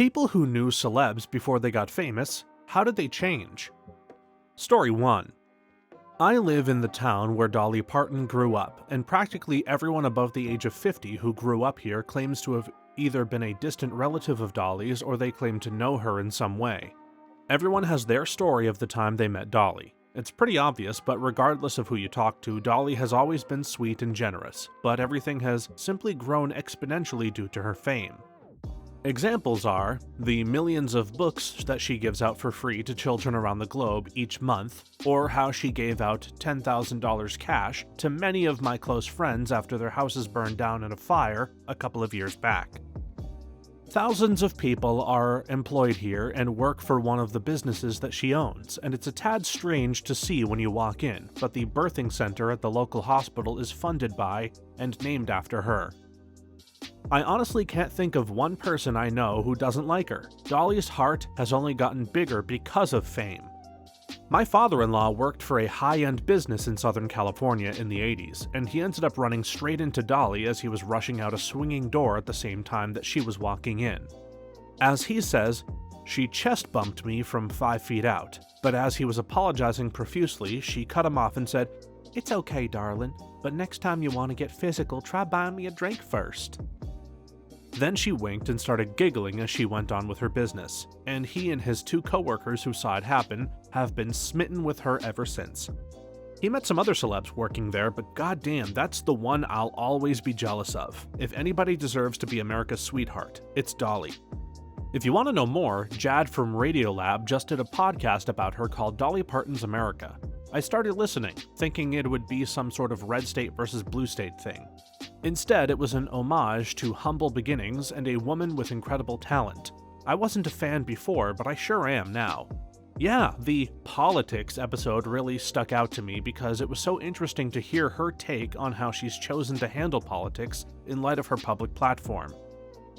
People who knew celebs before they got famous, how did they change? Story 1. I live in the town where Dolly Parton grew up, and practically everyone above the age of 50 who grew up here claims to have either been a distant relative of Dolly's or they claim to know her in some way. Everyone has their story of the time they met Dolly. It's pretty obvious, but regardless of who you talk to, Dolly has always been sweet and generous, but everything has simply grown exponentially due to her fame. Examples are the millions of books that she gives out for free to children around the globe each month, or how she gave out $10,000 cash to many of my close friends after their houses burned down in a fire a couple of years back. Thousands of people are employed here and work for one of the businesses that she owns, and it's a tad strange to see when you walk in, but the birthing center at the local hospital is funded by and named after her. I honestly can't think of one person I know who doesn't like her. Dolly's heart has only gotten bigger because of fame. My father-in-law worked for a high-end business in Southern California in the 80s, and he ended up running straight into Dolly as he was rushing out a swinging door at the same time that she was walking in. As he says, she chest bumped me from 5 feet out, but as he was apologizing profusely, she cut him off and said, "It's okay, darling, but next time you want to get physical, try buying me a drink first." Then she winked and started giggling as she went on with her business, and he and his 2 coworkers who saw it happen have been smitten with her ever since. He met some other celebs working there, but goddamn, that's the one I'll always be jealous of. If anybody deserves to be America's sweetheart, it's Dolly. If you want to know more, Jad from Radiolab just did a podcast about her called Dolly Parton's America. I started listening, thinking it would be some sort of red state versus blue state thing. Instead, it was an homage to humble beginnings and a woman with incredible talent. I wasn't a fan before, but I sure am now. Yeah, the politics episode really stuck out to me because it was so interesting to hear her take on how she's chosen to handle politics in light of her public platform.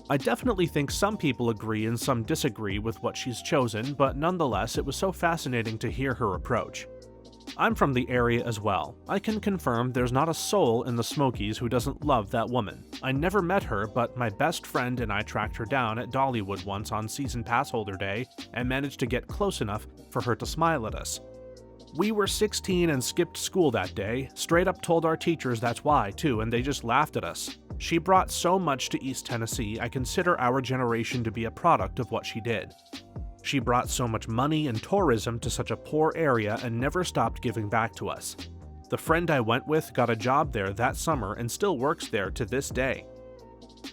I definitely think some people agree and some disagree with what she's chosen, but nonetheless, it was so fascinating to hear her approach. I'm from the area as well. I can confirm there's not a soul in the Smokies who doesn't love that woman. I never met her, but my best friend and I tracked her down at Dollywood once on season pass holder day and managed to get close enough for her to smile at us. We were 16 and skipped school that day, straight up told our teachers that's why too, and they just laughed at us. She brought so much to East Tennessee, I consider our generation to be a product of what she did. She brought so much money and tourism to such a poor area and never stopped giving back to us. The friend I went with got a job there that summer and still works there to this day.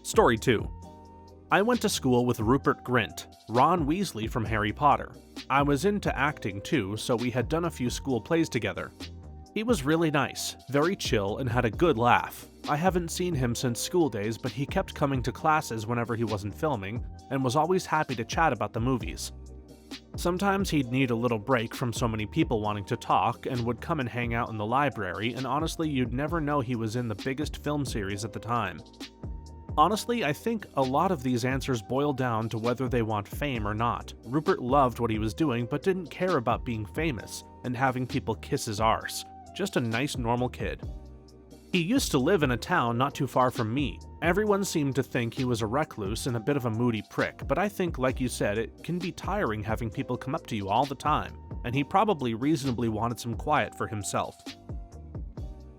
Story 2. I went to school with Rupert Grint, Ron Weasley from Harry Potter. I was into acting too, so we had done a few school plays together. He was really nice, very chill, and had a good laugh. I haven't seen him since school days, but he kept coming to classes whenever he wasn't filming, and was always happy to chat about the movies. Sometimes he'd need a little break from so many people wanting to talk, and would come and hang out in the library, and honestly, you'd never know he was in the biggest film series at the time. Honestly, I think a lot of these answers boil down to whether they want fame or not. Rupert loved what he was doing, but didn't care about being famous and having people kiss his arse. Just a nice, normal kid. He used to live in a town not too far from me. Everyone seemed to think he was a recluse and a bit of a moody prick, but I think, like you said, it can be tiring having people come up to you all the time, and he probably reasonably wanted some quiet for himself.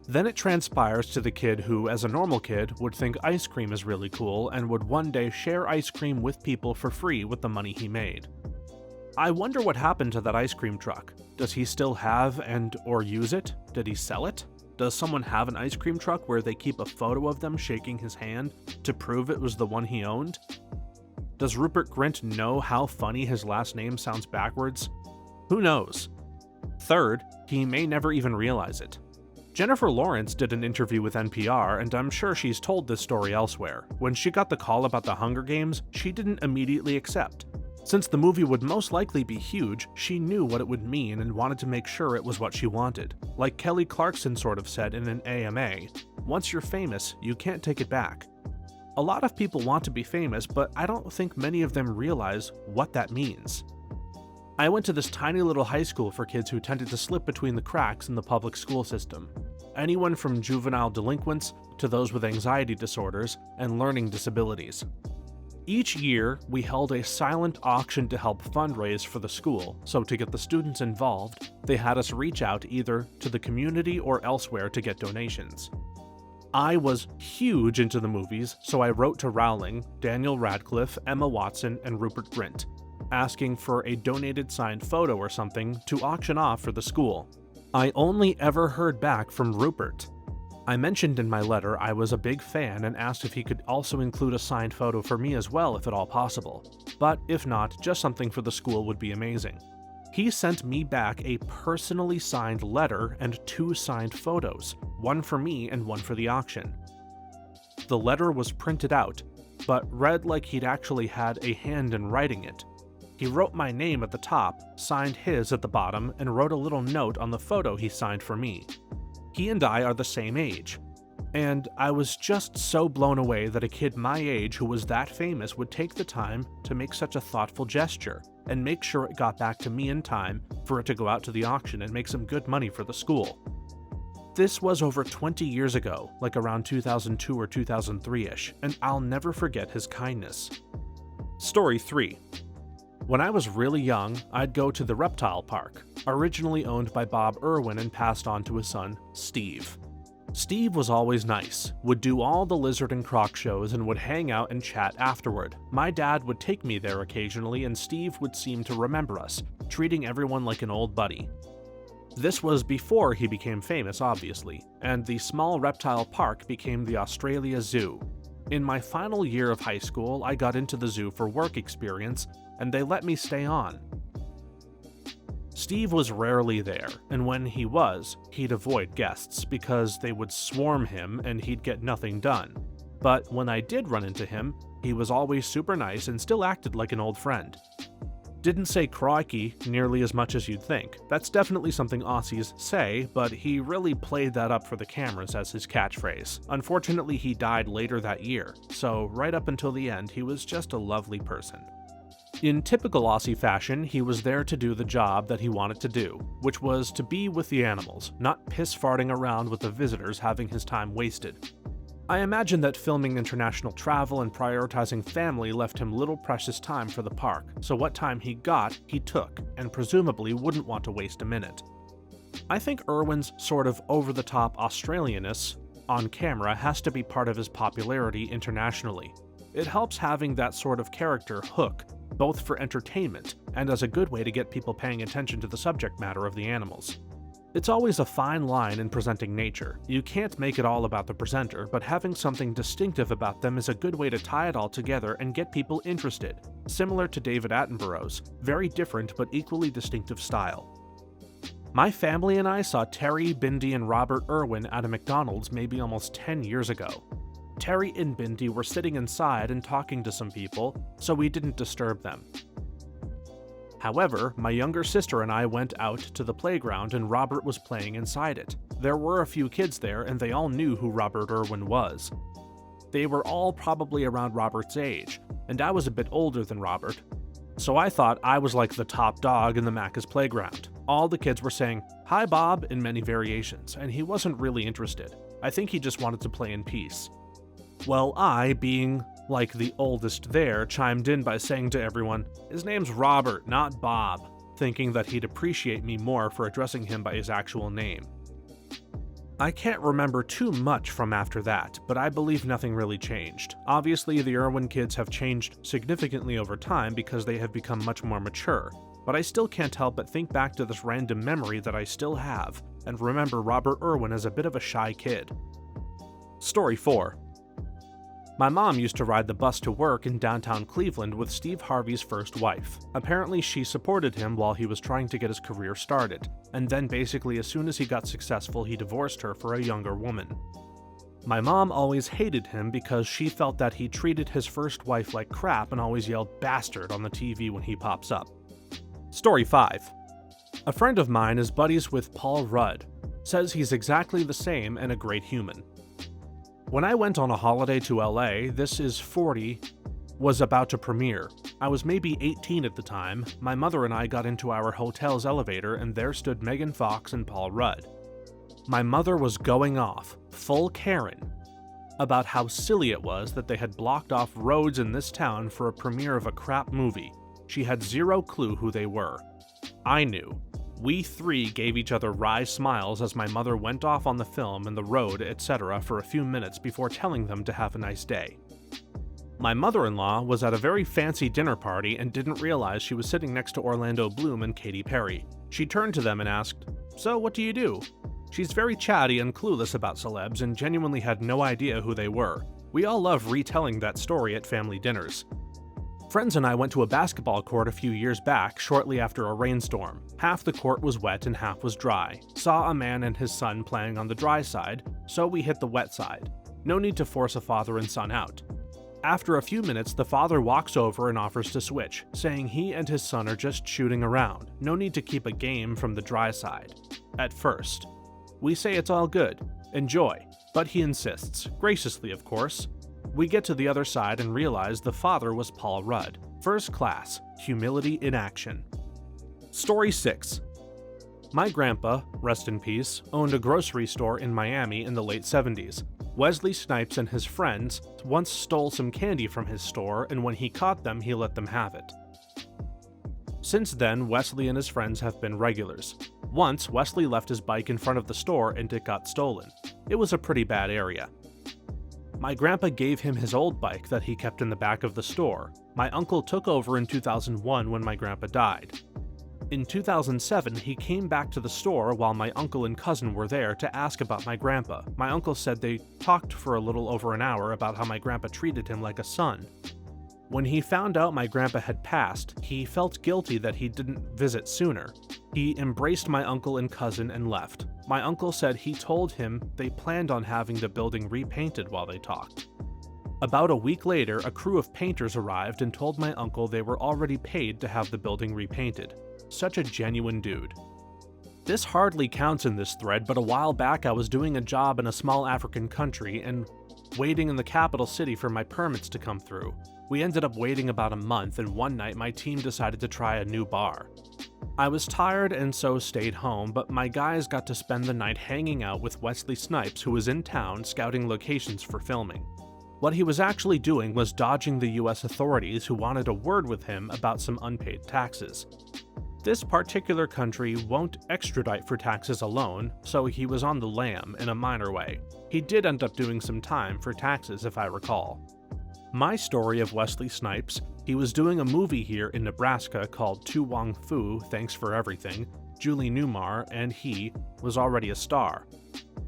Then it transpires to the kid who, as a normal kid, would think ice cream is really cool and would one day share ice cream with people for free with the money he made. I wonder what happened to that ice cream truck. Does he still have or use it? Did he sell it? Does someone have an ice cream truck where they keep a photo of them shaking his hand to prove it was the one he owned? Does Rupert Grint know how funny his last name sounds backwards? Who knows? Third, he may never even realize it. Jennifer Lawrence did an interview with NPR, and I'm sure she's told this story elsewhere. When she got the call about the Hunger Games, she didn't immediately accept. Since the movie would most likely be huge, she knew what it would mean and wanted to make sure it was what she wanted. Like Kelly Clarkson sort of said in an AMA, once you're famous, you can't take it back. A lot of people want to be famous, but I don't think many of them realize what that means. I went to this tiny little high school for kids who tended to slip between the cracks in the public school system. Anyone from juvenile delinquents to those with anxiety disorders and learning disabilities. Each year, we held a silent auction to help fundraise for the school, so to get the students involved, they had us reach out either to the community or elsewhere to get donations. I was huge into the movies, so I wrote to Rowling, Daniel Radcliffe, Emma Watson, and Rupert Grint, asking for a donated signed photo or something to auction off for the school. I only ever heard back from Rupert. I mentioned in my letter I was a big fan and asked if he could also include a signed photo for me as well if at all possible, but if not, just something for the school would be amazing. He sent me back a personally signed letter and 2 signed photos, one for me and one for the auction. The letter was printed out, but read like he'd actually had a hand in writing it. He wrote my name at the top, signed his at the bottom, and wrote a little note on the photo he signed for me. He and I are the same age, and I was just so blown away that a kid my age who was that famous would take the time to make such a thoughtful gesture and make sure it got back to me in time for it to go out to the auction and make some good money for the school. This was over 20 years ago, like around 2002 or 2003-ish, and I'll never forget his kindness. Story 3. When I was really young, I'd go to the reptile park, originally owned by Bob Irwin and passed on to his son, Steve. Steve was always nice, would do all the lizard and croc shows, and would hang out and chat afterward. My dad would take me there occasionally, and Steve would seem to remember us, treating everyone like an old buddy. This was before he became famous, obviously, and the small reptile park became the Australia Zoo. In my final year of high school, I got into the zoo for work experience, and they let me stay on. Steve was rarely there, and when he was, he'd avoid guests because they would swarm him and he'd get nothing done. But when I did run into him, he was always super nice and still acted like an old friend. Didn't say crikey nearly as much as you'd think. That's definitely something Aussies say, but he really played that up for the cameras as his catchphrase. Unfortunately, he died later that year, so right up until the end, he was just a lovely person. In typical Aussie fashion, he was there to do the job that he wanted to do, which was to be with the animals, not piss-farting around with the visitors having his time wasted. I imagine that filming international travel and prioritizing family left him little precious time for the park, so what time he got, he took, and presumably wouldn't want to waste a minute. I think Irwin's sort of over-the-top Australianness on camera has to be part of his popularity internationally. It helps having that sort of character hook, both for entertainment and as a good way to get people paying attention to the subject matter of the animals. It's always a fine line in presenting nature. You can't make it all about the presenter, but having something distinctive about them is a good way to tie it all together and get people interested, similar to David Attenborough's very different but equally distinctive style. My family and I saw Terry, Bindi, and Robert Irwin at a McDonald's maybe almost 10 years ago. Terry and Bindi were sitting inside and talking to some people, so we didn't disturb them. However, my younger sister and I went out to the playground and Robert was playing inside it. There were a few kids there and they all knew who Robert Irwin was. They were all probably around Robert's age, and I was a bit older than Robert, so I thought I was like the top dog in the Macca's playground. All the kids were saying, "Hi Bob," in many variations, and he wasn't really interested. I think he just wanted to play in peace. Well, I, being like the oldest there, chimed in by saying to everyone, "His name's Robert, not Bob," thinking that he'd appreciate me more for addressing him by his actual name. I can't remember too much from after that, but I believe nothing really changed. Obviously, the Irwin kids have changed significantly over time because they have become much more mature, but I still can't help but think back to this random memory that I still have, and remember Robert Irwin as a bit of a shy kid. Story 4. My mom used to ride the bus to work in downtown Cleveland with Steve Harvey's first wife. Apparently, she supported him while he was trying to get his career started, and then basically as soon as he got successful, he divorced her for a younger woman. My mom always hated him because she felt that he treated his first wife like crap and always yelled "bastard" on the TV when he pops up. Story 5. A friend of mine is buddies with Paul Rudd. Says he's exactly the same and a great human. When I went on a holiday to LA, This Is 40 was about to premiere. I was maybe 18 at the time. My mother and I got into our hotel's elevator and there stood Megan Fox and Paul Rudd. My mother was going off, full Karen. about how silly it was that they had blocked off roads in this town for a premiere of a crap movie. She had zero clue who they were. I knew. We three gave each other wry smiles as my mother went off on the film and the road, etc. for a few minutes before telling them to have a nice day. My mother-in-law was at a very fancy dinner party and didn't realize she was sitting next to Orlando Bloom and Katy Perry. She turned to them and asked, "So what do you do?" She's very chatty and clueless about celebs and genuinely had no idea who they were. We all love retelling that story at family dinners. Friends and I went to a basketball court a few years back, shortly after a rainstorm. Half the court was wet and half was dry. Saw a man and his son playing on the dry side, so we hit the wet side. No need to force a father and son out. After a few minutes, the father walks over and offers to switch, saying he and his son are just shooting around. No need to keep a game from the dry side. At first. We say it's all good. Enjoy. But he insists, graciously of course. We get to the other side and realize the father was Paul Rudd. First class. Humility in action. Story 6. My grandpa, rest in peace, owned a grocery store in Miami in the late 70s. Wesley Snipes and his friends once stole some candy from his store, and when he caught them, he let them have it. Since then, Wesley and his friends have been regulars. Once, Wesley left his bike in front of the store and it got stolen. It was a pretty bad area. My grandpa gave him his old bike that he kept in the back of the store. My uncle took over in 2001 when my grandpa died. In 2007, he came back to the store while my uncle and cousin were there to ask about my grandpa. My uncle said they talked for a little over an hour about how my grandpa treated him like a son. When he found out my grandpa had passed, he felt guilty that he didn't visit sooner. He embraced my uncle and cousin and left. My uncle said he told him they planned on having the building repainted while they talked. About a week later, a crew of painters arrived and told my uncle they were already paid to have the building repainted. Such a genuine dude. This hardly counts in this thread, but a while back I was doing a job in a small African country and waiting in the capital city for my permits to come through. We ended up waiting about a month, and one night my team decided to try a new bar. I was tired and so stayed home, but my guys got to spend the night hanging out with Wesley Snipes, who was in town scouting locations for filming. What he was actually doing was dodging the US authorities who wanted a word with him about some unpaid taxes. This particular country won't extradite for taxes alone, so he was on the lam in a minor way. He did end up doing some time for taxes, if I recall. My story of Wesley Snipes: he was doing a movie here in Nebraska called Tu Wong Fu, Thanks for Everything. Julie Newmar and he was already a star.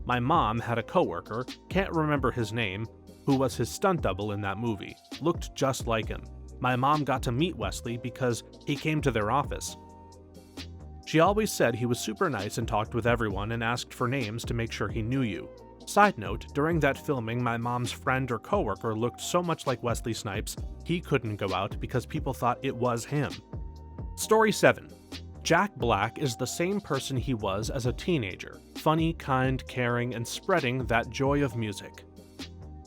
My mom had a coworker, can't remember his name, who was his stunt double in that movie. Looked just like him. My mom got to meet Wesley because he came to their office. She always said he was super nice and talked with everyone and asked for names to make sure he knew you. Side note, during that filming, my mom's friend or coworker looked so much like Wesley Snipes, he couldn't go out because people thought it was him. Story 7. Jack Black is the same person he was as a teenager. Funny, kind, caring, and spreading that joy of music.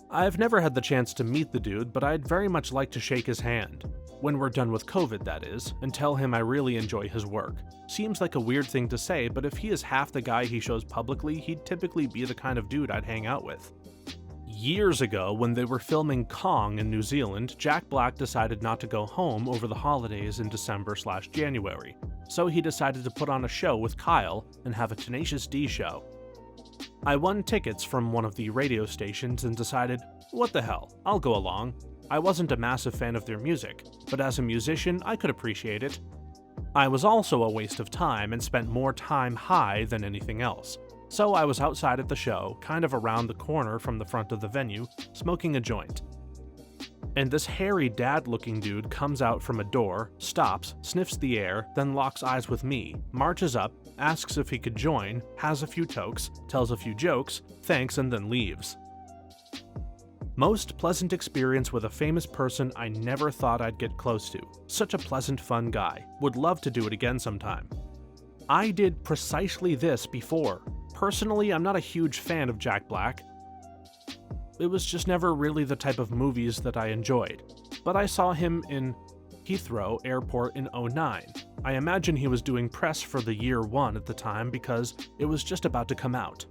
I've never had the chance to meet the dude, but I'd very much like to shake his hand. When we're done with COVID, that is, and tell him I really enjoy his work. Seems like a weird thing to say, but if he is half the guy he shows publicly, he'd typically be the kind of dude I'd hang out with. Years ago, when they were filming Kong in New Zealand, Jack Black decided not to go home over the holidays in December/January. So he decided to put on a show with Kyle and have a Tenacious D show. I won tickets from one of the radio stations and decided, what the hell, I'll go along. I wasn't a massive fan of their music, but as a musician, I could appreciate it. I was also a waste of time and spent more time high than anything else. So I was outside at the show, kind of around the corner from the front of the venue, smoking a joint. And this hairy dad-looking dude comes out from a door, stops, sniffs the air, then locks eyes with me, marches up, asks if he could join, has a few tokes, tells a few jokes, thanks, and then leaves. Most pleasant experience with a famous person I never thought I'd get close to. Such a pleasant, fun guy. Would love to do it again sometime. I did precisely this before. Personally, I'm not a huge fan of Jack Black. It was just never really the type of movies that I enjoyed. But I saw him in Heathrow Airport in '09. I imagine he was doing press for the year one at the time because it was just about to come out.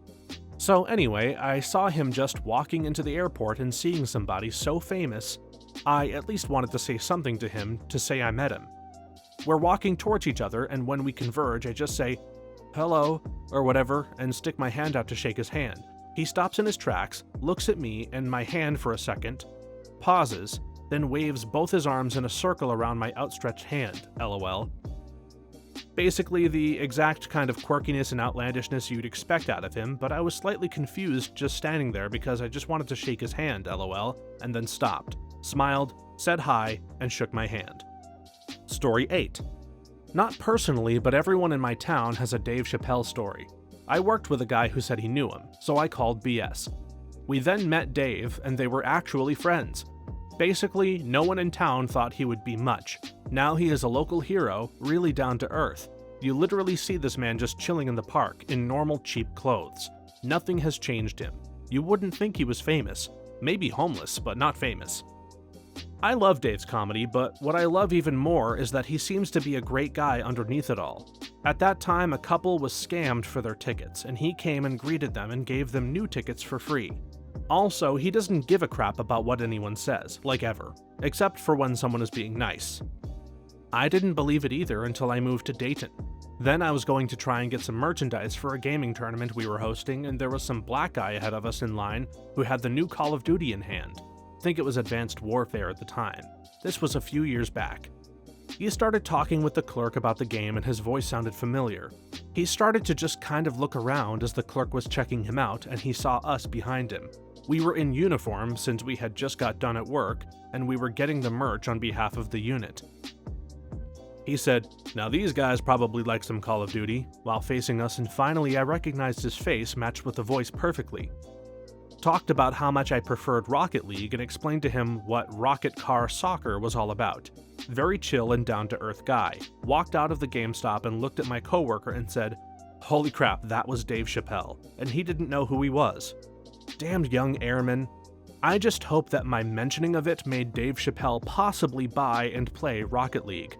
So anyway, I saw him just walking into the airport and seeing somebody so famous, I at least wanted to say something to him to say I met him. We're walking towards each other, and when we converge, I just say, "Hello," or whatever, and stick my hand out to shake his hand. He stops in his tracks, looks at me and my hand for a second, pauses, then waves both his arms in a circle around my outstretched hand, lol. Basically the exact kind of quirkiness and outlandishness you'd expect out of him, but I was slightly confused just standing there because I just wanted to shake his hand, lol, and then stopped, smiled, said hi, and shook my hand. Story 8. Not personally, but everyone in my town has a Dave Chappelle story. I worked with a guy who said he knew him, so I called BS. We then met Dave, and they were actually friends. Basically, no one in town thought he would be much. Now he is a local hero, really down to earth. You literally see this man just chilling in the park, in normal cheap clothes. Nothing has changed him. You wouldn't think he was famous. Maybe homeless, but not famous. I love Dave's comedy, but what I love even more is that he seems to be a great guy underneath it all. At that time, a couple was scammed for their tickets, and he came and greeted them and gave them new tickets for free. Also, he doesn't give a crap about what anyone says, like ever, except for when someone is being nice. I didn't believe it either until I moved to Dayton. Then I was going to try and get some merchandise for a gaming tournament we were hosting, and there was some black guy ahead of us in line who had the new Call of Duty in hand. I think it was Advanced Warfare at the time. This was a few years back. He started talking with the clerk about the game and his voice sounded familiar. He started to just kind of look around as the clerk was checking him out and he saw us behind him. We were in uniform since we had just got done at work and we were getting the merch on behalf of the unit. He said, "Now these guys probably like some Call of Duty," while facing us, and finally I recognized his face matched with the voice perfectly. Talked about how much I preferred Rocket League and explained to him what Rocket Car Soccer was all about. Very chill and down-to-earth guy. Walked out of the GameStop and looked at my coworker and said, "Holy crap, that was Dave Chappelle," and he didn't know who he was. Damned young airman. I just hope that my mentioning of it made Dave Chappelle possibly buy and play Rocket League.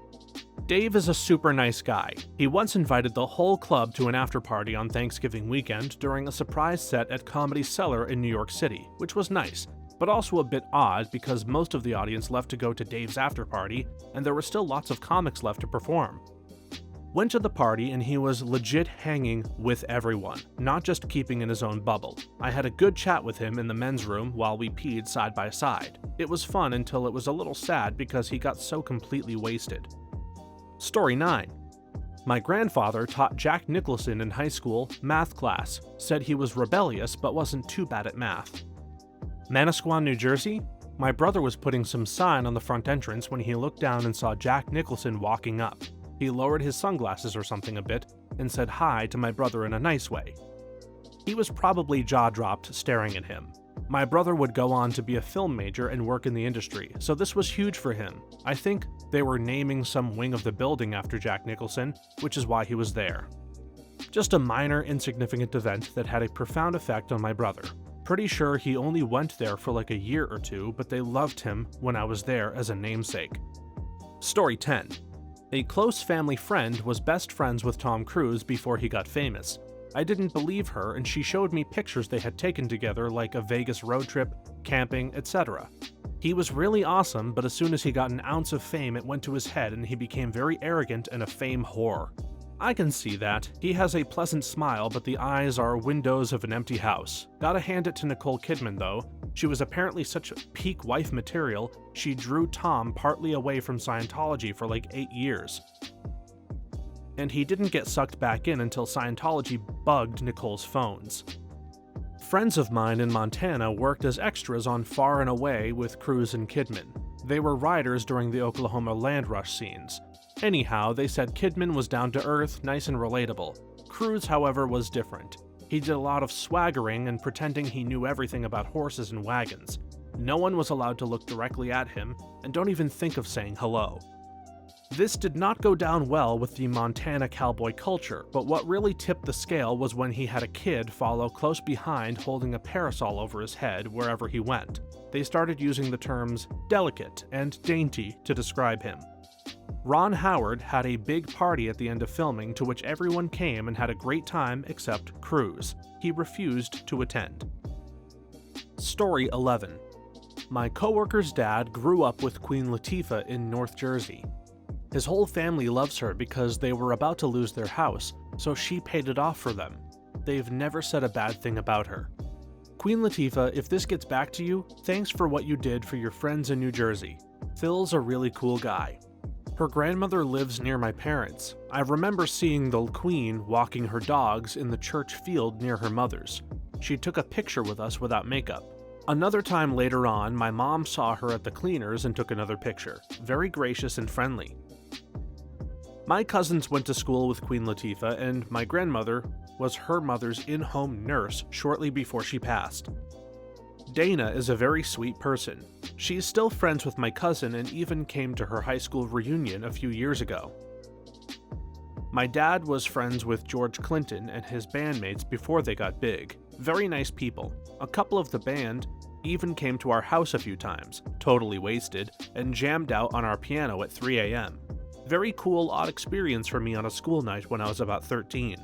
Dave is a super nice guy. He once invited the whole club to an after-party on Thanksgiving weekend during a surprise set at Comedy Cellar in New York City, which was nice, but also a bit odd because most of the audience left to go to Dave's after-party, and there were still lots of comics left to perform. Went to the party and he was legit hanging with everyone, not just keeping in his own bubble. I had a good chat with him in the men's room while we peed side by side. It was fun until it was a little sad because he got so completely wasted. Story 9. My grandfather taught Jack Nicholson in high school math class, said he was rebellious but wasn't too bad at math. Manasquan, New Jersey? My brother was putting some sign on the front entrance when he looked down and saw Jack Nicholson walking up. He lowered his sunglasses or something a bit and said hi to my brother in a nice way. He was probably jaw-dropped staring at him. My brother would go on to be a film major and work in the industry, so this was huge for him. I think they were naming some wing of the building after Jack Nicholson, which is why he was there. Just a minor, insignificant event that had a profound effect on my brother. Pretty sure he only went there for like a year or two, but they loved him when I was there as a namesake. Story 10. A close family friend was best friends with Tom Cruise before he got famous. I didn't believe her, and she showed me pictures they had taken together, like a Vegas road trip, camping, etc. He was really awesome, but as soon as he got an ounce of fame, it went to his head and he became very arrogant and a fame whore. I can see that. He has a pleasant smile, but the eyes are windows of an empty house. Gotta hand it to Nicole Kidman, though. She was apparently such peak wife material, she drew Tom partly away from Scientology for like 8 years. And he didn't get sucked back in until Scientology bugged Nicole's phones. Friends of mine in Montana worked as extras on Far and Away with Cruise and Kidman. They were riders during the Oklahoma land rush scenes. Anyhow, they said Kidman was down to earth, nice and relatable. Cruise, however, was different. He did a lot of swaggering and pretending he knew everything about horses and wagons. No one was allowed to look directly at him, and don't even think of saying hello. This did not go down well with the Montana cowboy culture, but what really tipped the scale was when he had a kid follow close behind holding a parasol over his head wherever he went. They started using the terms delicate and dainty to describe him. Ron Howard had a big party at the end of filming to which everyone came and had a great time except Cruz. He refused to attend. Story 11. My coworker's dad grew up with Queen Latifah in North Jersey. His whole family loves her because they were about to lose their house, so she paid it off for them. They've never said a bad thing about her. Queen Latifah, if this gets back to you, thanks for what you did for your friends in New Jersey. Phil's a really cool guy. Her grandmother lives near my parents. I remember seeing the Queen walking her dogs in the church field near her mother's. She took a picture with us without makeup. Another time later on, my mom saw her at the cleaners and took another picture. Very gracious and friendly. My cousins went to school with Queen Latifah, and my grandmother was her mother's in-home nurse shortly before she passed. Dana is a very sweet person. She's still friends with my cousin and even came to her high school reunion a few years ago. My dad was friends with George Clinton and his bandmates before they got big. Very nice people. A couple of the band even came to our house a few times, totally wasted, and jammed out on our piano at 3 a.m. Very cool, odd experience for me on a school night when I was about 13.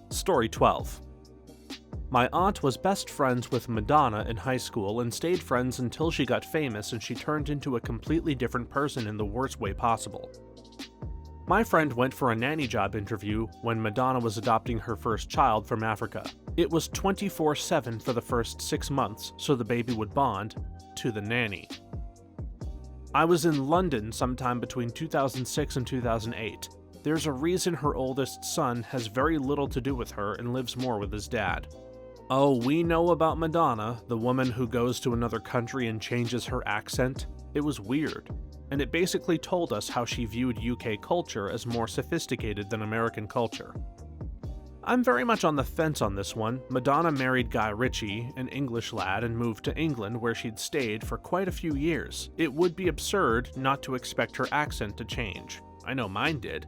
Story 12. My aunt was best friends with Madonna in high school and stayed friends until she got famous and she turned into a completely different person in the worst way possible. My friend went for a nanny job interview when Madonna was adopting her first child from Africa. It was 24/7 for the first 6 months, so the baby would bond to the nanny. I was in London sometime between 2006 and 2008. There's a reason her oldest son has very little to do with her and lives more with his dad. Oh, we know about Madonna, the woman who goes to another country and changes her accent. It was weird, and it basically told us how she viewed UK culture as more sophisticated than American culture. I'm very much on the fence on this one. Madonna married Guy Ritchie, an English lad, and moved to England where she'd stayed for quite a few years. It would be absurd not to expect her accent to change. I know mine did.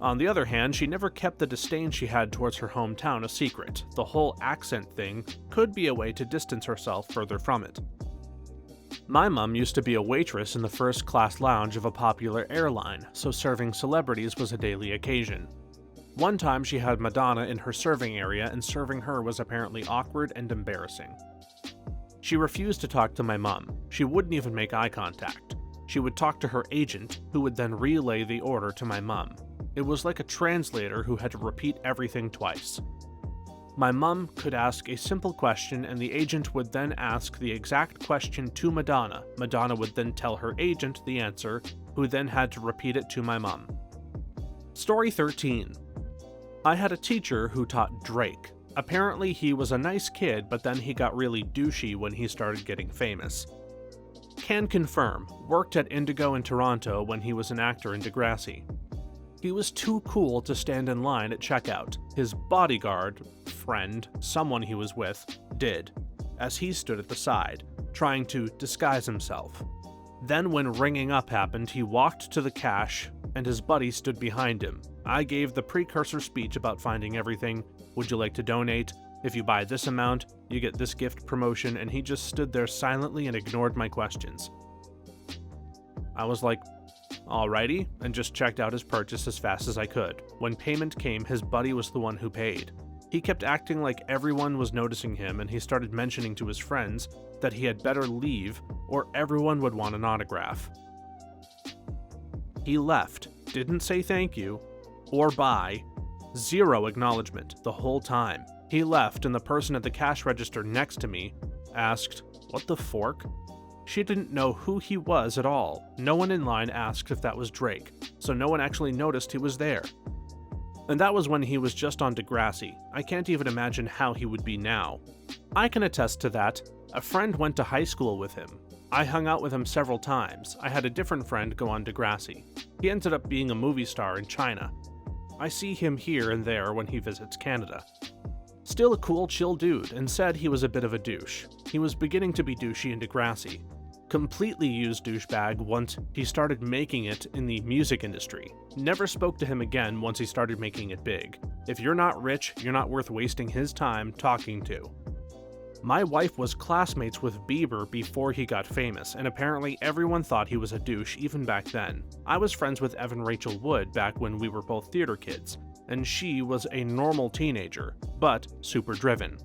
On the other hand, she never kept the disdain she had towards her hometown a secret. The whole accent thing could be a way to distance herself further from it. My mom used to be a waitress in the first-class lounge of a popular airline, so serving celebrities was a daily occasion. One time she had Madonna in her serving area, and serving her was apparently awkward and embarrassing. She refused to talk to my mom. She wouldn't even make eye contact. She would talk to her agent, who would then relay the order to my mom. It was like a translator who had to repeat everything twice. My mom could ask a simple question and the agent would then ask the exact question to Madonna. Madonna would then tell her agent the answer, who then had to repeat it to my mom. Story 13. I had a teacher who taught Drake. Apparently he was a nice kid, but then he got really douchey when he started getting famous. Can confirm, worked at Indigo in Toronto when he was an actor in Degrassi. He was too cool to stand in line at checkout. His bodyguard, friend, someone he was with, did, as he stood at the side, trying to disguise himself. Then when ringing up happened, he walked to the cash, and his buddy stood behind him. I gave the precursor speech about finding everything. Would you like to donate? If you buy this amount, you get this gift promotion, and he just stood there silently and ignored my questions. I was like, alrighty, and just checked out his purchase as fast as I could. When payment came, his buddy was the one who paid. He kept acting like everyone was noticing him, and he started mentioning to his friends that he had better leave or everyone would want an autograph. He left, didn't say thank you or bye, zero acknowledgement the whole time. He left, and the person at the cash register next to me asked, "What the fork?" She didn't know who he was at all. No one in line asked if that was Drake, so no one actually noticed he was there. And that was when he was just on Degrassi. I can't even imagine how he would be now. I can attest to that. A friend went to high school with him. I hung out with him several times. I had a different friend go on Degrassi. He ended up being a movie star in China. I see him here and there when he visits Canada. Still a cool, chill dude, and said he was a bit of a douche. He was beginning to be douchey in Degrassi. Completely used douchebag once he started making it in the music industry. Never spoke to him again once he started making it big. If you're not rich, you're not worth wasting his time talking to. My wife was classmates with Bieber before he got famous, and apparently everyone thought he was a douche even back then. I was friends with Evan Rachel Wood back when we were both theater kids, and she was a normal teenager, but super driven.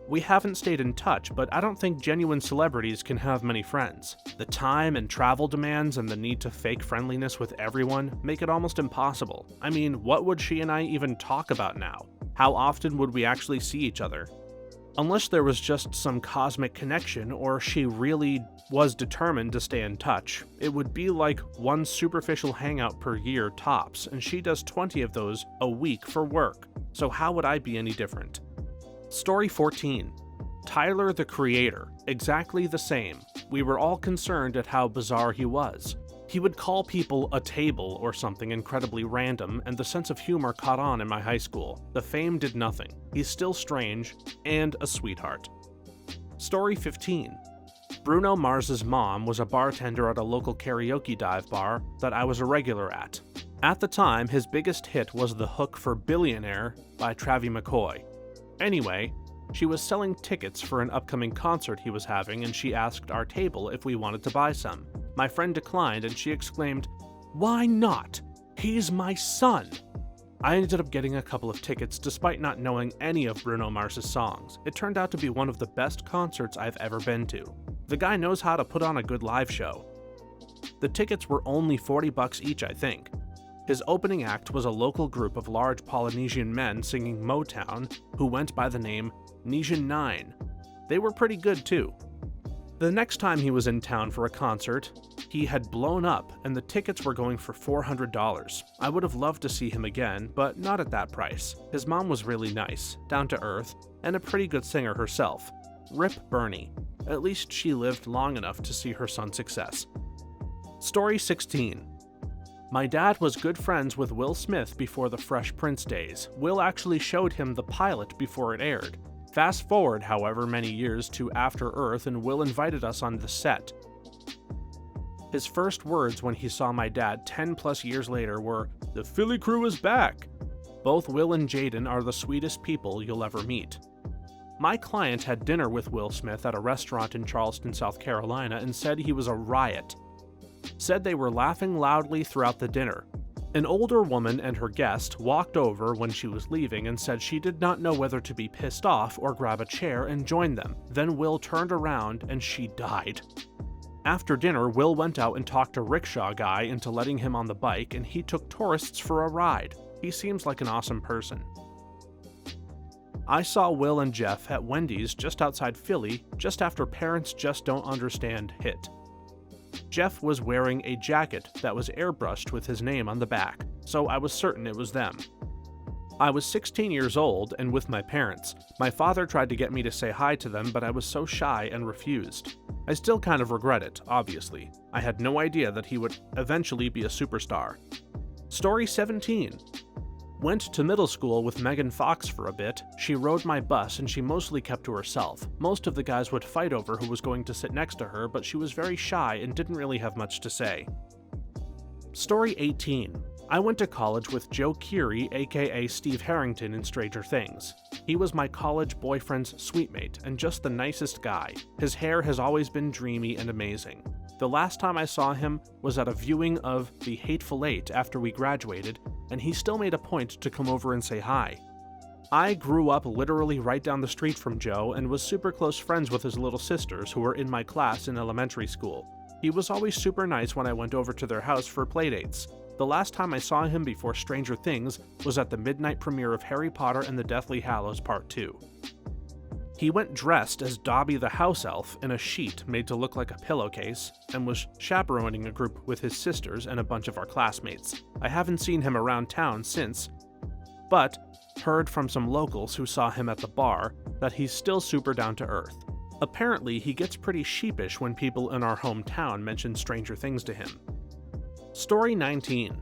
We haven't stayed in touch, but I don't think genuine celebrities can have many friends. The time and travel demands and the need to fake friendliness with everyone make it almost impossible. I mean, what would she and I even talk about now? How often would we actually see each other? Unless there was just some cosmic connection or she really was determined to stay in touch, it would be like one superficial hangout per year tops, and she does 20 of those a week for work. So how would I be any different? Story 14. Tyler the Creator. Exactly the same. We were all concerned at how bizarre he was. He would call people a table or something incredibly random, and the sense of humor caught on in my high school. The fame did nothing. He's still strange, and a sweetheart. Story 15. Bruno Mars's mom was a bartender at a local karaoke dive bar that I was a regular at. At the time, his biggest hit was the hook for Billionaire by Travie McCoy. Anyway, she was selling tickets for an upcoming concert he was having, and she asked our table if we wanted to buy some. My friend declined, and she exclaimed, "Why not? He's my son!" I ended up getting a couple of tickets despite not knowing any of Bruno Mars's songs. It turned out to be one of the best concerts I've ever been to. The guy knows how to put on a good live show. The tickets were only $40 each, I think. His opening act was a local group of large Polynesian men singing Motown who went by the name Nesian 9. They were pretty good too. The next time he was in town for a concert, he had blown up and the tickets were going for $400. I would have loved to see him again, but not at that price. His mom was really nice, down to earth, and a pretty good singer herself. Rip Bernie. At least she lived long enough to see her son's success. Story 16. My dad was good friends with Will Smith before the Fresh Prince days. Will actually showed him the pilot before it aired. Fast forward, however many years, to After Earth, and Will invited us on the set. His first words when he saw my dad 10 plus years later were, "The Philly crew is back!" Both Will and Jaden are the sweetest people you'll ever meet. My client had dinner with Will Smith at a restaurant in Charleston, South Carolina, and said he was a riot. Said they were laughing loudly throughout the dinner. An older woman and her guest walked over when she was leaving and said she did not know whether to be pissed off or grab a chair and join them. Then Will turned around and she died. After dinner, Will went out and talked a rickshaw guy into letting him on the bike, and he took tourists for a ride. He seems like an awesome person. I saw Will and Jeff at Wendy's just outside Philly just after Parents Just Don't Understand hit. Jeff was wearing a jacket that was airbrushed with his name on the back, so I was certain it was them. I was 16 years old and with my parents. My father tried to get me to say hi to them, but I was so shy and refused. I still kind of regret it, obviously. I had no idea that he would eventually be a superstar. Story 17. Went to middle school with Megan Fox for a bit. She rode my bus and she mostly kept to herself. Most of the guys would fight over who was going to sit next to her, but she was very shy and didn't really have much to say. Story 18. I went to college with Joe Keery, aka Steve Harrington in Stranger Things. He was my college boyfriend's sweetmate and just the nicest guy. His hair has always been dreamy and amazing. The last time I saw him was at a viewing of The Hateful Eight after we graduated, and he still made a point to come over and say hi. I grew up literally right down the street from Joe and was super close friends with his little sisters who were in my class in elementary school. He was always super nice when I went over to their house for playdates. The last time I saw him before Stranger Things was at the midnight premiere of Harry Potter and the Deathly Hallows Part 2. He went dressed as Dobby the house elf in a sheet made to look like a pillowcase, and was chaperoning a group with his sisters and a bunch of our classmates. I haven't seen him around town since, but heard from some locals who saw him at the bar that he's still super down to earth. Apparently, he gets pretty sheepish when people in our hometown mention Stranger Things to him. Story 19.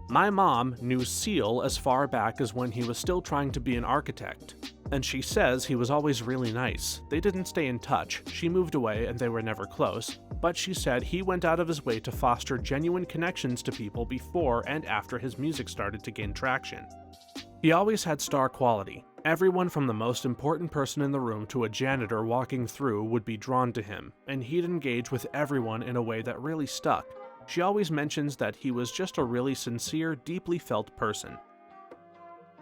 My mom knew Seal as far back as when he was still trying to be an architect, and she says he was always really nice. They didn't stay in touch, she moved away and they were never close, but she said he went out of his way to foster genuine connections to people before and after his music started to gain traction. He always had star quality. Everyone from the most important person in the room to a janitor walking through would be drawn to him, and he'd engage with everyone in a way that really stuck. She always mentions that he was just a really sincere, deeply felt person.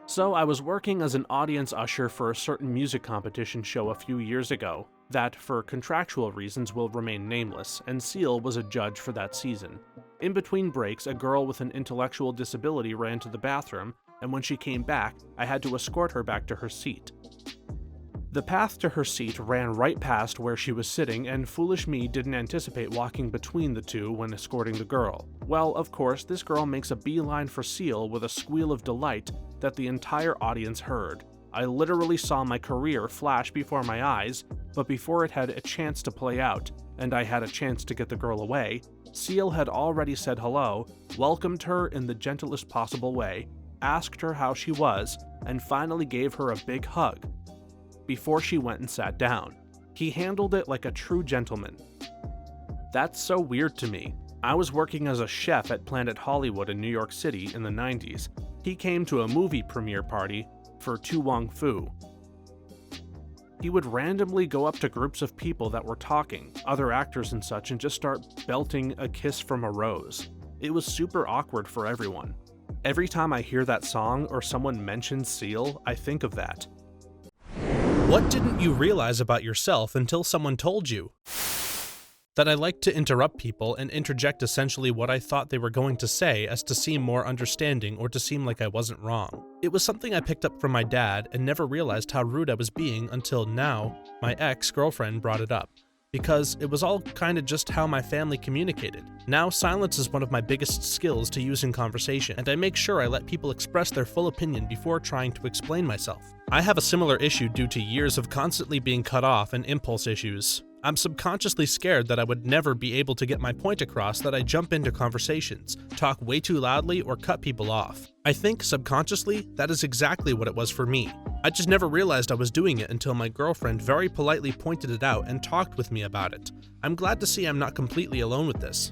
So I was working as an audience usher for a certain music competition show a few years ago that, for contractual reasons, will remain nameless, and Seal was a judge for that season. In between breaks, a girl with an intellectual disability ran to the bathroom, and when she came back, I had to escort her back to her seat. The path to her seat ran right past where she was sitting, and foolish me didn't anticipate walking between the two when escorting the girl. Well, of course, this girl makes a beeline for Seal with a squeal of delight that the entire audience heard. I literally saw my career flash before my eyes, but before it had a chance to play out, and I had a chance to get the girl away, Seal had already said hello, welcomed her in the gentlest possible way, asked her how she was, and finally gave her a big hug before she went and sat down. He handled it like a true gentleman. That's so weird to me. I was working as a chef at Planet Hollywood in New York City in the 90s. He came to a movie premiere party for Tu Wong Fu. He would randomly go up to groups of people that were talking, other actors and such, and just start belting A Kiss from a Rose. It was super awkward for everyone. Every time I hear that song or someone mentions Seal, I think of that. What didn't you realize about yourself until someone told you? That I like to interrupt people and interject essentially what I thought they were going to say as to seem more understanding or to seem like I wasn't wrong. It was something I picked up from my dad and never realized how rude I was being until now my ex-girlfriend brought it up. Because it was all kind of just how my family communicated. Now silence is one of my biggest skills to use in conversation, and I make sure I let people express their full opinion before trying to explain myself. I have a similar issue due to years of constantly being cut off and impulse issues. I'm subconsciously scared that I would never be able to get my point across that I jump into conversations, talk way too loudly, or cut people off. I think, subconsciously, that is exactly what it was for me. I just never realized I was doing it until my girlfriend very politely pointed it out and talked with me about it. I'm glad to see I'm not completely alone with this.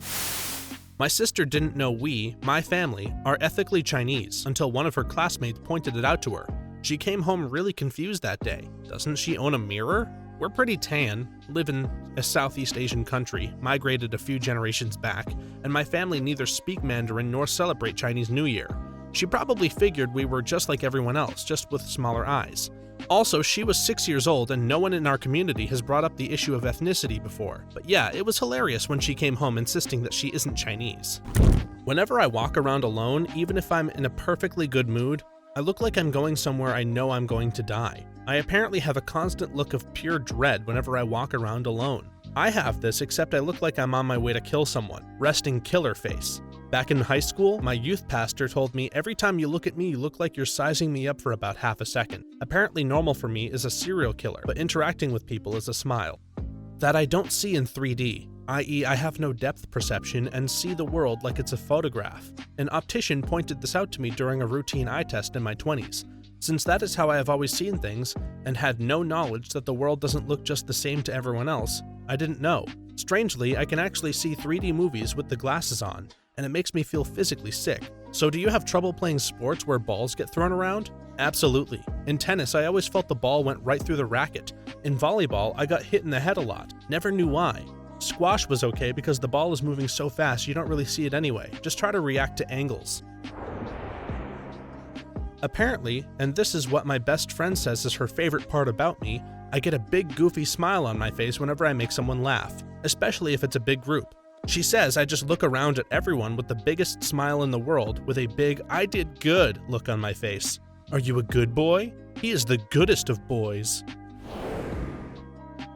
My sister didn't know we, my family, are ethically Chinese until one of her classmates pointed it out to her. She came home really confused that day. Doesn't she own a mirror? We're pretty tan, live in a Southeast Asian country, migrated a few generations back, and my family neither speak Mandarin nor celebrate Chinese New Year. She probably figured we were just like everyone else, just with smaller eyes. Also, she was 6 years old and no one in our community has brought up the issue of ethnicity before. But yeah, it was hilarious when she came home insisting that she isn't Chinese. Whenever I walk around alone, even if I'm in a perfectly good mood, I look like I'm going somewhere I know I'm going to die. I apparently have a constant look of pure dread whenever I walk around alone. I have this, except I look like I'm on my way to kill someone, resting killer face. Back in high school, my youth pastor told me every time you look at me, you look like you're sizing me up for about half a second. Apparently normal for me is a serial killer, but interacting with people is a smile. That I don't see in 3D, i.e. I have no depth perception and see the world like it's a photograph. An optician pointed this out to me during a routine eye test in my 20s. Since that is how I have always seen things, and had no knowledge that the world doesn't look just the same to everyone else, I didn't know. Strangely, I can actually see 3D movies with the glasses on, and it makes me feel physically sick. So do you have trouble playing sports where balls get thrown around? Absolutely. In tennis, I always felt the ball went right through the racket. In volleyball, I got hit in the head a lot. Never knew why. Squash was okay because the ball is moving so fast you don't really see it anyway. Just try to react to angles. Apparently, and this is what my best friend says is her favorite part about me, I get a big goofy smile on my face whenever I make someone laugh, especially if it's a big group. She says I just look around at everyone with the biggest smile in the world with a big "I did good" look on my face. Are you a good boy? He is the goodest of boys.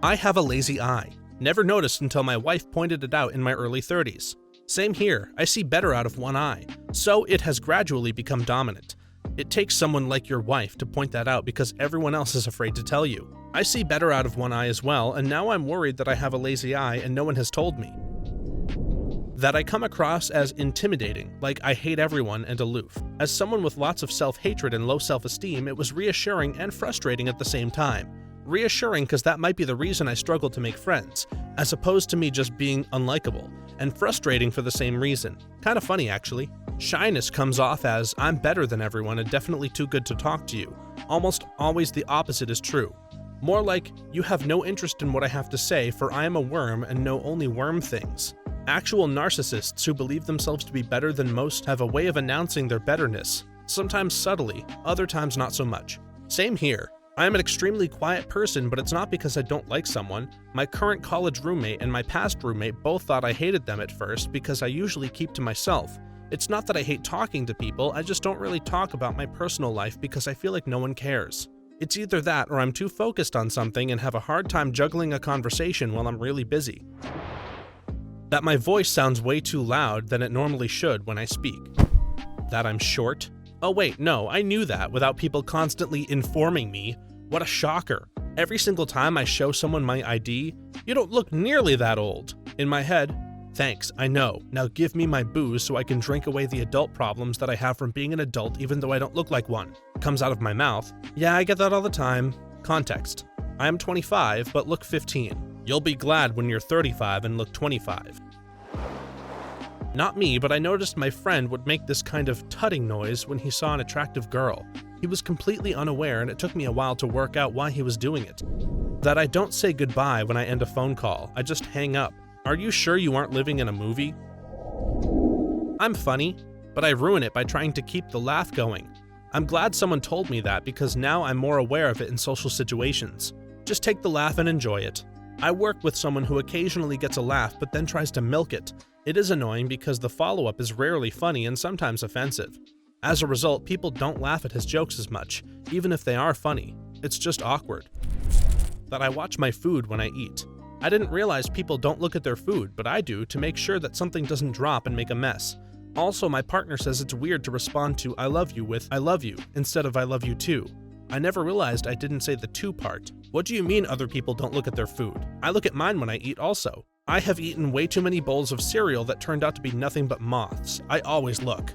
I have a lazy eye. Never noticed until my wife pointed it out in my early 30s. Same here, I see better out of one eye, so it has gradually become dominant. It takes someone like your wife to point that out because everyone else is afraid to tell you. I see better out of one eye as well, and now I'm worried that I have a lazy eye and no one has told me. That I come across as intimidating, like I hate everyone and aloof. As someone with lots of self-hatred and low self-esteem, it was reassuring and frustrating at the same time. Reassuring because that might be the reason I struggle to make friends, as opposed to me just being unlikable, and frustrating for the same reason. Kinda funny, actually. Shyness comes off as, I'm better than everyone and definitely too good to talk to you. Almost always the opposite is true. More like, you have no interest in what I have to say, for I am a worm and know only worm things. Actual narcissists who believe themselves to be better than most have a way of announcing their betterness, sometimes subtly, other times not so much. Same here. I am an extremely quiet person, but it's not because I don't like someone. My current college roommate and my past roommate both thought I hated them at first because I usually keep to myself. It's not that I hate talking to people, I just don't really talk about my personal life because I feel like no one cares. It's either that or I'm too focused on something and have a hard time juggling a conversation while I'm really busy. That my voice sounds way too loud than it normally should when I speak. That I'm short. Oh wait, no, I knew that without people constantly informing me. What a shocker. Every single time I show someone my ID, you don't look nearly that old. In my head, thanks, I know. Now give me my booze so I can drink away the adult problems that I have from being an adult even though I don't look like one. Comes out of my mouth. Yeah, I get that all the time. Context. I am 25, but look 15. You'll be glad when you're 35 and look 25. Not me, but I noticed my friend would make this kind of tutting noise when he saw an attractive girl. He was completely unaware and it took me a while to work out why he was doing it. That I don't say goodbye when I end a phone call, I just hang up. Are you sure you aren't living in a movie? I'm funny, but I ruin it by trying to keep the laugh going. I'm glad someone told me that because now I'm more aware of it in social situations. Just take the laugh and enjoy it. I work with someone who occasionally gets a laugh but then tries to milk it. It is annoying because the follow-up is rarely funny and sometimes offensive. As a result, people don't laugh at his jokes as much, even if they are funny. It's just awkward. That I watch my food when I eat. I didn't realize people don't look at their food, but I do to make sure that something doesn't drop and make a mess. Also, my partner says it's weird to respond to I love you with I love you instead of I love you too. I never realized I didn't say the to part. What do you mean other people don't look at their food? I look at mine when I eat also. I have eaten way too many bowls of cereal that turned out to be nothing but moths. I always look.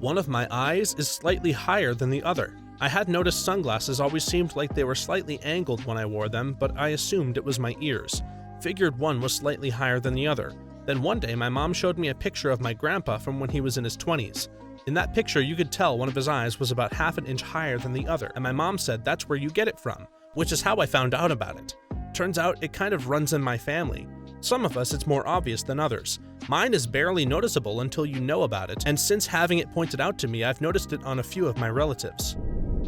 One of my eyes is slightly higher than the other. I had noticed sunglasses always seemed like they were slightly angled when I wore them, but I assumed it was my ears. Figured one was slightly higher than the other. Then one day my mom showed me a picture of my grandpa from when he was in his 20s. In that picture you could tell one of his eyes was about half an inch higher than the other, and my mom said that's where you get it from, which is how I found out about it. Turns out it kind of runs in my family. Some of us it's more obvious than others. Mine is barely noticeable until you know about it, and since having it pointed out to me I've noticed it on a few of my relatives.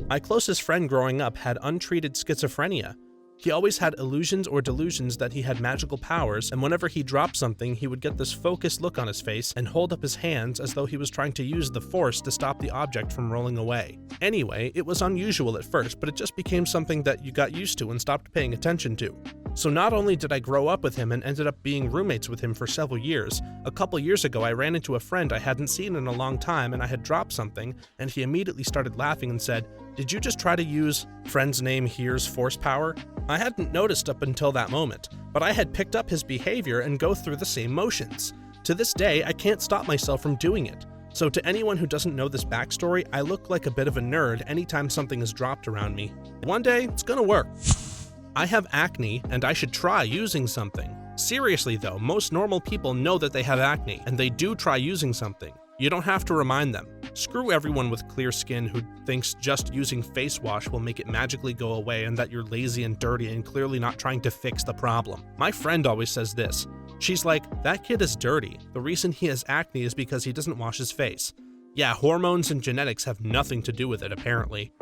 My closest friend growing up had untreated schizophrenia. He always had illusions or delusions that he had magical powers, and whenever he dropped something, he would get this focused look on his face and hold up his hands as though he was trying to use the force to stop the object from rolling away. Anyway, it was unusual at first, but it just became something that you got used to and stopped paying attention to. So not only did I grow up with him and ended up being roommates with him for several years, a couple years ago I ran into a friend I hadn't seen in a long time and I had dropped something, and he immediately started laughing and said, "Did you just try to use friend's name here's force power?" I hadn't noticed up until that moment, but I had picked up his behavior and go through the same motions. To this day, I can't stop myself from doing it. So to anyone who doesn't know this backstory, I look like a bit of a nerd anytime something is dropped around me. One day, it's gonna work. I have acne, and I should try using something. Seriously though, most normal people know that they have acne, and they do try using something. You don't have to remind them. Screw everyone with clear skin who thinks just using face wash will make it magically go away and that you're lazy and dirty and clearly not trying to fix the problem. My friend always says this. She's like, that kid is dirty. The reason he has acne is because he doesn't wash his face. Yeah, hormones and genetics have nothing to do with it, apparently.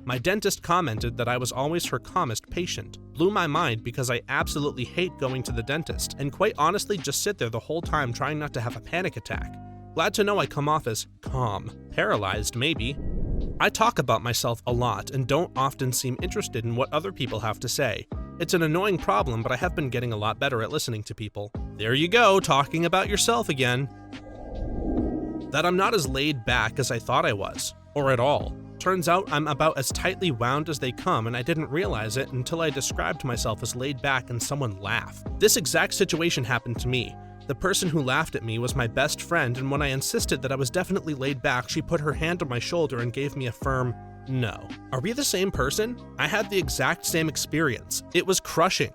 My dentist commented that I was always her calmest patient. Blew my mind because I absolutely hate going to the dentist, and quite honestly just sit there the whole time trying not to have a panic attack. Glad to know I come off as calm. Paralyzed, maybe. I talk about myself a lot and don't often seem interested in what other people have to say. It's an annoying problem, but I have been getting a lot better at listening to people. There you go, talking about yourself again. That I'm not as laid back as I thought I was, or at all. Turns out I'm about as tightly wound as they come, and I didn't realize it until I described myself as laid back and someone laughed. This exact situation happened to me. The person who laughed at me was my best friend, and when I insisted that I was definitely laid back, she put her hand on my shoulder and gave me a firm no. Are we the same person? I had the exact same experience. It was crushing.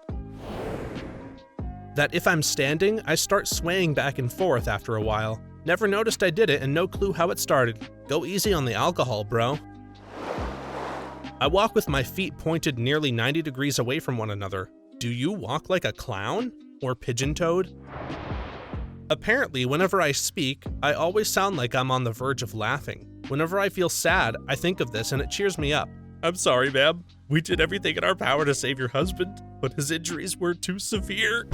That if I'm standing, I start swaying back and forth after a while. Never noticed I did it and no clue how it started. Go easy on the alcohol, bro. I walk with my feet pointed nearly 90 degrees away from one another. Do you walk like a clown? Or pigeon-toed? Apparently, whenever I speak, I always sound like I'm on the verge of laughing. Whenever I feel sad, I think of this and it cheers me up. I'm sorry, ma'am. We did everything in our power to save your husband, but his injuries were too severe.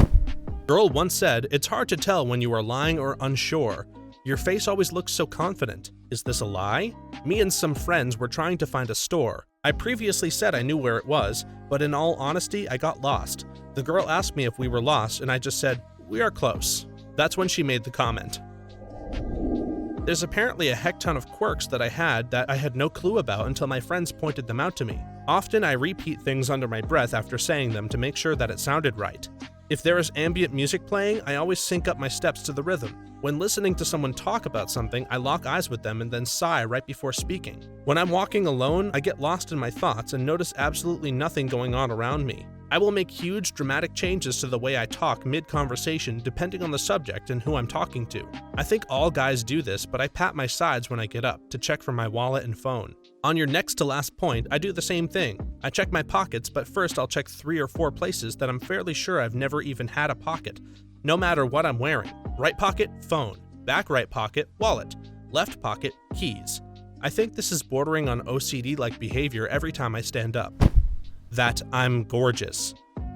Girl once said, it's hard to tell when you are lying or unsure. Your face always looks so confident. Is this a lie? Me and some friends were trying to find a store. I previously said I knew where it was, but in all honesty, I got lost. The girl asked me if we were lost, and I just said, we are close. That's when she made the comment. There's apparently a heck ton of quirks that I had no clue about until my friends pointed them out to me. Often I repeat things under my breath after saying them to make sure that it sounded right. If there is ambient music playing, I always sync up my steps to the rhythm. When listening to someone talk about something, I lock eyes with them and then sigh right before speaking. When I'm walking alone, I get lost in my thoughts and notice absolutely nothing going on around me. I will make huge, dramatic changes to the way I talk mid-conversation depending on the subject and who I'm talking to. I think all guys do this, but I pat my sides when I get up to check for my wallet and phone. On your next to last point, I do the same thing. I check my pockets, but first I'll check 3 or 4 places that I'm fairly sure I've never even had a pocket, no matter what I'm wearing. Right pocket, phone. Back right pocket, wallet. Left pocket, keys. I think this is bordering on OCD-like behavior every time I stand up. That I'm gorgeous.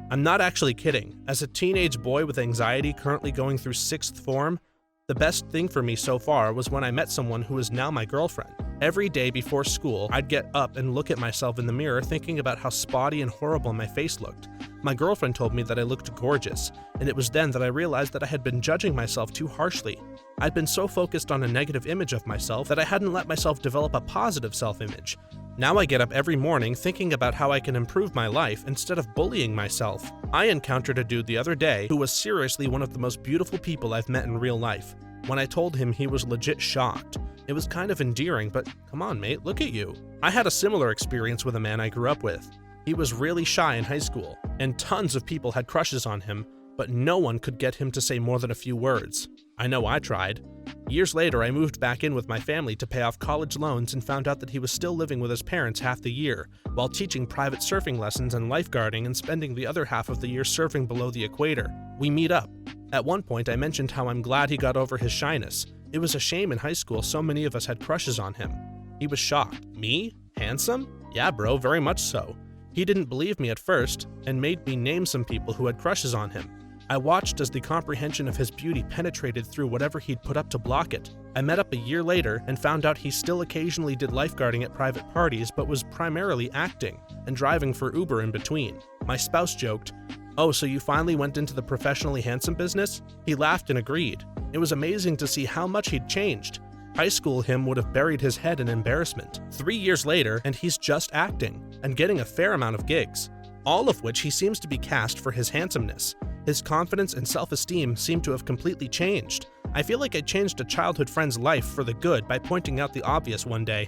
I'm not actually kidding. As a teenage boy with anxiety currently going through 6th form, the best thing for me so far was when I met someone who is now my girlfriend. Every day before school, I'd get up and look at myself in the mirror thinking about how spotty and horrible my face looked. My girlfriend told me that I looked gorgeous, and it was then that I realized that I had been judging myself too harshly. I'd been so focused on a negative image of myself that I hadn't let myself develop a positive self-image. Now I get up every morning thinking about how I can improve my life instead of bullying myself. I encountered a dude the other day who was seriously one of the most beautiful people I've met in real life. When I told him, he was legit shocked. It was kind of endearing, but come on, mate, look at you. I had a similar experience with a man I grew up with. He was really shy in high school, and tons of people had crushes on him, but no one could get him to say more than a few words. I know I tried. Years later, I moved back in with my family to pay off college loans and found out that he was still living with his parents half the year, while teaching private surfing lessons and lifeguarding and spending the other half of the year surfing below the equator. We meet up. At one point, I mentioned how I'm glad he got over his shyness. It was a shame in high school so many of us had crushes on him. He was shocked. Me? Handsome? Yeah, bro, very much so. He didn't believe me at first, and made me name some people who had crushes on him. I watched as the comprehension of his beauty penetrated through whatever he'd put up to block it. I met up a year later and found out he still occasionally did lifeguarding at private parties, but was primarily acting and driving for Uber in between. My spouse joked, "Oh, so you finally went into the professionally handsome business?" He laughed and agreed. It was amazing to see how much he'd changed. High school him would have buried his head in embarrassment. 3 years later, and he's just acting, and getting a fair amount of gigs, all of which he seems to be cast for his handsomeness. His confidence and self-esteem seem to have completely changed. I feel like I changed a childhood friend's life for the good by pointing out the obvious one day.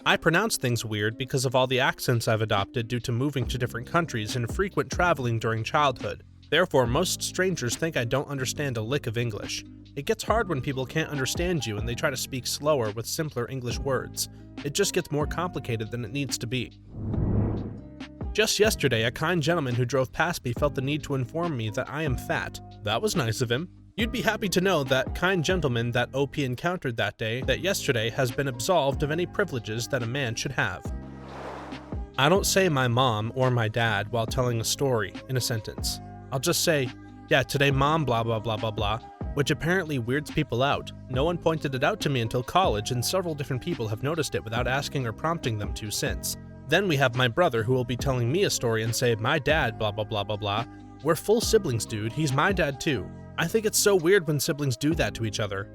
I pronounce things weird because of all the accents I've adopted due to moving to different countries and frequent traveling during childhood. Therefore, most strangers think I don't understand a lick of English. It gets hard when people can't understand you and they try to speak slower with simpler English words. It just gets more complicated than it needs to be. Just yesterday, a kind gentleman who drove past me felt the need to inform me that I am fat. That was nice of him. You'd be happy to know that kind gentleman that OP encountered that day, that yesterday, has been absolved of any privileges that a man should have. I don't say my mom or my dad while telling a story in a sentence. I'll just say, yeah, today mom blah blah blah blah blah, which apparently weirds people out. No one pointed it out to me until college, and several different people have noticed it without asking or prompting them to since. Then we have my brother who will be telling me a story and say, my dad blah blah blah blah blah. We're full siblings, dude. He's my dad too. I think it's so weird when siblings do that to each other.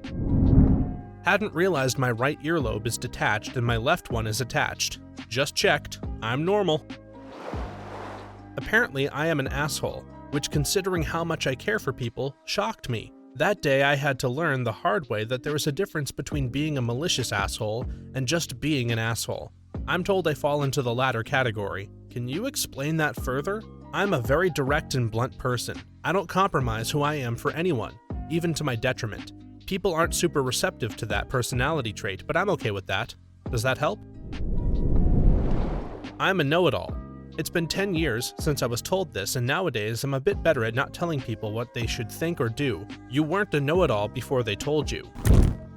Hadn't realized my right earlobe is detached and my left one is attached. Just checked. I'm normal. Apparently, I am an asshole, which, considering how much I care for people, shocked me. That day I had to learn the hard way that there is a difference between being a malicious asshole and just being an asshole. I'm told I fall into the latter category. Can you explain that further? I'm a very direct and blunt person. I don't compromise who I am for anyone, even to my detriment. People aren't super receptive to that personality trait, but I'm okay with that. Does that help? I'm a know-it-all. It's been 10 years since I was told this, and nowadays I'm a bit better at not telling people what they should think or do. You weren't a know-it-all before they told you.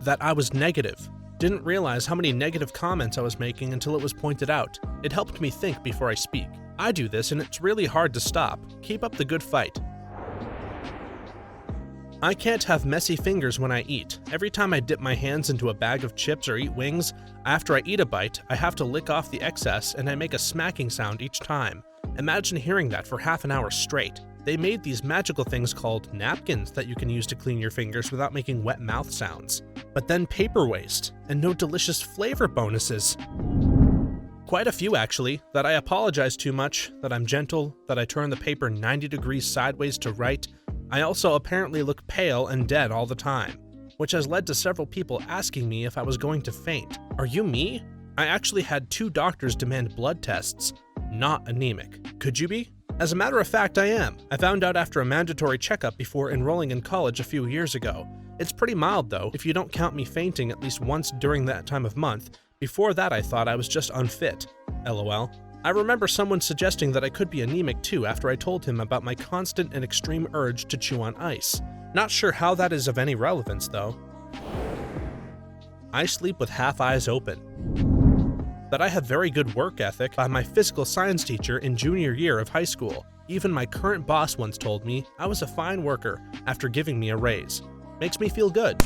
That I was negative. Didn't realize how many negative comments I was making until it was pointed out. It helped me think before I speak. I do this and it's really hard to stop. Keep up the good fight. I can't have messy fingers when I eat. Every time I dip my hands into a bag of chips or eat wings, after I eat a bite, I have to lick off the excess and I make a smacking sound each time. Imagine hearing that for half an hour straight. They made these magical things called napkins that you can use to clean your fingers without making wet mouth sounds. But then paper waste, and no delicious flavor bonuses. Quite a few actually, that I apologize too much, that I'm gentle, that I turn the paper 90 degrees sideways to write. I also apparently look pale and dead all the time, which has led to several people asking me if I was going to faint. Are you me? I actually had 2 doctors demand blood tests. Not anemic. Could you be? As a matter of fact, I am. I found out after a mandatory checkup before enrolling in college a few years ago. It's pretty mild though, if you don't count me fainting at least once during that time of month. Before that I thought I was just unfit. LOL. I remember someone suggesting that I could be anemic too after I told him about my constant and extreme urge to chew on ice. Not sure how that is of any relevance though. I sleep with half eyes open. That I have very good work ethic by my physical science teacher in junior year of high school. Even my current boss once told me I was a fine worker after giving me a raise. Makes me feel good.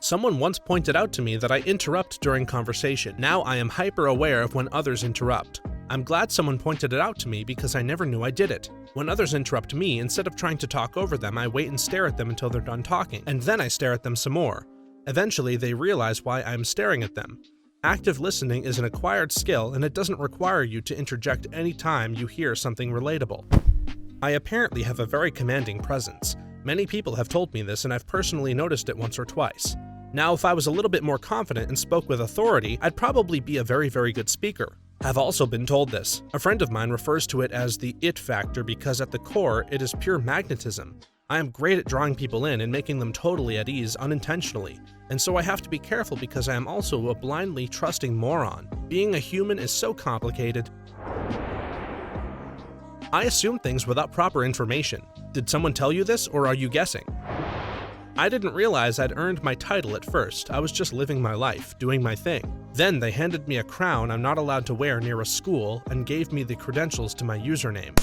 Someone once pointed out to me that I interrupt during conversation. Now I am hyper aware of when others interrupt. I'm glad someone pointed it out to me because I never knew I did it. When others interrupt me, instead of trying to talk over them, I wait and stare at them until they're done talking, and then I stare at them some more. Eventually, they realize why I'm staring at them. Active listening is an acquired skill, and it doesn't require you to interject any time you hear something relatable. I apparently have a very commanding presence. Many people have told me this, and I've personally noticed it once or twice. Now, if I was a little bit more confident and spoke with authority, I'd probably be a very, very good speaker. I've also been told this. A friend of mine refers to it as the it factor because at the core, it is pure magnetism. I am great at drawing people in and making them totally at ease unintentionally, and so I have to be careful because I am also a blindly trusting moron. Being a human is so complicated. I assume things without proper information. Did someone tell you this, or are you guessing? I didn't realize I'd earned my title at first. I was just living my life, doing my thing. Then they handed me a crown I'm not allowed to wear near a school and gave me the credentials to my username.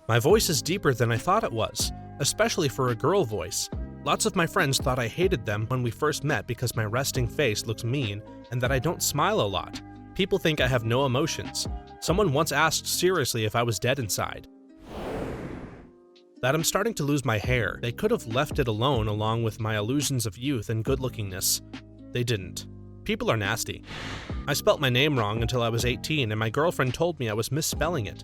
My voice is deeper than I thought it was, especially for a girl voice. Lots of my friends thought I hated them when we first met because my resting face looks mean and that I don't smile a lot. People think I have no emotions. Someone once asked seriously if I was dead inside. That I'm starting to lose my hair. They could have left it alone along with my illusions of youth and good-lookingness. They didn't. People are nasty. I spelt my name wrong until I was 18 and my girlfriend told me I was misspelling it.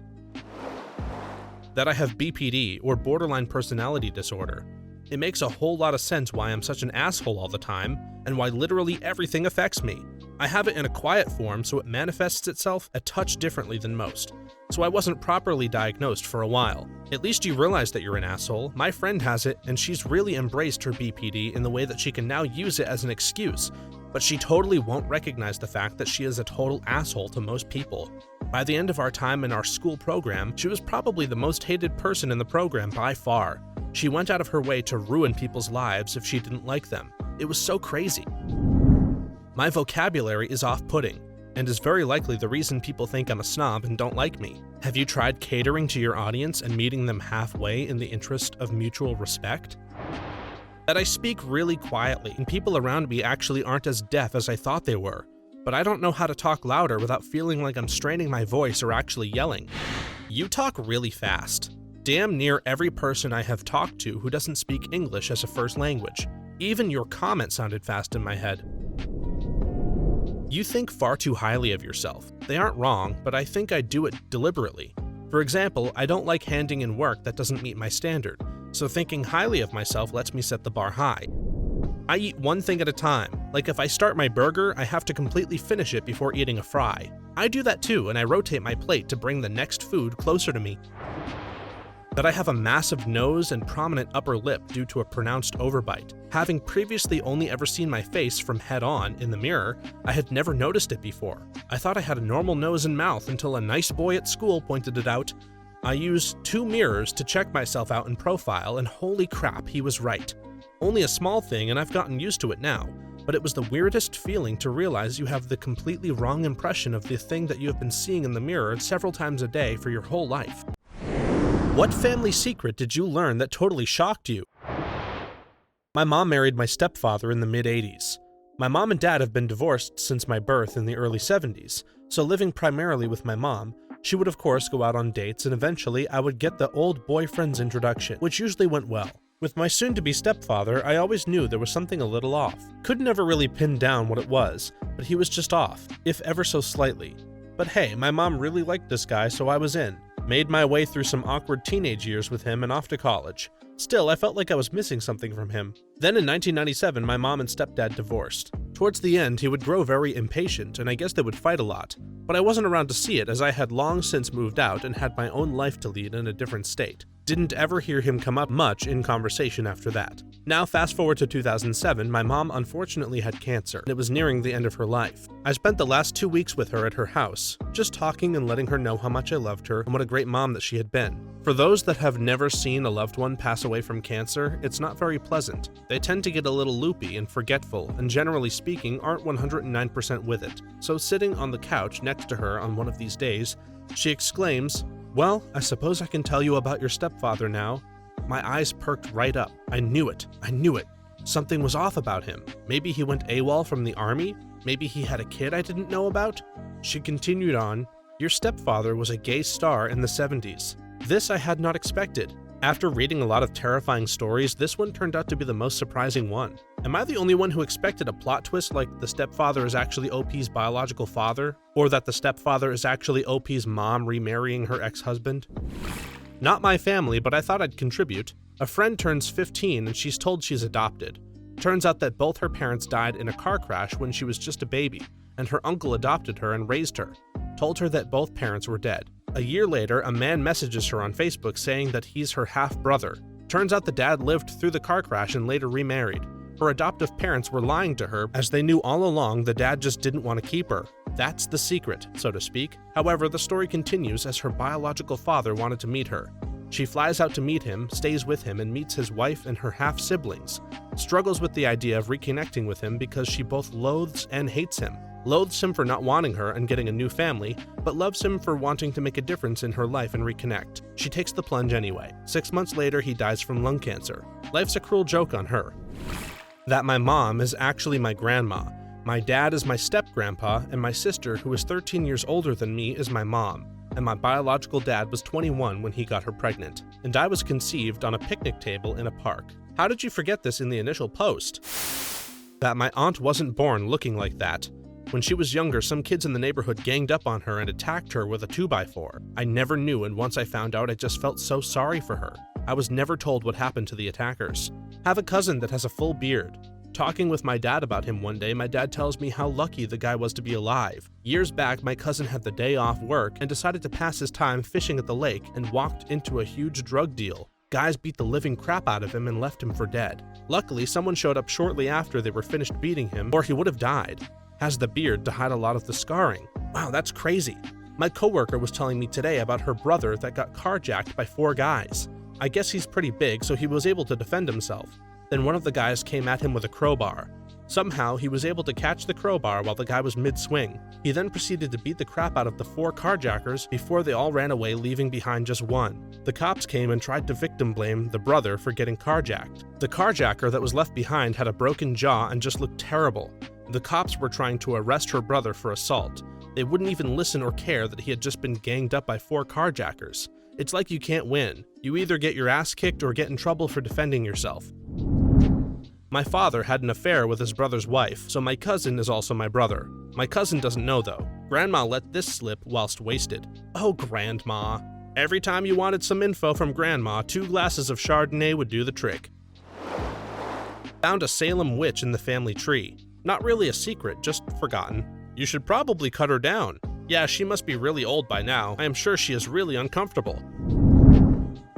That I have BPD, or borderline personality disorder. It makes a whole lot of sense why I'm such an asshole all the time, and why literally everything affects me. I have it in a quiet form, so it manifests itself a touch differently than most. So I wasn't properly diagnosed for a while. At least you realize that you're an asshole. My friend has it, and she's really embraced her BPD in the way that she can now use it as an excuse, but she totally won't recognize the fact that she is a total asshole to most people. By the end of our time in our school program, she was probably the most hated person in the program by far. She went out of her way to ruin people's lives if she didn't like them. It was so crazy. My vocabulary is off-putting, and is very likely the reason people think I'm a snob and don't like me. Have you tried catering to your audience and meeting them halfway in the interest of mutual respect? That I speak really quietly, and people around me actually aren't as deaf as I thought they were. But I don't know how to talk louder without feeling like I'm straining my voice or actually yelling. You talk really fast. Damn near every person I have talked to who doesn't speak English as a first language. Even your comment sounded fast in my head. You think far too highly of yourself. They aren't wrong, but I think I do it deliberately. For example, I don't like handing in work that doesn't meet my standard, so thinking highly of myself lets me set the bar high. I eat one thing at a time. Like if I start my burger, I have to completely finish it before eating a fry. I do that too, and I rotate my plate to bring the next food closer to me. That I have a massive nose and prominent upper lip due to a pronounced overbite. Having previously only ever seen my face from head on in the mirror, I had never noticed it before. I thought I had a normal nose and mouth until a nice boy at school pointed it out. I used 2 mirrors to check myself out in profile, and holy crap, he was right. Only a small thing, and I've gotten used to it now, but it was the weirdest feeling to realize you have the completely wrong impression of the thing that you have been seeing in the mirror several times a day for your whole life. What family secret did you learn that totally shocked you? My mom married my stepfather in the mid-80s. My mom and dad have been divorced since my birth in the early 70s, so living primarily with my mom, she would of course go out on dates, and eventually I would get the old boyfriend's introduction, which usually went well. With my soon-to-be stepfather, I always knew there was something a little off. Could never really pin down what it was, but he was just off, if ever so slightly. But hey, my mom really liked this guy, so I was in. Made my way through some awkward teenage years with him and off to college. Still, I felt like I was missing something from him. Then in 1997, my mom and stepdad divorced. Towards the end, he would grow very impatient, and I guess they would fight a lot. But I wasn't around to see it, as I had long since moved out and had my own life to lead in a different state. Didn't ever hear him come up much in conversation after that. Now fast forward to 2007, my mom unfortunately had cancer, and it was nearing the end of her life. I spent the last 2 weeks with her at her house, just talking and letting her know how much I loved her and what a great mom that she had been. For those that have never seen a loved one pass away from cancer, it's not very pleasant. They tend to get a little loopy and forgetful, and generally speaking aren't 109% with it. So sitting on the couch next to her on one of these days, she exclaims, "Well, I suppose I can tell you about your stepfather now." My eyes perked right up. I knew it. Something was off about him. Maybe he went AWOL from the army? Maybe he had a kid I didn't know about? She continued on, "Your stepfather was a gay star in the 70s. This I had not expected. After reading a lot of terrifying stories, this one turned out to be the most surprising one. Am I the only one who expected a plot twist like the stepfather is actually OP's biological father? Or that the stepfather is actually OP's mom remarrying her ex-husband? Not my family, but I thought I'd contribute. A friend turns 15 and she's told she's adopted. Turns out that both her parents died in a car crash when she was just a baby, and her uncle adopted her and raised her. Told her that both parents were dead. A year later, a man messages her on Facebook saying that he's her half-brother. Turns out the dad lived through the car crash and later remarried. Her adoptive parents were lying to her, as they knew all along the dad just didn't want to keep her. That's the secret, so to speak. However, the story continues as her biological father wanted to meet her. She flies out to meet him, stays with him, and meets his wife and her half-siblings. Struggles with the idea of reconnecting with him because she both loathes and hates him. Loathes him for not wanting her and getting a new family, but loves him for wanting to make a difference in her life and reconnect. She takes the plunge anyway. 6 months later, he dies from lung cancer. Life's a cruel joke on her. That my mom is actually my grandma. My dad is my step-grandpa, and my sister, who is 13 years older than me, is my mom. And my biological dad was 21 when he got her pregnant. And I was conceived on a picnic table in a park. How did you forget this in the initial post? That my aunt wasn't born looking like that. When she was younger, some kids in the neighborhood ganged up on her and attacked her with a 2x4. I never knew, and once I found out, I just felt so sorry for her. I was never told what happened to the attackers. Have a cousin that has a full beard. Talking with my dad about him one day, my dad tells me how lucky the guy was to be alive. Years back, my cousin had the day off work and decided to pass his time fishing at the lake and walked into a huge drug deal. Guys beat the living crap out of him and left him for dead. Luckily, someone showed up shortly after they were finished beating him, or he would have died. Has the beard to hide a lot of the scarring. Wow, that's crazy. My coworker was telling me today about her brother that got carjacked by 4 guys. I guess he's pretty big, so he was able to defend himself. Then one of the guys came at him with a crowbar. Somehow, he was able to catch the crowbar while the guy was mid-swing. He then proceeded to beat the crap out of the 4 carjackers before they all ran away, leaving behind just one. The cops came and tried to victim blame the brother for getting carjacked. The carjacker that was left behind had a broken jaw and just looked terrible. The cops were trying to arrest her brother for assault. They wouldn't even listen or care that he had just been ganged up by 4 carjackers. It's like you can't win. You either get your ass kicked or get in trouble for defending yourself. My father had an affair with his brother's wife, so my cousin is also my brother. My cousin doesn't know though. Grandma let this slip whilst wasted. Oh, Grandma. Every time you wanted some info from Grandma, 2 glasses of Chardonnay would do the trick. Found a Salem witch in the family tree. Not really a secret, just forgotten. You should probably cut her down. Yeah, she must be really old by now. I am sure she is really uncomfortable.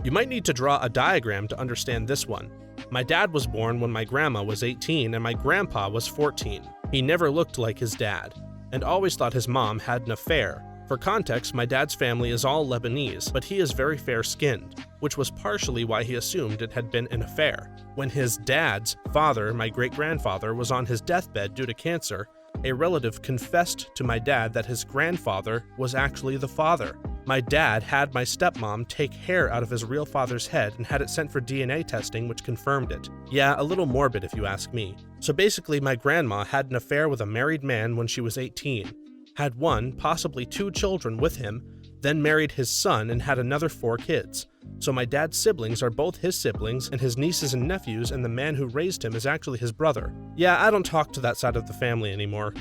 You might need to draw a diagram to understand this one. My dad was born when my grandma was 18 and my grandpa was 14. He never looked like his dad, and always thought his mom had an affair. For context, my dad's family is all Lebanese, but he is very fair-skinned, which was partially why he assumed it had been an affair. When his dad's father, my great-grandfather, was on his deathbed due to cancer, a relative confessed to my dad that his grandfather was actually the father. My dad had my stepmom take hair out of his real father's head and had it sent for DNA testing, which confirmed it. Yeah, a little morbid if you ask me. So basically, my grandma had an affair with a married man when she was 18, had one, possibly 2 children with him, then married his son and had another 4 kids. So my dad's siblings are both his siblings and his nieces and nephews, and the man who raised him is actually his brother. Yeah, I don't talk to that side of the family anymore.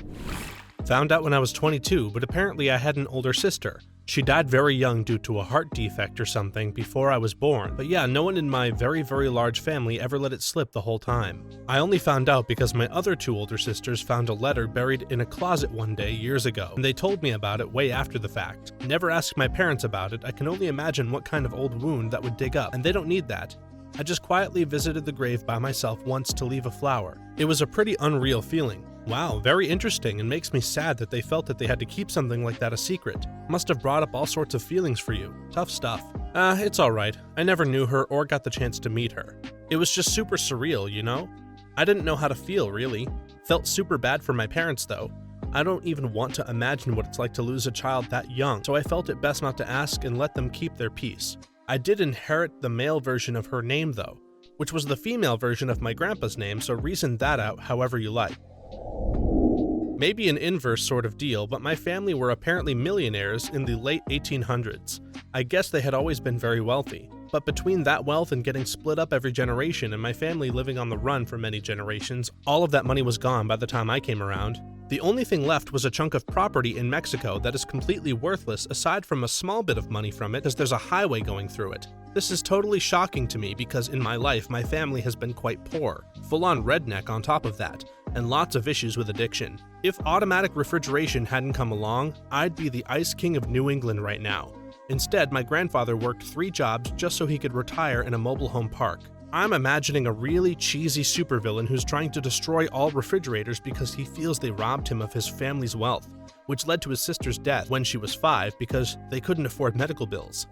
Found out when I was 22, but apparently I had an older sister. She died very young due to a heart defect or something before I was born, but yeah, no one in my very large family ever let it slip the whole time. I only found out because my other 2 older sisters found a letter buried in a closet one day years ago, and they told me about it way after the fact. Never asked my parents about it. I can only imagine what kind of old wound that would dig up, and they don't need that. I just quietly visited the grave by myself once to leave a flower. It was a pretty unreal feeling. Wow, very interesting, and makes me sad that they felt that they had to keep something like that a secret. Must have brought up all sorts of feelings for you. Tough stuff. It's alright. I never knew her or got the chance to meet her. It was just super surreal, you know? I didn't know how to feel, really. Felt super bad for my parents, though. I don't even want to imagine what it's like to lose a child that young, so I felt it best not to ask and let them keep their peace. I did inherit the male version of her name, though, which was the female version of my grandpa's name, so reason that out however you like. Maybe an inverse sort of deal, but my family were apparently millionaires in the late 1800s. I guess they had always been very wealthy. But between that wealth and getting split up every generation and my family living on the run for many generations, all of that money was gone by the time I came around. The only thing left was a chunk of property in Mexico that is completely worthless aside from a small bit of money from it because there's a highway going through it. This is totally shocking to me because in my life my family has been quite poor, full-on redneck on top of that, and lots of issues with addiction. If automatic refrigeration hadn't come along, I'd be the ice king of New England right now. Instead, my grandfather worked 3 jobs just so he could retire in a mobile home park. I'm imagining a really cheesy supervillain who's trying to destroy all refrigerators because he feels they robbed him of his family's wealth, which led to his sister's death when she was 5 because they couldn't afford medical bills.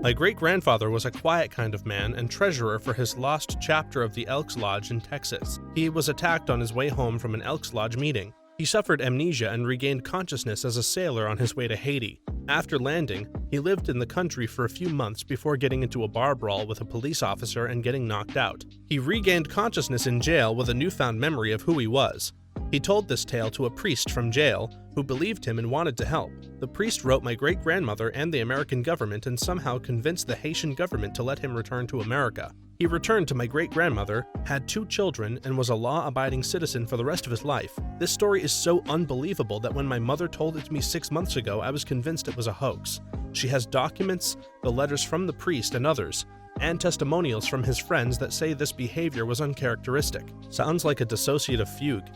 My great-grandfather was a quiet kind of man and treasurer for his lost chapter of the Elks Lodge in Texas. He was attacked on his way home from an Elks Lodge meeting. He suffered amnesia and regained consciousness as a sailor on his way to Haiti. After landing, he lived in the country for a few months before getting into a bar brawl with a police officer and getting knocked out. He regained consciousness in jail with a newfound memory of who he was. He told this tale to a priest from jail who believed him and wanted to help. The priest wrote my great-grandmother and the American government and somehow convinced the Haitian government to let him return to America. He returned to my great-grandmother, had 2 children, and was a law-abiding citizen for the rest of his life. This story is so unbelievable that when my mother told it to me 6 months ago, I was convinced it was a hoax. She has documents, the letters from the priest and others, and testimonials from his friends that say this behavior was uncharacteristic. Sounds like a dissociative fugue.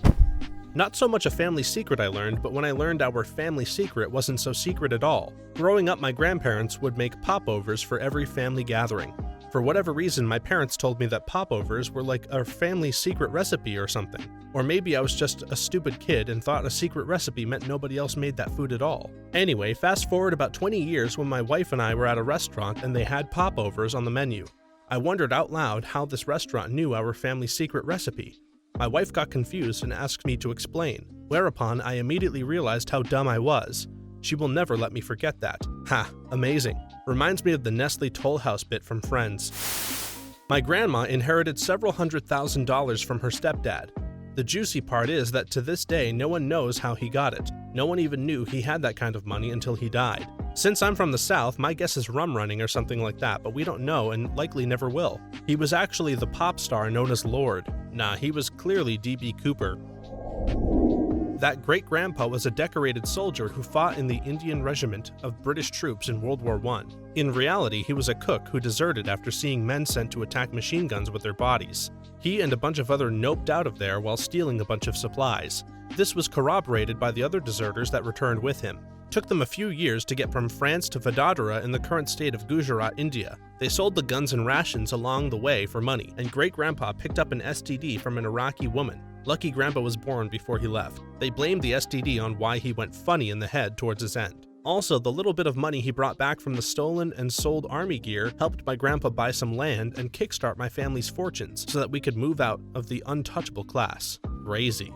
Not so much a family secret I learned, but when I learned our family secret wasn't so secret at all. Growing up, my grandparents would make popovers for every family gathering. For whatever reason, my parents told me that popovers were like a family secret recipe or something. Or maybe I was just a stupid kid and thought a secret recipe meant nobody else made that food at all. Anyway, fast forward about 20 years when my wife and I were at a restaurant and they had popovers on the menu. I wondered out loud how this restaurant knew our family secret recipe. My wife got confused and asked me to explain, whereupon I immediately realized how dumb I was. She will never let me forget that. Ha, amazing. Reminds me of the Nestle Toll House bit from Friends. My grandma inherited several $100,000 from her stepdad. The juicy part is that to this day, no one knows how he got it. No one even knew he had that kind of money until he died. Since I'm from the South, my guess is rum running or something like that, but we don't know and likely never will. He was actually the pop star known as Lord. Nah, he was clearly D.B. Cooper. That great-grandpa was a decorated soldier who fought in the Indian Regiment of British troops in World War I. In reality, he was a cook who deserted after seeing men sent to attack machine guns with their bodies. He and a bunch of other noped out of there while stealing a bunch of supplies. This was corroborated by the other deserters that returned with him. Took them a few years to get from France to Vadodara in the current state of Gujarat, India. They sold the guns and rations along the way for money, and great-grandpa picked up an STD from an Iraqi woman. Lucky Grandpa was born before he left. They blamed the STD on why he went funny in the head towards his end. Also, the little bit of money he brought back from the stolen and sold army gear helped my grandpa buy some land and kickstart my family's fortunes so that we could move out of the untouchable class. Crazy.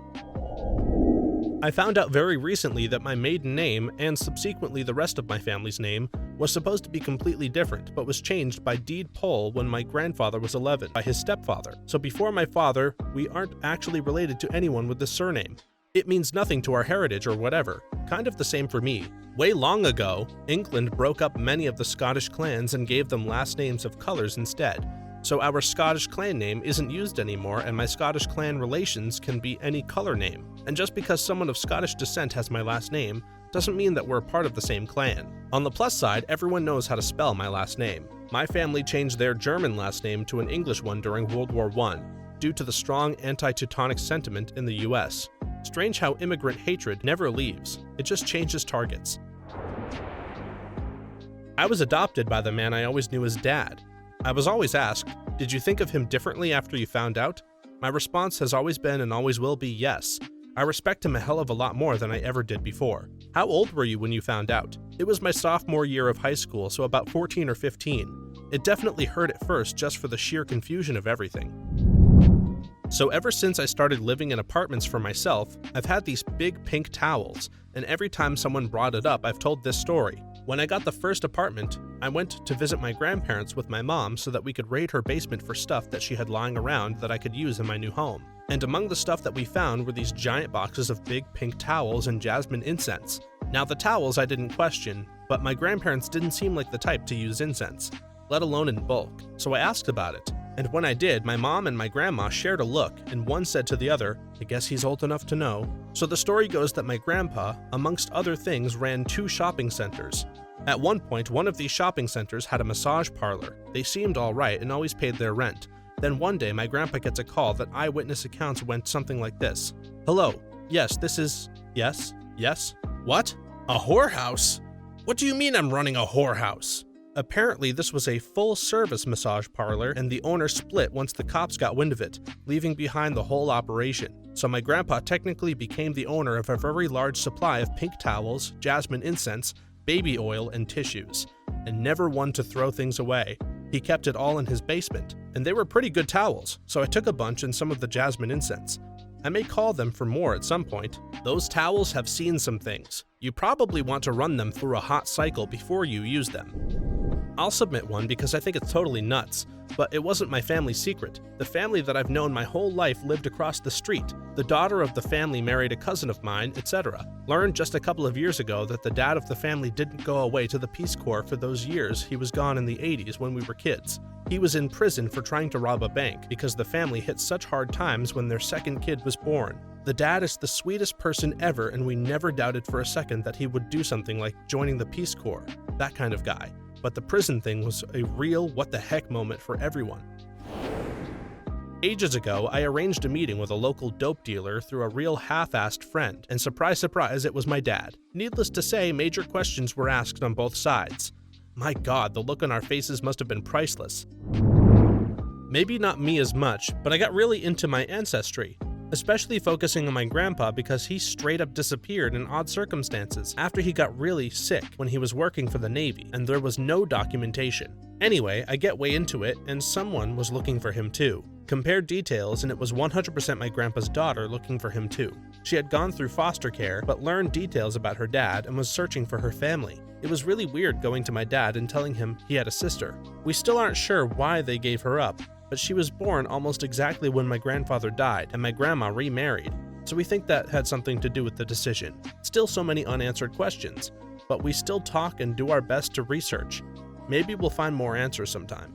I found out very recently that my maiden name, and subsequently the rest of my family's name, was supposed to be completely different, but was changed by deed poll when my grandfather was 11 by his stepfather. So before my father, we aren't actually related to anyone with this surname. It means nothing to our heritage or whatever. Kind of the same for me. Way long ago, England broke up many of the Scottish clans and gave them last names of colors instead. So our Scottish clan name isn't used anymore, and my Scottish clan relations can be any color name. And just because someone of Scottish descent has my last name, doesn't mean that we're part of the same clan. On the plus side, everyone knows how to spell my last name. My family changed their German last name to an English one during World War I, due to the strong anti-Teutonic sentiment in the US. Strange how immigrant hatred never leaves, it just changes targets. I was adopted by the man I always knew as Dad. I was always asked, did you think of him differently after you found out? My response has always been and always will be yes. I respect him a hell of a lot more than I ever did before. How old were you when you found out? It was my sophomore year of high school, so about 14 or 15. It definitely hurt at first just for the sheer confusion of everything. So ever since I started living in apartments for myself, I've had these big pink towels, and every time someone brought it up, I've told this story. When I got the first apartment, I went to visit my grandparents with my mom so that we could raid her basement for stuff that she had lying around that I could use in my new home. And among the stuff that we found were these giant boxes of big pink towels and jasmine incense. Now the towels I didn't question, but my grandparents didn't seem like the type to use incense, let alone in bulk, so I asked about it. And when I did, my mom and my grandma shared a look, and one said to the other, I guess he's old enough to know. So the story goes that my grandpa, amongst other things, ran 2 shopping centers. At one point, one of these shopping centers had a massage parlor. They seemed alright and always paid their rent. Then one day, my grandpa gets a call that eyewitness accounts went something like this. Hello, yes, this is... Yes? Yes? What? A whorehouse? What do you mean I'm running a whorehouse? Apparently, this was a full-service massage parlor, and the owner split once the cops got wind of it, leaving behind the whole operation. So my grandpa technically became the owner of a very large supply of pink towels, jasmine incense, baby oil, and tissues, and never one to throw things away. He kept it all in his basement, and they were pretty good towels, so I took a bunch and some of the jasmine incense. I may call them for more at some point. Those towels have seen some things. You probably want to run them through a hot cycle before you use them. I'll submit one because I think it's totally nuts, but it wasn't my family's secret. The family that I've known my whole life lived across the street. The daughter of the family married a cousin of mine, etc. Learned just a couple of years ago that the dad of the family didn't go away to the Peace Corps for those years he was gone in the 80s when we were kids. He was in prison for trying to rob a bank because the family hit such hard times when their second kid was born. The dad is the sweetest person ever, and we never doubted for a second that he would do something like joining the Peace Corps. That kind of guy. But the prison thing was a real what the heck moment for everyone. Ages ago, I arranged a meeting with a local dope dealer through a real half-assed friend, and surprise, surprise, it was my dad. Needless to say, major questions were asked on both sides. My God, the look on our faces must have been priceless. Maybe not me as much, but I got really into my ancestry, especially focusing on my grandpa because he straight up disappeared in odd circumstances after he got really sick when he was working for the Navy, and there was no documentation. Anyway, I get way into it, and someone was looking for him too. Compared details, and it was 100% my grandpa's daughter looking for him too. She had gone through foster care, but learned details about her dad and was searching for her family. It was really weird going to my dad and telling him he had a sister. We still aren't sure why they gave her up, but she was born almost exactly when my grandfather died and my grandma remarried, so we think that had something to do with the decision. Still so many unanswered questions, but we still talk and do our best to research. Maybe we'll find more answers sometime.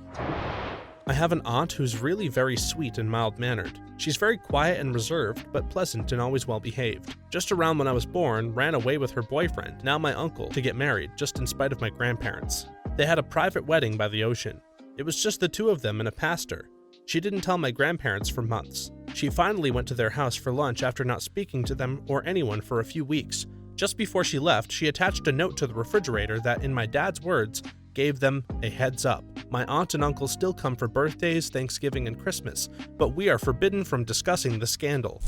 I have an aunt who's really very sweet and mild-mannered. She's very quiet and reserved, but pleasant and always well-behaved. Just around when I was born, ran away with her boyfriend, now my uncle, to get married, just in spite of my grandparents. They had a private wedding by the ocean. It was just the two of them and a pastor. She didn't tell my grandparents for months. She finally went to their house for lunch after not speaking to them or anyone for a few weeks. Just before she left, she attached a note to the refrigerator that, in my dad's words, gave them a heads up. My aunt and uncle still come for birthdays, Thanksgiving, and Christmas, but we are forbidden from discussing the scandal.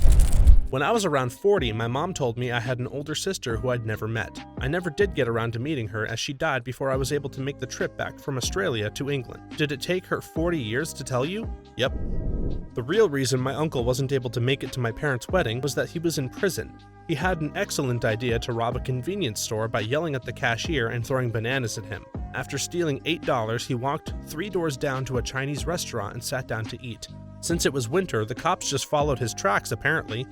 When I was around 40, my mom told me I had an older sister who I'd never met. I never did get around to meeting her as she died before I was able to make the trip back from Australia to England. Did it take her 40 years to tell you? Yep. The real reason my uncle wasn't able to make it to my parents' wedding was that he was in prison. He had an excellent idea to rob a convenience store by yelling at the cashier and throwing bananas at him. After stealing $8, he walked 3 doors down to a Chinese restaurant and sat down to eat. Since it was winter, the cops just followed his tracks apparently.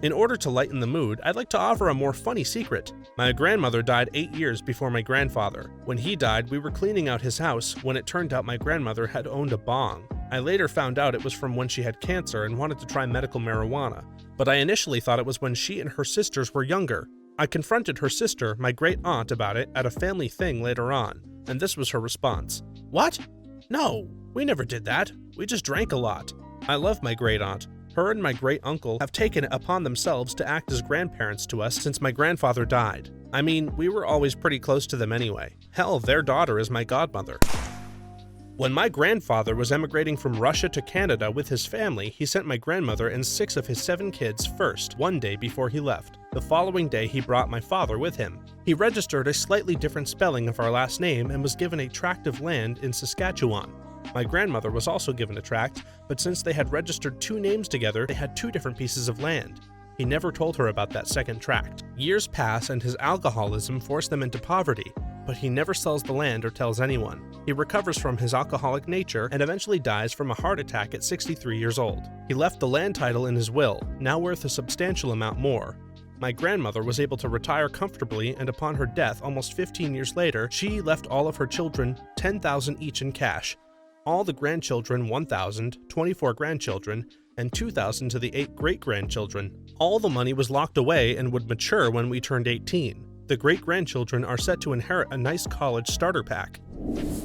In order to lighten the mood, I'd like to offer a more funny secret. My grandmother died 8 years before my grandfather. When he died, we were cleaning out his house when it turned out my grandmother had owned a bong. I later found out it was from when she had cancer and wanted to try medical marijuana, but I initially thought it was when she and her sisters were younger. I confronted her sister, my great aunt, about it at a family thing later on, and this was her response. What? No, we never did that. We just drank a lot. I love my great aunt. Her and my great uncle have taken it upon themselves to act as grandparents to us since my grandfather died. I mean, we were always pretty close to them anyway. Hell, their daughter is my godmother. When my grandfather was emigrating from Russia to Canada with his family, he sent my grandmother and 6 of his 7 kids first, one day before he left. The following day, he brought my father with him. He registered a slightly different spelling of our last name and was given a tract of land in Saskatchewan. My grandmother was also given a tract, but since they had registered 2 names together, they had 2 different pieces of land. He never told her about that second tract. Years pass and his alcoholism forced them into poverty, but he never sells the land or tells anyone. He recovers from his alcoholic nature and eventually dies from a heart attack at 63 years old. He left the land title in his will, now worth a substantial amount more. My grandmother was able to retire comfortably, and upon her death almost 15 years later, she left all of her children $10,000 each in cash. All the grandchildren $1,000, 24 grandchildren, and $2,000 to the 8 great-grandchildren. All the money was locked away and would mature when we turned 18. The great-grandchildren are set to inherit a nice college starter pack.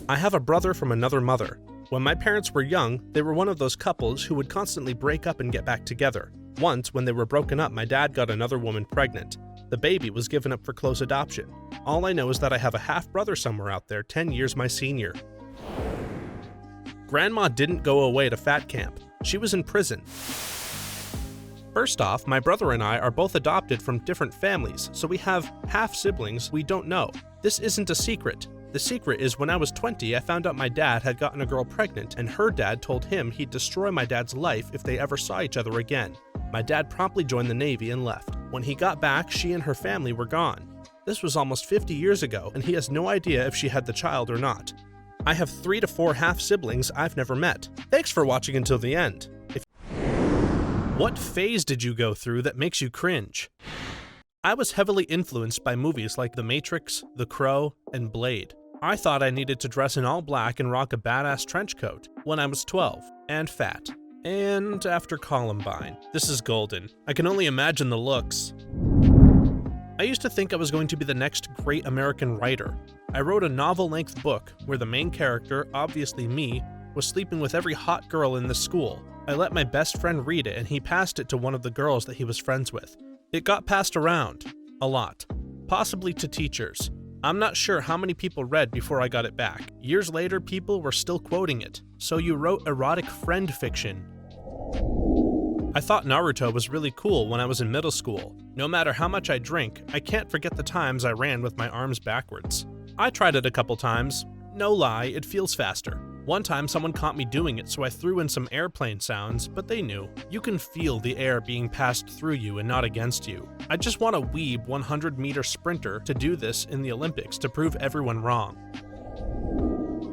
I have a brother from another mother. When my parents were young, they were one of those couples who would constantly break up and get back together. Once, when they were broken up, my dad got another woman pregnant. The baby was given up for close adoption. All I know is that I have a half-brother somewhere out there 10 years my senior. Grandma didn't go away to fat camp. She was in prison. First off, my brother and I are both adopted from different families, so we have half-siblings we don't know. This isn't a secret. The secret is when I was 20, I found out my dad had gotten a girl pregnant, and her dad told him he'd destroy my dad's life if they ever saw each other again. My dad promptly joined the Navy and left. When he got back, she and her family were gone. This was almost 50 years ago, and he has no idea if she had the child or not. I have 3 to 4 half-siblings I've never met. Thanks for watching until the end. What phase did you go through that makes you cringe? I was heavily influenced by movies like The Matrix, The Crow, and Blade. I thought I needed to dress in all black and rock a badass trench coat when I was 12, and fat. And after Columbine. This is golden. I can only imagine the looks. I used to think I was going to be the next great American writer. I wrote a novel-length book where the main character, obviously me, was sleeping with every hot girl in the school. I let my best friend read it and he passed it to one of the girls that he was friends with. It got passed around. A lot. Possibly to teachers. I'm not sure how many people read before I got it back. Years later, people were still quoting it. So you wrote erotic friend fiction. I thought Naruto was really cool when I was in middle school. No matter how much I drink, I can't forget the times I ran with my arms backwards. I tried it a couple times. No lie, it feels faster. One time someone caught me doing it, so I threw in some airplane sounds, but they knew. You can feel the air being passed through you and not against you. I just want a weeb 100-meter sprinter to do this in the Olympics to prove everyone wrong.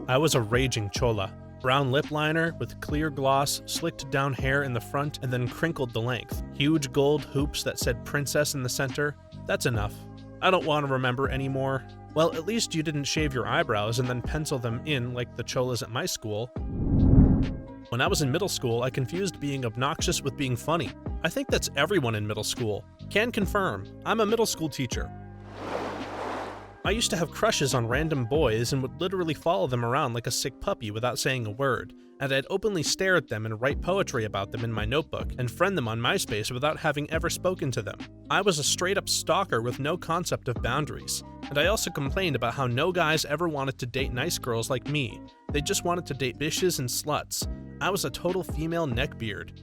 I was a raging chola. Brown lip liner with clear gloss, slicked down hair in the front and then crinkled the length. Huge gold hoops that said princess in the center. That's enough. I don't want to remember anymore. Well, at least you didn't shave your eyebrows and then pencil them in like the cholas at my school. When I was in middle school, I confused being obnoxious with being funny. I think that's everyone in middle school. Can confirm, I'm a middle school teacher. I used to have crushes on random boys and would literally follow them around like a sick puppy without saying a word, and I'd openly stare at them and write poetry about them in my notebook and friend them on MySpace without having ever spoken to them. I was a straight-up stalker with no concept of boundaries, and I also complained about how no guys ever wanted to date nice girls like me. They just wanted to date bitches and sluts. I was a total female neckbeard.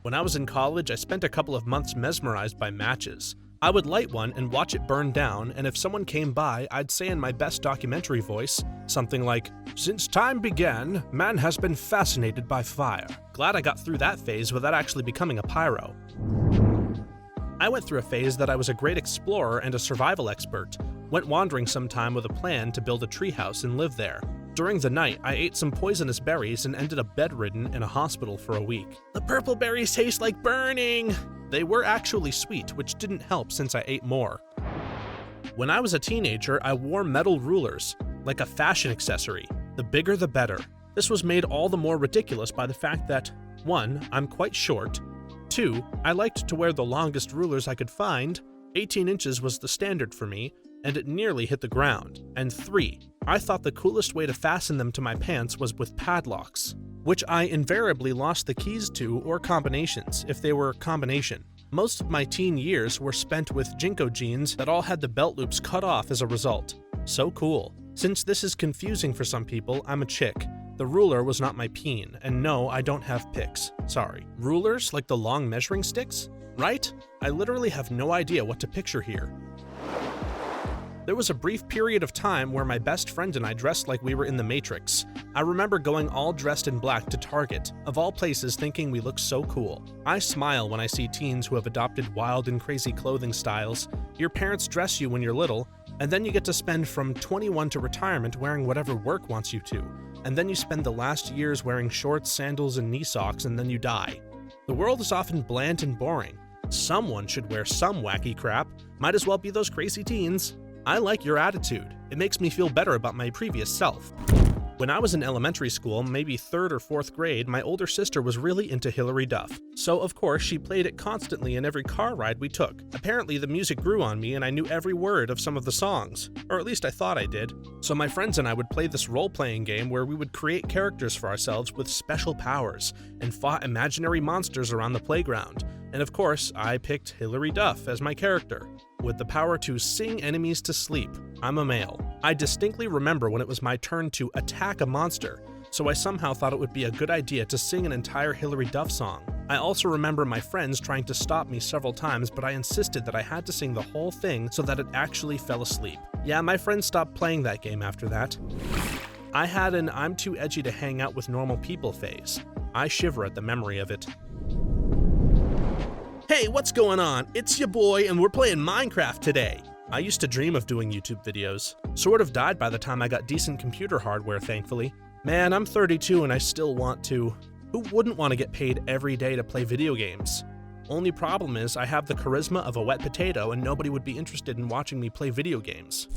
When I was in college, I spent a couple of months mesmerized by matches. I would light one and watch it burn down, and if someone came by, I'd say in my best documentary voice, something like, "Since time began, man has been fascinated by fire." Glad I got through that phase without actually becoming a pyro. I went through a phase that I was a great explorer and a survival expert, went wandering sometime with a plan to build a treehouse and live there. During the night, I ate some poisonous berries and ended up bedridden in a hospital for a week. The purple berries taste like burning! They were actually sweet, which didn't help since I ate more. When I was a teenager, I wore metal rulers, like a fashion accessory. The bigger the better. This was made all the more ridiculous by the fact that 1. I'm quite short, 2. I liked to wear the longest rulers I could find, 18 inches was the standard for me, and it nearly hit the ground, and 3. I thought the coolest way to fasten them to my pants was with padlocks, which I invariably lost the keys to or combinations, if they were a combination. Most of my teen years were spent with Jinko jeans that all had the belt loops cut off as a result. So cool. Since this is confusing for some people, I'm a chick. The ruler was not my peen, and no, I don't have pics. Sorry. Rulers like the long measuring sticks? Right? I literally have no idea what to picture here. There was a brief period of time where my best friend and I dressed like we were in the Matrix. I remember going all dressed in black to Target, of all places, thinking we looked so cool. I smile when I see teens who have adopted wild and crazy clothing styles. Your parents dress you when you're little, and then you get to spend from 21 to retirement wearing whatever work wants you to, and then you spend the last years wearing shorts, sandals, and knee socks, and then you die. The world is often bland and boring. Someone should wear some wacky crap. Might as well be those crazy teens. I like your attitude. It makes me feel better about my previous self. When I was in elementary school, maybe 3rd or 4th grade, my older sister was really into Hilary Duff. So of course, she played it constantly in every car ride we took. Apparently the music grew on me and I knew every word of some of the songs. Or at least I thought I did. So my friends and I would play this role-playing game where we would create characters for ourselves with special powers and fought imaginary monsters around the playground. And of course, I picked Hilary Duff as my character, with the power to sing enemies to sleep. I'm a male. I distinctly remember when it was my turn to attack a monster, so I somehow thought it would be a good idea to sing an entire Hilary Duff song. I also remember my friends trying to stop me several times, but I insisted that I had to sing the whole thing so that it actually fell asleep. Yeah, my friends stopped playing that game after that. I had an I'm too edgy to hang out with normal people phase. I shiver at the memory of it. Hey, what's going on? It's your boy, and we're playing Minecraft today. I used to dream of doing YouTube videos. Sort of died by the time I got decent computer hardware, thankfully. Man, I'm 32 and I still want to. Who wouldn't want to get paid every day to play video games? Only problem is I have the charisma of a wet potato and nobody would be interested in watching me play video games.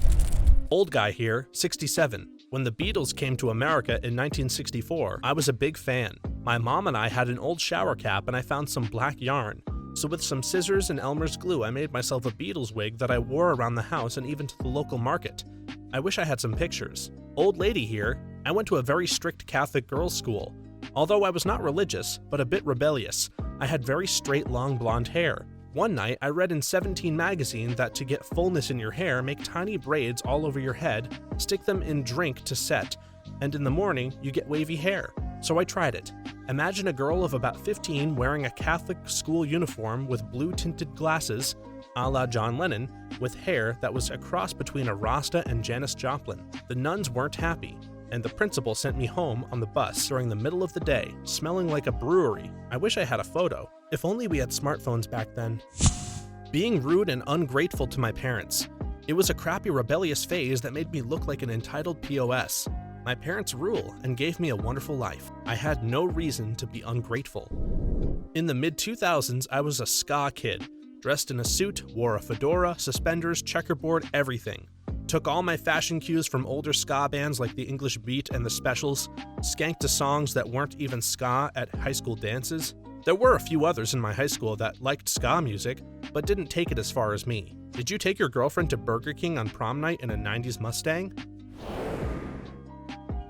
Old guy here, 67. When the Beatles came to America in 1964, I was a big fan. My mom and I had an old shower cap and I found some black yarn. So with some scissors and Elmer's glue, I made myself a Beatles wig that I wore around the house and even to the local market. I wish I had some pictures. Old lady here, I went to a very strict Catholic girls' school. Although I was not religious, but a bit rebellious, I had very straight long blonde hair. One night, I read in 17 magazine that to get fullness in your hair, make tiny braids all over your head, stick them in drink to set, and in the morning, you get wavy hair. So I tried it. Imagine a girl of about 15 wearing a Catholic school uniform with blue-tinted glasses, a la John Lennon, with hair that was a cross between a Rasta and Janis Joplin. The nuns weren't happy, and the principal sent me home on the bus during the middle of the day, smelling like a brewery. I wish I had a photo. If only we had smartphones back then. Being rude and ungrateful to my parents. It was a crappy rebellious phase that made me look like an entitled POS. My parents rule and gave me a wonderful life. I had no reason to be ungrateful. In the mid-2000s, I was a ska kid, dressed in a suit, wore a fedora, suspenders, checkerboard, everything. Took all my fashion cues from older ska bands like the English Beat and the Specials, skanked to songs that weren't even ska at high school dances. There were a few others in my high school that liked ska music, but didn't take it as far as me. Did you take your girlfriend to Burger King on prom night in a 90s Mustang?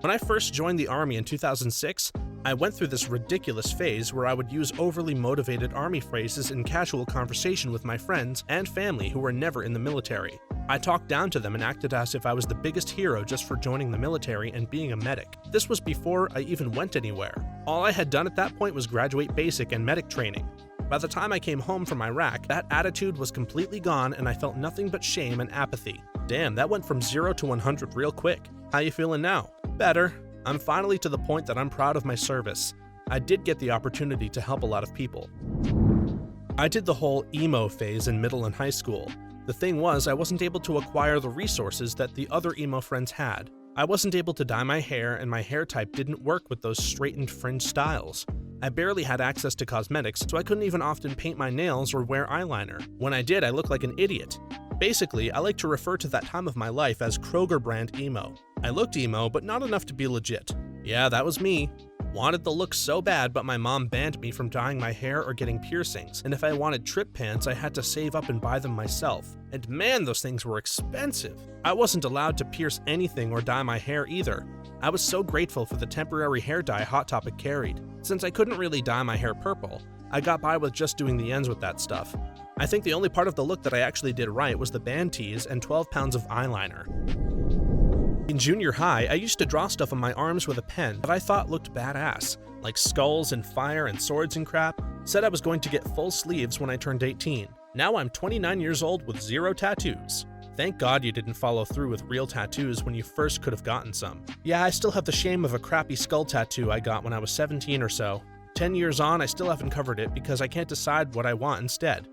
When I first joined the Army in 2006, I went through this ridiculous phase where I would use overly motivated Army phrases in casual conversation with my friends and family who were never in the military. I talked down to them and acted as if I was the biggest hero just for joining the military and being a medic. This was before I even went anywhere. All I had done at that point was graduate basic and medic training. By the time I came home from Iraq, that attitude was completely gone and I felt nothing but shame and apathy. Damn, that went from 0 to 100 real quick. How you feeling now? Better. I'm finally to the point that I'm proud of my service. I did get the opportunity to help a lot of people. I did the whole emo phase in middle and high school. The thing was, I wasn't able to acquire the resources that the other emo friends had. I wasn't able to dye my hair, and my hair type didn't work with those straightened fringe styles. I barely had access to cosmetics, so I couldn't even often paint my nails or wear eyeliner. When I did, I looked like an idiot. Basically, I like to refer to that time of my life as Kroger brand emo. I looked emo, but not enough to be legit. Yeah, that was me. Wanted the look so bad, but my mom banned me from dyeing my hair or getting piercings, and if I wanted trip pants, I had to save up and buy them myself. And man, those things were expensive. I wasn't allowed to pierce anything or dye my hair either. I was so grateful for the temporary hair dye Hot Topic carried. Since I couldn't really dye my hair purple, I got by with just doing the ends with that stuff. I think the only part of the look that I actually did right was the band tees and 12 pounds of eyeliner. In junior high, I used to draw stuff on my arms with a pen that I thought looked badass, like skulls and fire and swords and crap. Said I was going to get full sleeves when I turned 18. Now I'm 29 years old with 0 tattoos. Thank God you didn't follow through with real tattoos when you first could have gotten some. Yeah, I still have the shame of a crappy skull tattoo I got when I was 17 or so. 10 years on, I still haven't covered it because I can't decide what I want instead.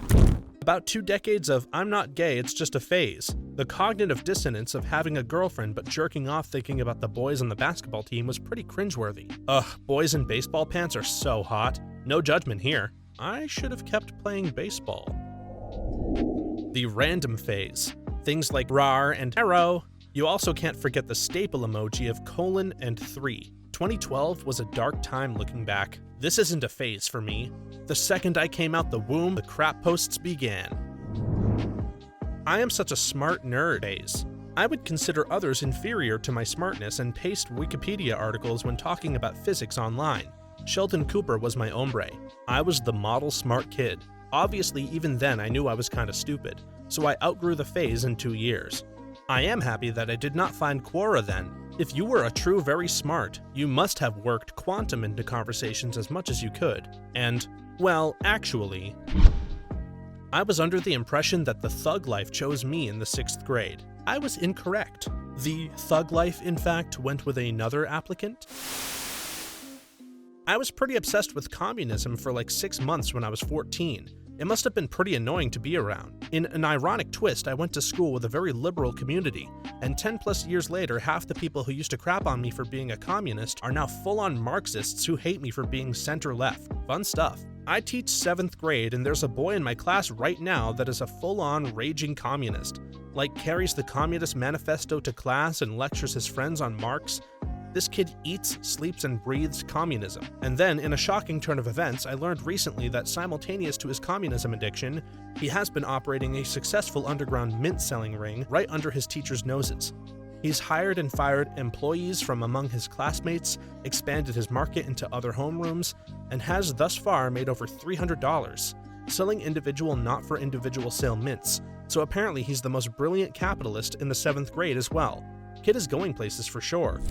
About 2 decades of I'm not gay, it's just a phase. The cognitive dissonance of having a girlfriend but jerking off thinking about the boys on the basketball team was pretty cringeworthy. Ugh, boys in baseball pants are so hot. No judgment here. I should have kept playing baseball. The random phase. Things like rar and arrow. You also can't forget the staple emoji of colon and 3. 2012 was a dark time looking back. This isn't a phase for me. The second I came out the womb, the crap posts began. I am such a smart nerd phase. I would consider others inferior to my smartness and paste Wikipedia articles when talking about physics online. Sheldon Cooper was my hombre. I was the model smart kid. Obviously, even then I knew I was kinda stupid, so I outgrew the phase in 2 years. I am happy that I did not find Quora then. If you were a true very smart, you must have worked quantum into conversations as much as you could. And, well, actually, I was under the impression that the thug life chose me in the 6th grade. I was incorrect. The thug life, in fact, went with another applicant. I was pretty obsessed with communism for like 6 months when I was 14. It must have been pretty annoying to be around. In an ironic twist, I went to school with a very liberal community, and 10 plus years later, half the people who used to crap on me for being a communist are now full-on Marxists who hate me for being center-left. Fun stuff. I teach 7th grade, and there's a boy in my class right now that is a full-on raging communist. Like carries the Communist Manifesto to class and lectures his friends on Marx. This kid eats, sleeps, and breathes communism. And then, in a shocking turn of events, I learned recently that simultaneous to his communism addiction, he has been operating a successful underground mint-selling ring right under his teachers' noses. He's hired and fired employees from among his classmates, expanded his market into other homerooms, and has thus far made over $300, selling individual not-for-individual sale mints, so apparently he's the most brilliant capitalist in the 7th grade as well. Kid is going places for sure.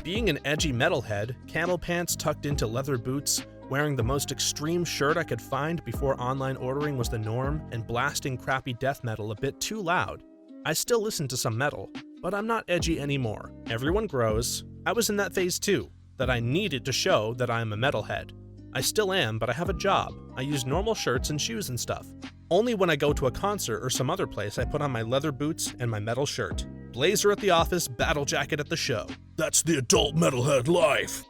Being an edgy metalhead, camel pants tucked into leather boots, wearing the most extreme shirt I could find before online ordering was the norm, and blasting crappy death metal a bit too loud. I still listen to some metal, but I'm not edgy anymore. Everyone grows. I was in that phase too, that I needed to show that I am a metalhead. I still am, but I have a job. I use normal shirts and shoes and stuff. Only when I go to a concert or some other place I put on my leather boots and my metal shirt. Blazer at the office, battle jacket at the show. That's the adult metalhead life.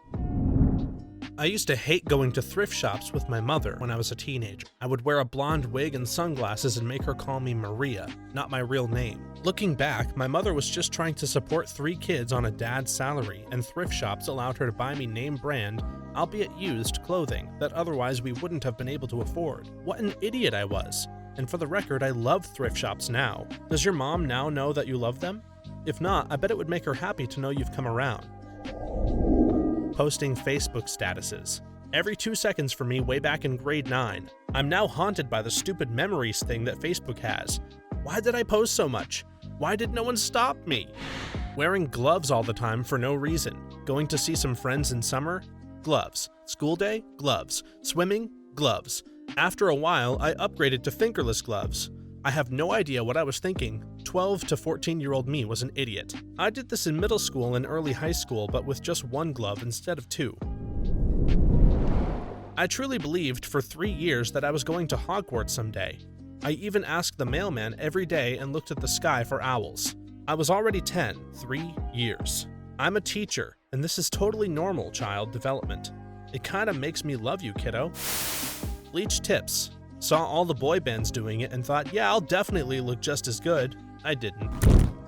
I used to hate going to thrift shops with my mother when I was a teenager. I would wear a blonde wig and sunglasses and make her call me Maria, not my real name. Looking back, my mother was just trying to support 3 kids on a dad's salary, and thrift shops allowed her to buy me name brand, albeit used, clothing that otherwise we wouldn't have been able to afford. What an idiot I was. And for the record, I love thrift shops now. Does your mom now know that you love them? If not, I bet it would make her happy to know you've come around. Posting Facebook statuses. Every 2 seconds for me way back in grade 9. I'm now haunted by the stupid memories thing that Facebook has. Why did I post so much? Why did no one stop me? Wearing gloves all the time for no reason. Going to see some friends in summer? Gloves. School day? Gloves. Swimming? Gloves. After a while, I upgraded to fingerless gloves. I have no idea what I was thinking. 12 to 14-year-old me was an idiot. I did this in middle school and early high school, but with just one glove instead of 2. I truly believed for 3 years that I was going to Hogwarts someday. I even asked the mailman every day and looked at the sky for owls. I was already 10, 3 years. I'm a teacher, and this is totally normal child development. It kinda makes me love you, kiddo. Bleach tips. Saw all the boy bands doing it and thought, yeah, I'll definitely look just as good. I didn't.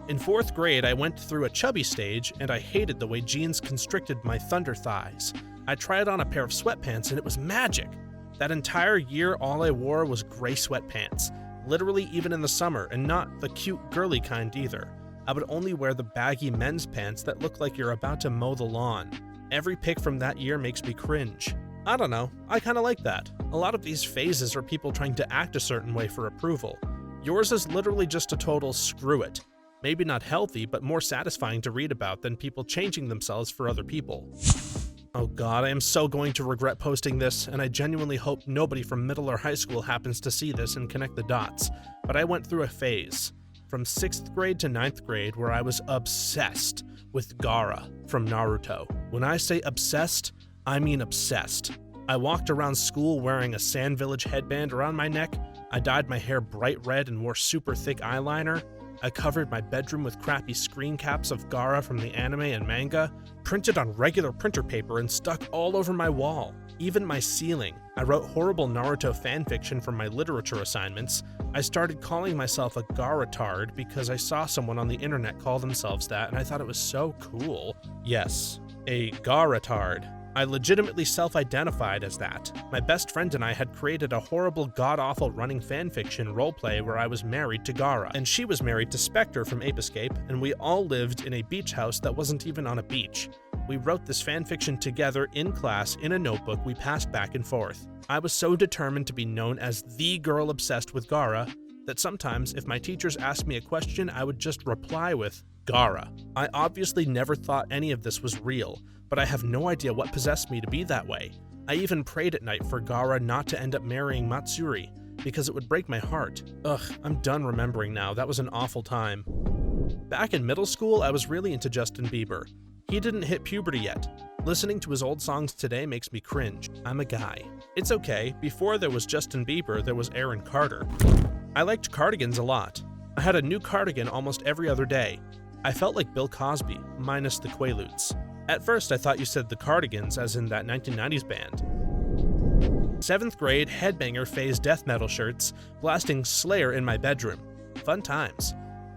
In 4th grade, I went through a chubby stage, and I hated the way jeans constricted my thunder thighs. I tried on a pair of sweatpants, and it was magic. That entire year, all I wore was gray sweatpants. Literally even in the summer, and not the cute girly kind either. I would only wear the baggy men's pants that look like you're about to mow the lawn. Every pic from that year makes me cringe. I don't know, I kinda like that. A lot of these phases are people trying to act a certain way for approval. Yours is literally just a total screw it. Maybe not healthy, but more satisfying to read about than people changing themselves for other people. Oh god, I am so going to regret posting this, and I genuinely hope nobody from middle or high school happens to see this and connect the dots, but I went through a phase, from 6th grade to 9th grade, where I was obsessed with Gaara from Naruto. When I say obsessed, I mean obsessed. I walked around school wearing a Sand Village headband around my neck, I dyed my hair bright red and wore super thick eyeliner, I covered my bedroom with crappy screen caps of Gaara from the anime and manga, printed on regular printer paper and stuck all over my wall. Even my ceiling. I wrote horrible Naruto fanfiction for my literature assignments. I started calling myself a Gaara-tard because I saw someone on the internet call themselves that and I thought it was so cool. Yes, a Gaara-tard. I legitimately self-identified as that. My best friend and I had created a horrible, god-awful running fanfiction roleplay where I was married to Gaara, and she was married to Spectre from Ape Escape, and we all lived in a beach house that wasn't even on a beach. We wrote this fanfiction together in class in a notebook we passed back and forth. I was so determined to be known as the girl obsessed with Gaara that sometimes, if my teachers asked me a question, I would just reply with, Gaara. I obviously never thought any of this was real, but I have no idea what possessed me to be that way. I even prayed at night for Gaara not to end up marrying Matsuri, because it would break my heart. Ugh, I'm done remembering now, that was an awful time. Back in middle school, I was really into Justin Bieber. He didn't hit puberty yet. Listening to his old songs today makes me cringe. I'm a guy. It's okay, before there was Justin Bieber, there was Aaron Carter. I liked cardigans a lot. I had a new cardigan almost every other day. I felt like Bill Cosby, minus the Quaaludes. At first, I thought you said the Cardigans, as in that 1990s band. 7th grade, headbanger phase death metal shirts, blasting Slayer in my bedroom. Fun times.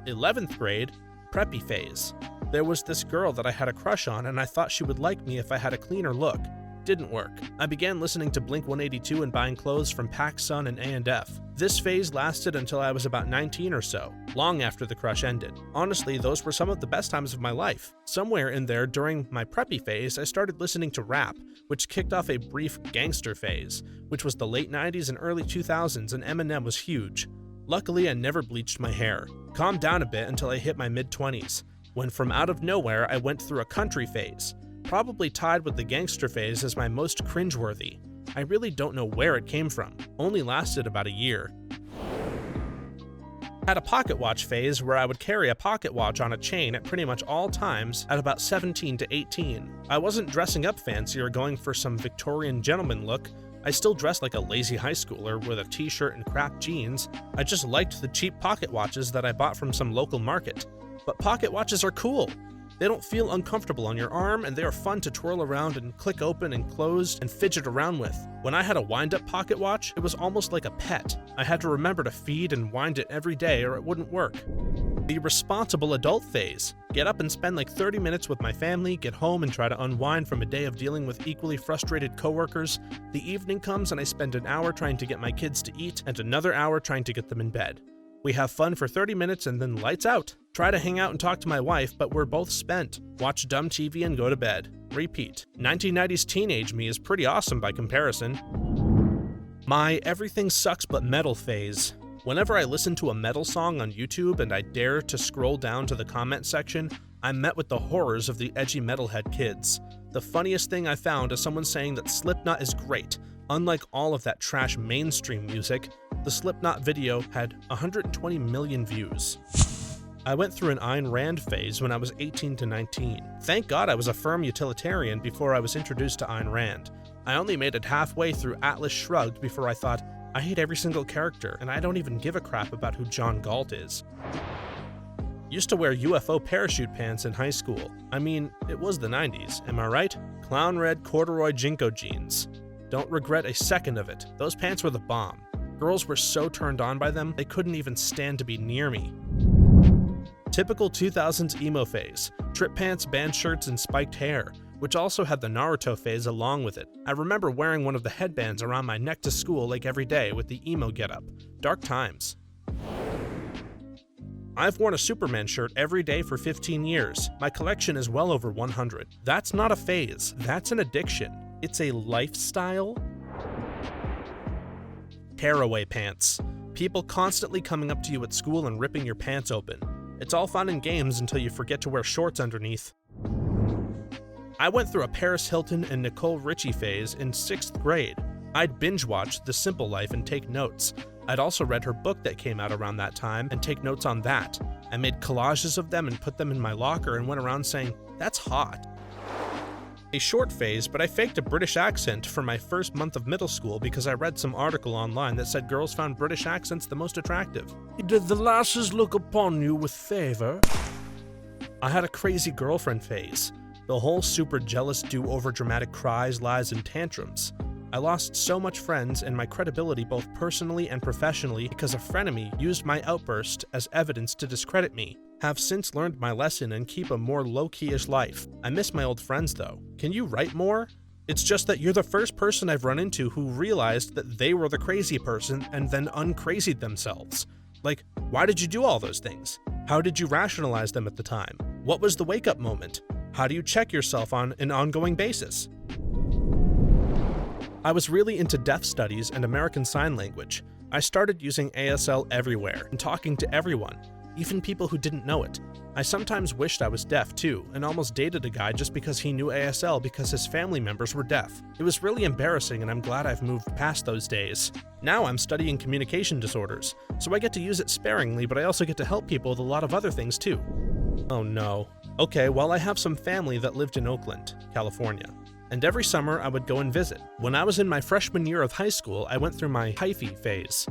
11th grade, preppy phase. There was this girl that I had a crush on and I thought she would like me if I had a cleaner look. Didn't work. I began listening to Blink-182 and buying clothes from PacSun and A&F. This phase lasted until I was about 19 or so, long after the crush ended. Honestly, those were some of the best times of my life. Somewhere in there, during my preppy phase, I started listening to rap, which kicked off a brief gangster phase, which was the late 90s and early 2000s, and Eminem was huge. Luckily, I never bleached my hair. Calmed down a bit until I hit my mid-20s, when from out of nowhere, I went through a country phase. Probably tied with the gangster phase as my most cringeworthy. I really don't know where it came from, only lasted about a year. Had a pocket watch phase where I would carry a pocket watch on a chain at pretty much all times at about 17 to 18. I wasn't dressing up fancy or going for some Victorian gentleman look. I still dressed like a lazy high schooler with a t-shirt and crap jeans. I just liked the cheap pocket watches that I bought from some local market. But pocket watches are cool. They don't feel uncomfortable on your arm, and they are fun to twirl around and click open and close and fidget around with. When I had a wind-up pocket watch, it was almost like a pet. I had to remember to feed and wind it every day or it wouldn't work. The responsible adult phase. Get up and spend like 30 minutes with my family, get home and try to unwind from a day of dealing with equally frustrated coworkers. The evening comes and I spend an hour trying to get my kids to eat and another hour trying to get them in bed. We have fun for 30 minutes and then lights out. Try to hang out and talk to my wife, but we're both spent. Watch dumb TV and go to bed. Repeat. 1990s teenage me is pretty awesome by comparison. My everything sucks but metal phase. Whenever I listen to a metal song on YouTube and I dare to scroll down to the comment section, I'm met with the horrors of the edgy metalhead kids. The funniest thing I found is someone saying that Slipknot is great. Unlike all of that trash mainstream music, the Slipknot video had 120 million views. I went through an Ayn Rand phase when I was 18 to 19. Thank God I was a firm utilitarian before I was introduced to Ayn Rand. I only made it halfway through Atlas Shrugged before I thought, I hate every single character, and I don't even give a crap about who John Galt is. Used to wear UFO parachute pants in high school. I mean, it was the 90s, am I right? Clown red corduroy Jinko jeans. Don't regret a second of it. Those pants were the bomb. Girls were so turned on by them, they couldn't even stand to be near me. Typical 2000s emo phase. Trip pants, band shirts, and spiked hair, which also had the Naruto phase along with it. I remember wearing one of the headbands around my neck to school like every day with the emo getup. Dark times. I've worn a Superman shirt every day for 15 years. My collection is well over 100. That's not a phase, that's an addiction. It's a lifestyle. Tearaway pants. People constantly coming up to you at school and ripping your pants open. It's all fun and games until you forget to wear shorts underneath. I went through a Paris Hilton and Nicole Richie phase in 6th grade. I'd binge watch The Simple Life and take notes. I'd also read her book that came out around that time and take notes on that. I made collages of them and put them in my locker and went around saying, "That's hot." A short phase, but I faked a British accent for my first month of middle school because I read some article online that said girls found British accents the most attractive. Did the lasses look upon you with favor? I had a crazy girlfriend phase. The whole super jealous do over dramatic cries, lies, and tantrums. I lost so much friends and my credibility both personally and professionally because a frenemy used my outburst as evidence to discredit me. Have since learned my lesson and keep a more low-key-ish life. I miss my old friends though. Can you write more? It's just that you're the first person I've run into who realized that they were the crazy person and then uncrazied themselves. Like, why did you do all those things? How did you rationalize them at the time? What was the wake-up moment? How do you check yourself on an ongoing basis? I was really into deaf studies and American Sign Language. I started using ASL everywhere and talking to everyone, even people who didn't know it. I sometimes wished I was deaf too, and almost dated a guy just because he knew ASL because his family members were deaf. It was really embarrassing and I'm glad I've moved past those days. Now I'm studying communication disorders, so I get to use it sparingly, but I also get to help people with a lot of other things too. Oh no. Okay, well I have some family that lived in Oakland, California. And every summer I would go and visit. When I was in my freshman year of high school, I went through my hyphy phase.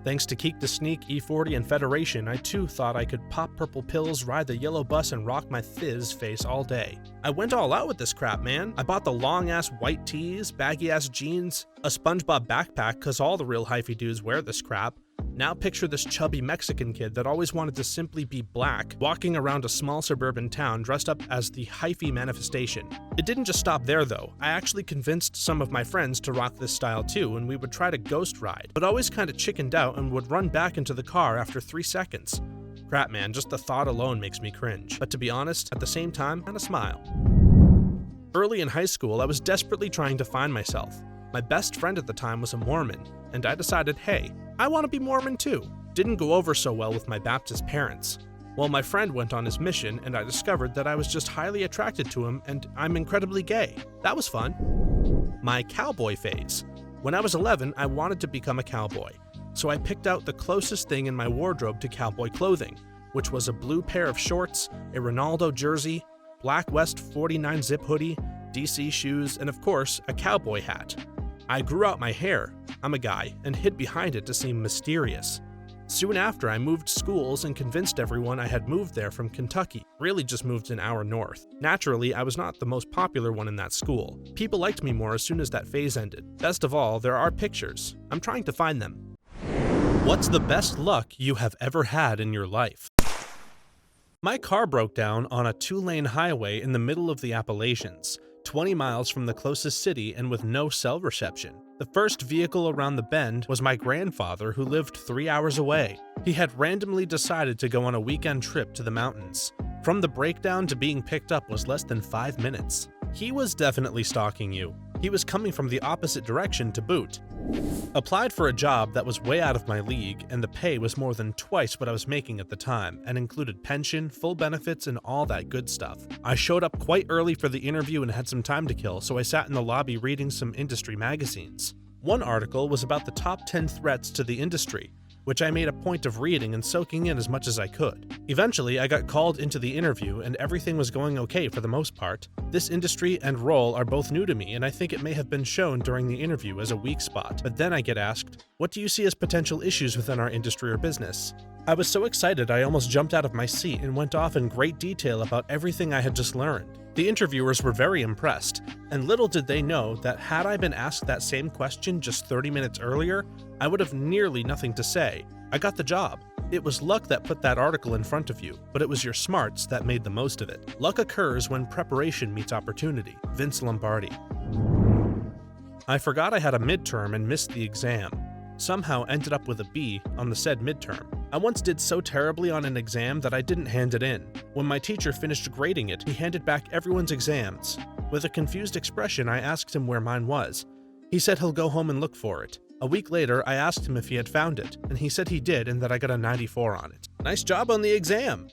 Thanks to Keek the Sneak, E40, and Federation, I too thought I could pop purple pills, ride the yellow bus, and rock my fizz face all day. I went all out with this crap, man. I bought the long-ass white tees, baggy-ass jeans, a SpongeBob backpack, cause all the real hyphy dudes wear this crap. Now picture this chubby Mexican kid that always wanted to simply be black, walking around a small suburban town dressed up as the hyphy manifestation. It didn't just stop there though. I actually convinced some of my friends to rock this style too, and we would try to ghost ride, but always kinda chickened out and would run back into the car after 3 seconds. Crap man, just the thought alone makes me cringe. But to be honest, at the same time, kinda smile. Early in high school, I was desperately trying to find myself. My best friend at the time was a Mormon, and I decided, hey, I want to be Mormon too. Didn't go over so well with my Baptist parents. Well, my friend went on his mission and I discovered that I was just highly attracted to him and I'm incredibly gay. That was fun. My cowboy phase. When I was 11, I wanted to become a cowboy. So I picked out the closest thing in my wardrobe to cowboy clothing, which was a blue pair of shorts, a Ronaldo jersey, black West 49 zip hoodie, DC shoes, and of course, a cowboy hat. I grew out my hair, I'm a guy, and hid behind it to seem mysterious. Soon after, I moved schools and convinced everyone I had moved there from Kentucky, really just moved an hour north. Naturally, I was not the most popular one in that school. People liked me more as soon as that phase ended. Best of all, there are pictures. I'm trying to find them. What's the best luck you have ever had in your life? My car broke down on a 2-lane highway in the middle of the Appalachians, 20 miles from the closest city and with no cell reception. The first vehicle around the bend was my grandfather, who lived 3 hours away. He had randomly decided to go on a weekend trip to the mountains. From the breakdown to being picked up was less than 5 minutes. He was definitely stalking you. He was coming from the opposite direction to boot. Applied for a job that was way out of my league, and the pay was more than twice what I was making at the time, and included pension, full benefits, and all that good stuff. I showed up quite early for the interview and had some time to kill, so I sat in the lobby reading some industry magazines. One article was about the top 10 threats to the industry, which I made a point of reading and soaking in as much as I could. Eventually, I got called into the interview, and everything was going okay for the most part. This industry and role are both new to me, and I think it may have been shown during the interview as a weak spot. But then I get asked, "What do you see as potential issues within our industry or business?" I was so excited I almost jumped out of my seat and went off in great detail about everything I had just learned. The interviewers were very impressed, and little did they know that had I been asked that same question just 30 minutes earlier, I would have nearly nothing to say. I got the job. It was luck that put that article in front of you, but it was your smarts that made the most of it. Luck occurs when preparation meets opportunity. Vince Lombardi. I forgot I had a midterm and missed the exam. Somehow ended up with a B on the said midterm. I once did so terribly on an exam that I didn't hand it in. When my teacher finished grading it, he handed back everyone's exams. With a confused expression, I asked him where mine was. He said he'll go home and look for it. A week later, I asked him if he had found it, and he said he did and that I got a 94 on it. Nice job on the exam!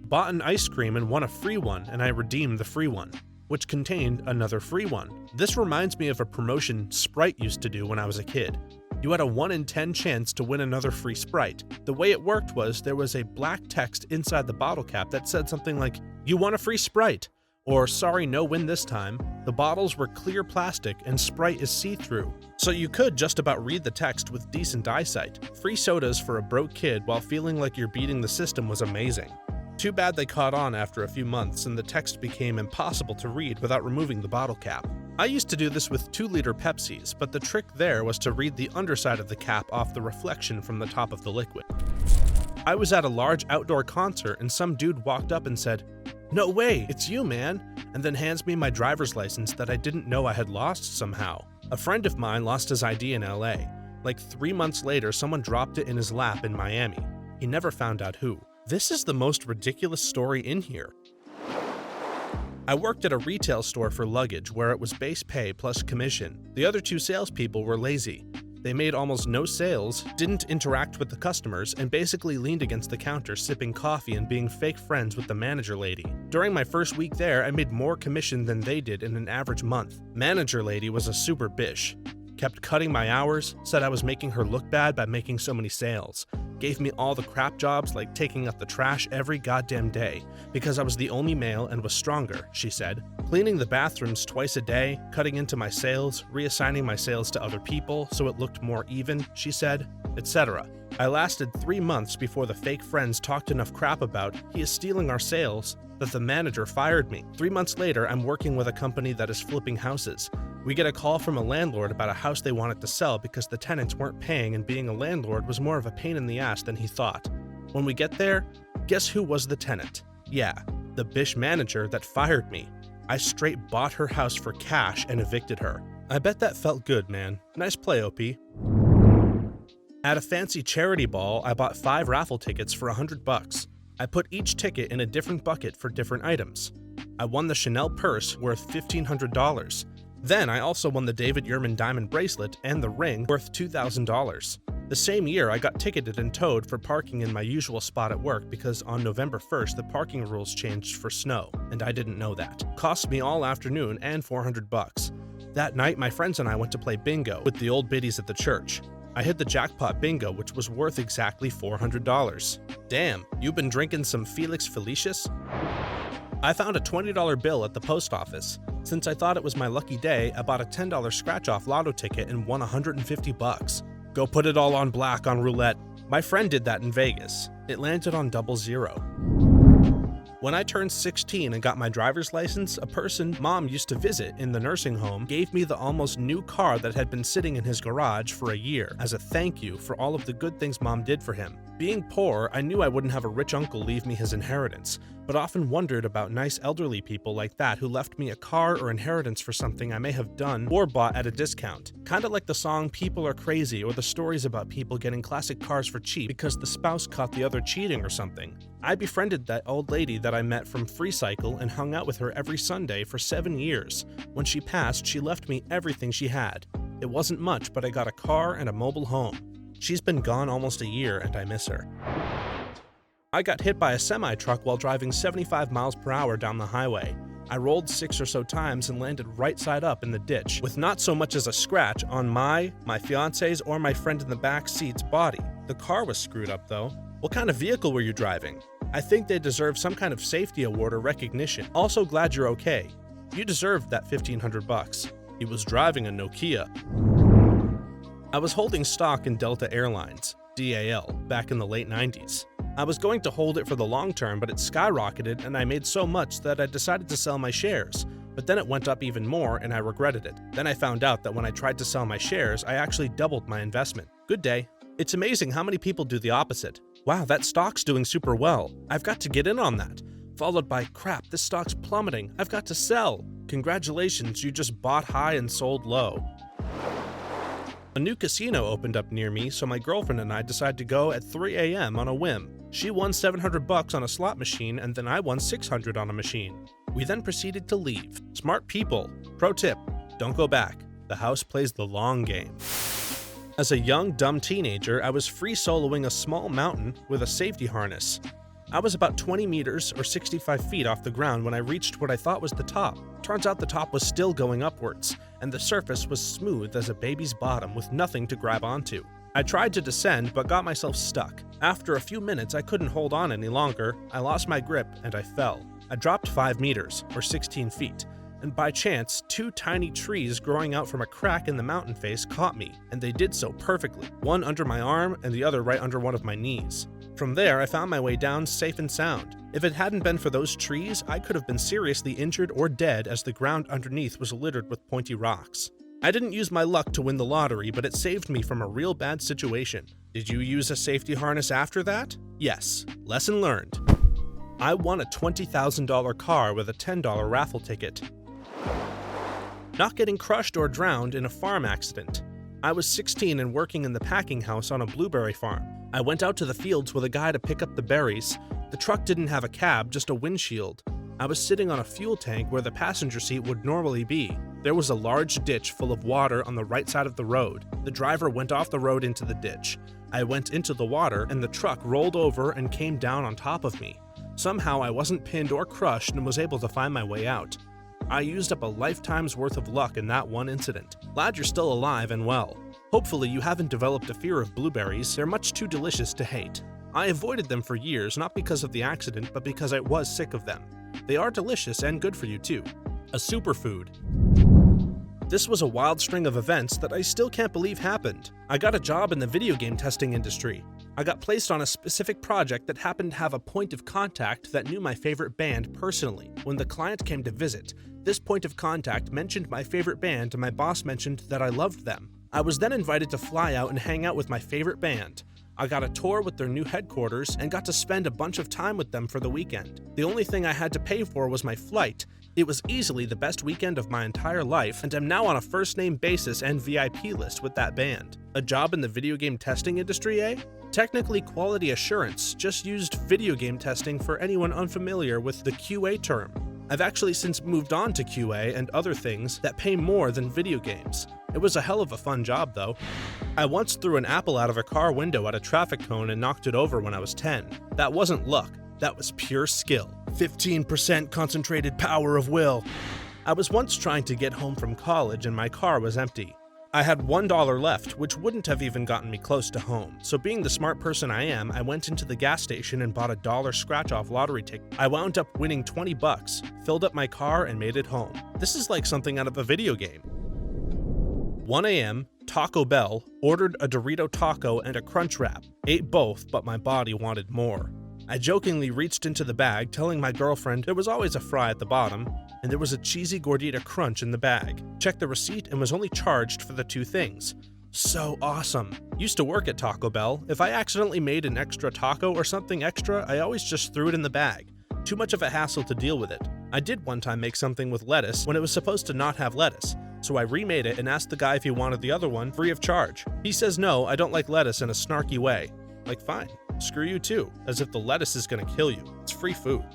Bought an ice cream and won a free one, and I redeemed the free one, which contained another free one. This reminds me of a promotion Sprite used to do when I was a kid. You had a 1 in 10 chance to win another free Sprite. The way it worked was there was a black text inside the bottle cap that said something like, "You won a free Sprite," or "Sorry, no win this time." The bottles were clear plastic and Sprite is see-through, so you could just about read the text with decent eyesight. Free sodas for a broke kid while feeling like you're beating the system was amazing. Too bad they caught on after a few months and the text became impossible to read without removing the bottle cap. I used to do this with 2-liter Pepsis, but the trick there was to read the underside of the cap off the reflection from the top of the liquid. I was at a large outdoor concert and some dude walked up and said, "No way, it's you, man," and then hands me my driver's license that I didn't know I had lost somehow. A friend of mine lost his ID in LA. Like 3 months later, someone dropped it in his lap in Miami. He never found out who. This is the most ridiculous story in here. I worked at a retail store for luggage where it was base pay plus commission. The other 2 salespeople were lazy. They made almost no sales, didn't interact with the customers, and basically leaned against the counter sipping coffee and being fake friends with the manager lady. During my first week there, I made more commission than they did in an average month. Manager lady was a super bish. Kept cutting my hours, said I was making her look bad by making so many sales. Gave me all the crap jobs like taking out the trash every goddamn day, because I was the only male and was stronger, she said. Cleaning the bathrooms twice a day, cutting into my sales, reassigning my sales to other people so it looked more even, she said, etc. I lasted 3 months before the fake friends talked enough crap about "he is stealing our sales" that the manager fired me. 3 months later, I'm working with a company that is flipping houses. We get a call from a landlord about a house they wanted to sell because the tenants weren't paying and being a landlord was more of a pain in the ass than he thought. When we get there, guess who was the tenant? Yeah, the bish manager that fired me. I straight bought her house for cash and evicted her. I bet that felt good, man. Nice play, OP. At a fancy charity ball, I bought 5 raffle tickets for $100. I put each ticket in a different bucket for different items. I won the Chanel purse worth $1,500. Then I also won the David Yurman diamond bracelet and the ring worth $2,000. The same year, I got ticketed and towed for parking in my usual spot at work because on November 1st, the parking rules changed for snow, and I didn't know that. Cost me all afternoon and $400. That night, my friends and I went to play bingo with the old biddies at the church. I hit the jackpot bingo, which was worth exactly $400. Damn, you've been drinking some Felix Felicius? I found a $20 bill at the post office. Since I thought it was my lucky day, I bought a $10 scratch-off lotto ticket and won $150. Go put it all on black on roulette. My friend did that in Vegas. It landed on 00. When I turned 16 and got my driver's license, a person Mom used to visit in the nursing home gave me the almost new car that had been sitting in his garage for a year as a thank you for all of the good things Mom did for him. Being poor, I knew I wouldn't have a rich uncle leave me his inheritance, but often wondered about nice elderly people like that who left me a car or inheritance for something I may have done or bought at a discount. Kinda like the song People Are Crazy or the stories about people getting classic cars for cheap because the spouse caught the other cheating or something. I befriended that old lady that I met from Free Cycle and hung out with her every Sunday for 7 years. When she passed, she left me everything she had. It wasn't much, but I got a car and a mobile home. She's been gone almost a year and I miss her. I got hit by a semi-truck while driving 75 miles per hour down the highway. I rolled 6 or so times and landed right side up in the ditch, with not so much as a scratch on my fiance's, or my friend in the back seat's body. The car was screwed up though. What kind of vehicle were you driving? I think they deserve some kind of safety award or recognition. Also glad you're okay. You deserved that $1,500. He was driving a Nokia. I was holding stock in Delta Airlines, DAL, back in the late 90s. I was going to hold it for the long term, but it skyrocketed and I made so much that I decided to sell my shares. But then it went up even more and I regretted it. Then I found out that when I tried to sell my shares, I actually doubled my investment. Good day. It's amazing how many people do the opposite. Wow, that stock's doing super well. I've got to get in on that. Followed by, crap, this stock's plummeting. I've got to sell. Congratulations, you just bought high and sold low. A new casino opened up near me, so my girlfriend and I decided to go at 3 a.m. on a whim. She won $700 on a slot machine, and then I won $600 on a machine. We then proceeded to leave. Smart people. Pro tip, don't go back. The house plays the long game. As a young, dumb teenager, I was free soloing a small mountain with a safety harness. I was about 20 meters or 65 feet off the ground when I reached what I thought was the top. Turns out the top was still going upwards, and the surface was smooth as a baby's bottom with nothing to grab onto. I tried to descend but got myself stuck. After a few minutes I couldn't hold on any longer, I lost my grip and I fell. I dropped 5 meters or 16 feet, and by chance 2 tiny trees growing out from a crack in the mountain face caught me, and they did so perfectly, one under my arm and the other right under one of my knees. From there, I found my way down safe and sound. If it hadn't been for those trees, I could have been seriously injured or dead as the ground underneath was littered with pointy rocks. I didn't use my luck to win the lottery, but it saved me from a real bad situation. Did you use a safety harness after that? Yes. Lesson learned. I won a $20,000 car with a $10 raffle ticket. Not getting crushed or drowned in a farm accident. I was 16 and working in the packing house on a blueberry farm. I went out to the fields with a guy to pick up the berries. The truck didn't have a cab, just a windshield. I was sitting on a fuel tank where the passenger seat would normally be. There was a large ditch full of water on the right side of the road. The driver went off the road into the ditch. I went into the water and the truck rolled over and came down on top of me. Somehow I wasn't pinned or crushed and was able to find my way out. I used up a lifetime's worth of luck in that one incident. Glad you're still alive and well. Hopefully you haven't developed a fear of blueberries. They're much too delicious to hate. I avoided them for years, not because of the accident, but because I was sick of them. They are delicious and good for you too. A superfood. This was a wild string of events that I still can't believe happened. I got a job in the video game testing industry. I got placed on a specific project that happened to have a point of contact that knew my favorite band personally. When the client came to visit, this point of contact mentioned my favorite band and my boss mentioned that I loved them. I was then invited to fly out and hang out with my favorite band. I got a tour with their new headquarters and got to spend a bunch of time with them for the weekend. The only thing I had to pay for was my flight. It was easily the best weekend of my entire life, and I'm now on a first-name basis and VIP list with that band. A job in the video game testing industry, eh? Technically quality assurance, just used video game testing for anyone unfamiliar with the QA term. I've actually since moved on to QA and other things that pay more than video games. It was a hell of a fun job though. I once threw an apple out of a car window at a traffic cone and knocked it over when I was 10. That wasn't luck, that was pure skill. 15% concentrated power of will. I was once trying to get home from college and my car was empty. I had $1 left, which wouldn't have even gotten me close to home. So being the smart person I am, I went into the gas station and bought a $1 scratch-off lottery ticket. I wound up winning 20 bucks, filled up my car, and made it home. This is like something out of a video game. 1 a.m., Taco Bell, ordered a Dorito taco and a Crunch Wrap. Ate both, but my body wanted more. I jokingly reached into the bag, telling my girlfriend there was always a fry at the bottom, and there was a cheesy gordita crunch in the bag. Checked the receipt and was only charged for the 2 things. So awesome. Used to work at Taco Bell. If I accidentally made an extra taco or something extra, I always just threw it in the bag. Too much of a hassle to deal with it. I did one time make something with lettuce when it was supposed to not have lettuce, so I remade it and asked the guy if he wanted the other one free of charge. He says no, I don't like lettuce, in a snarky way. Like, fine, screw you too, as if the lettuce is gonna kill you. It's free food.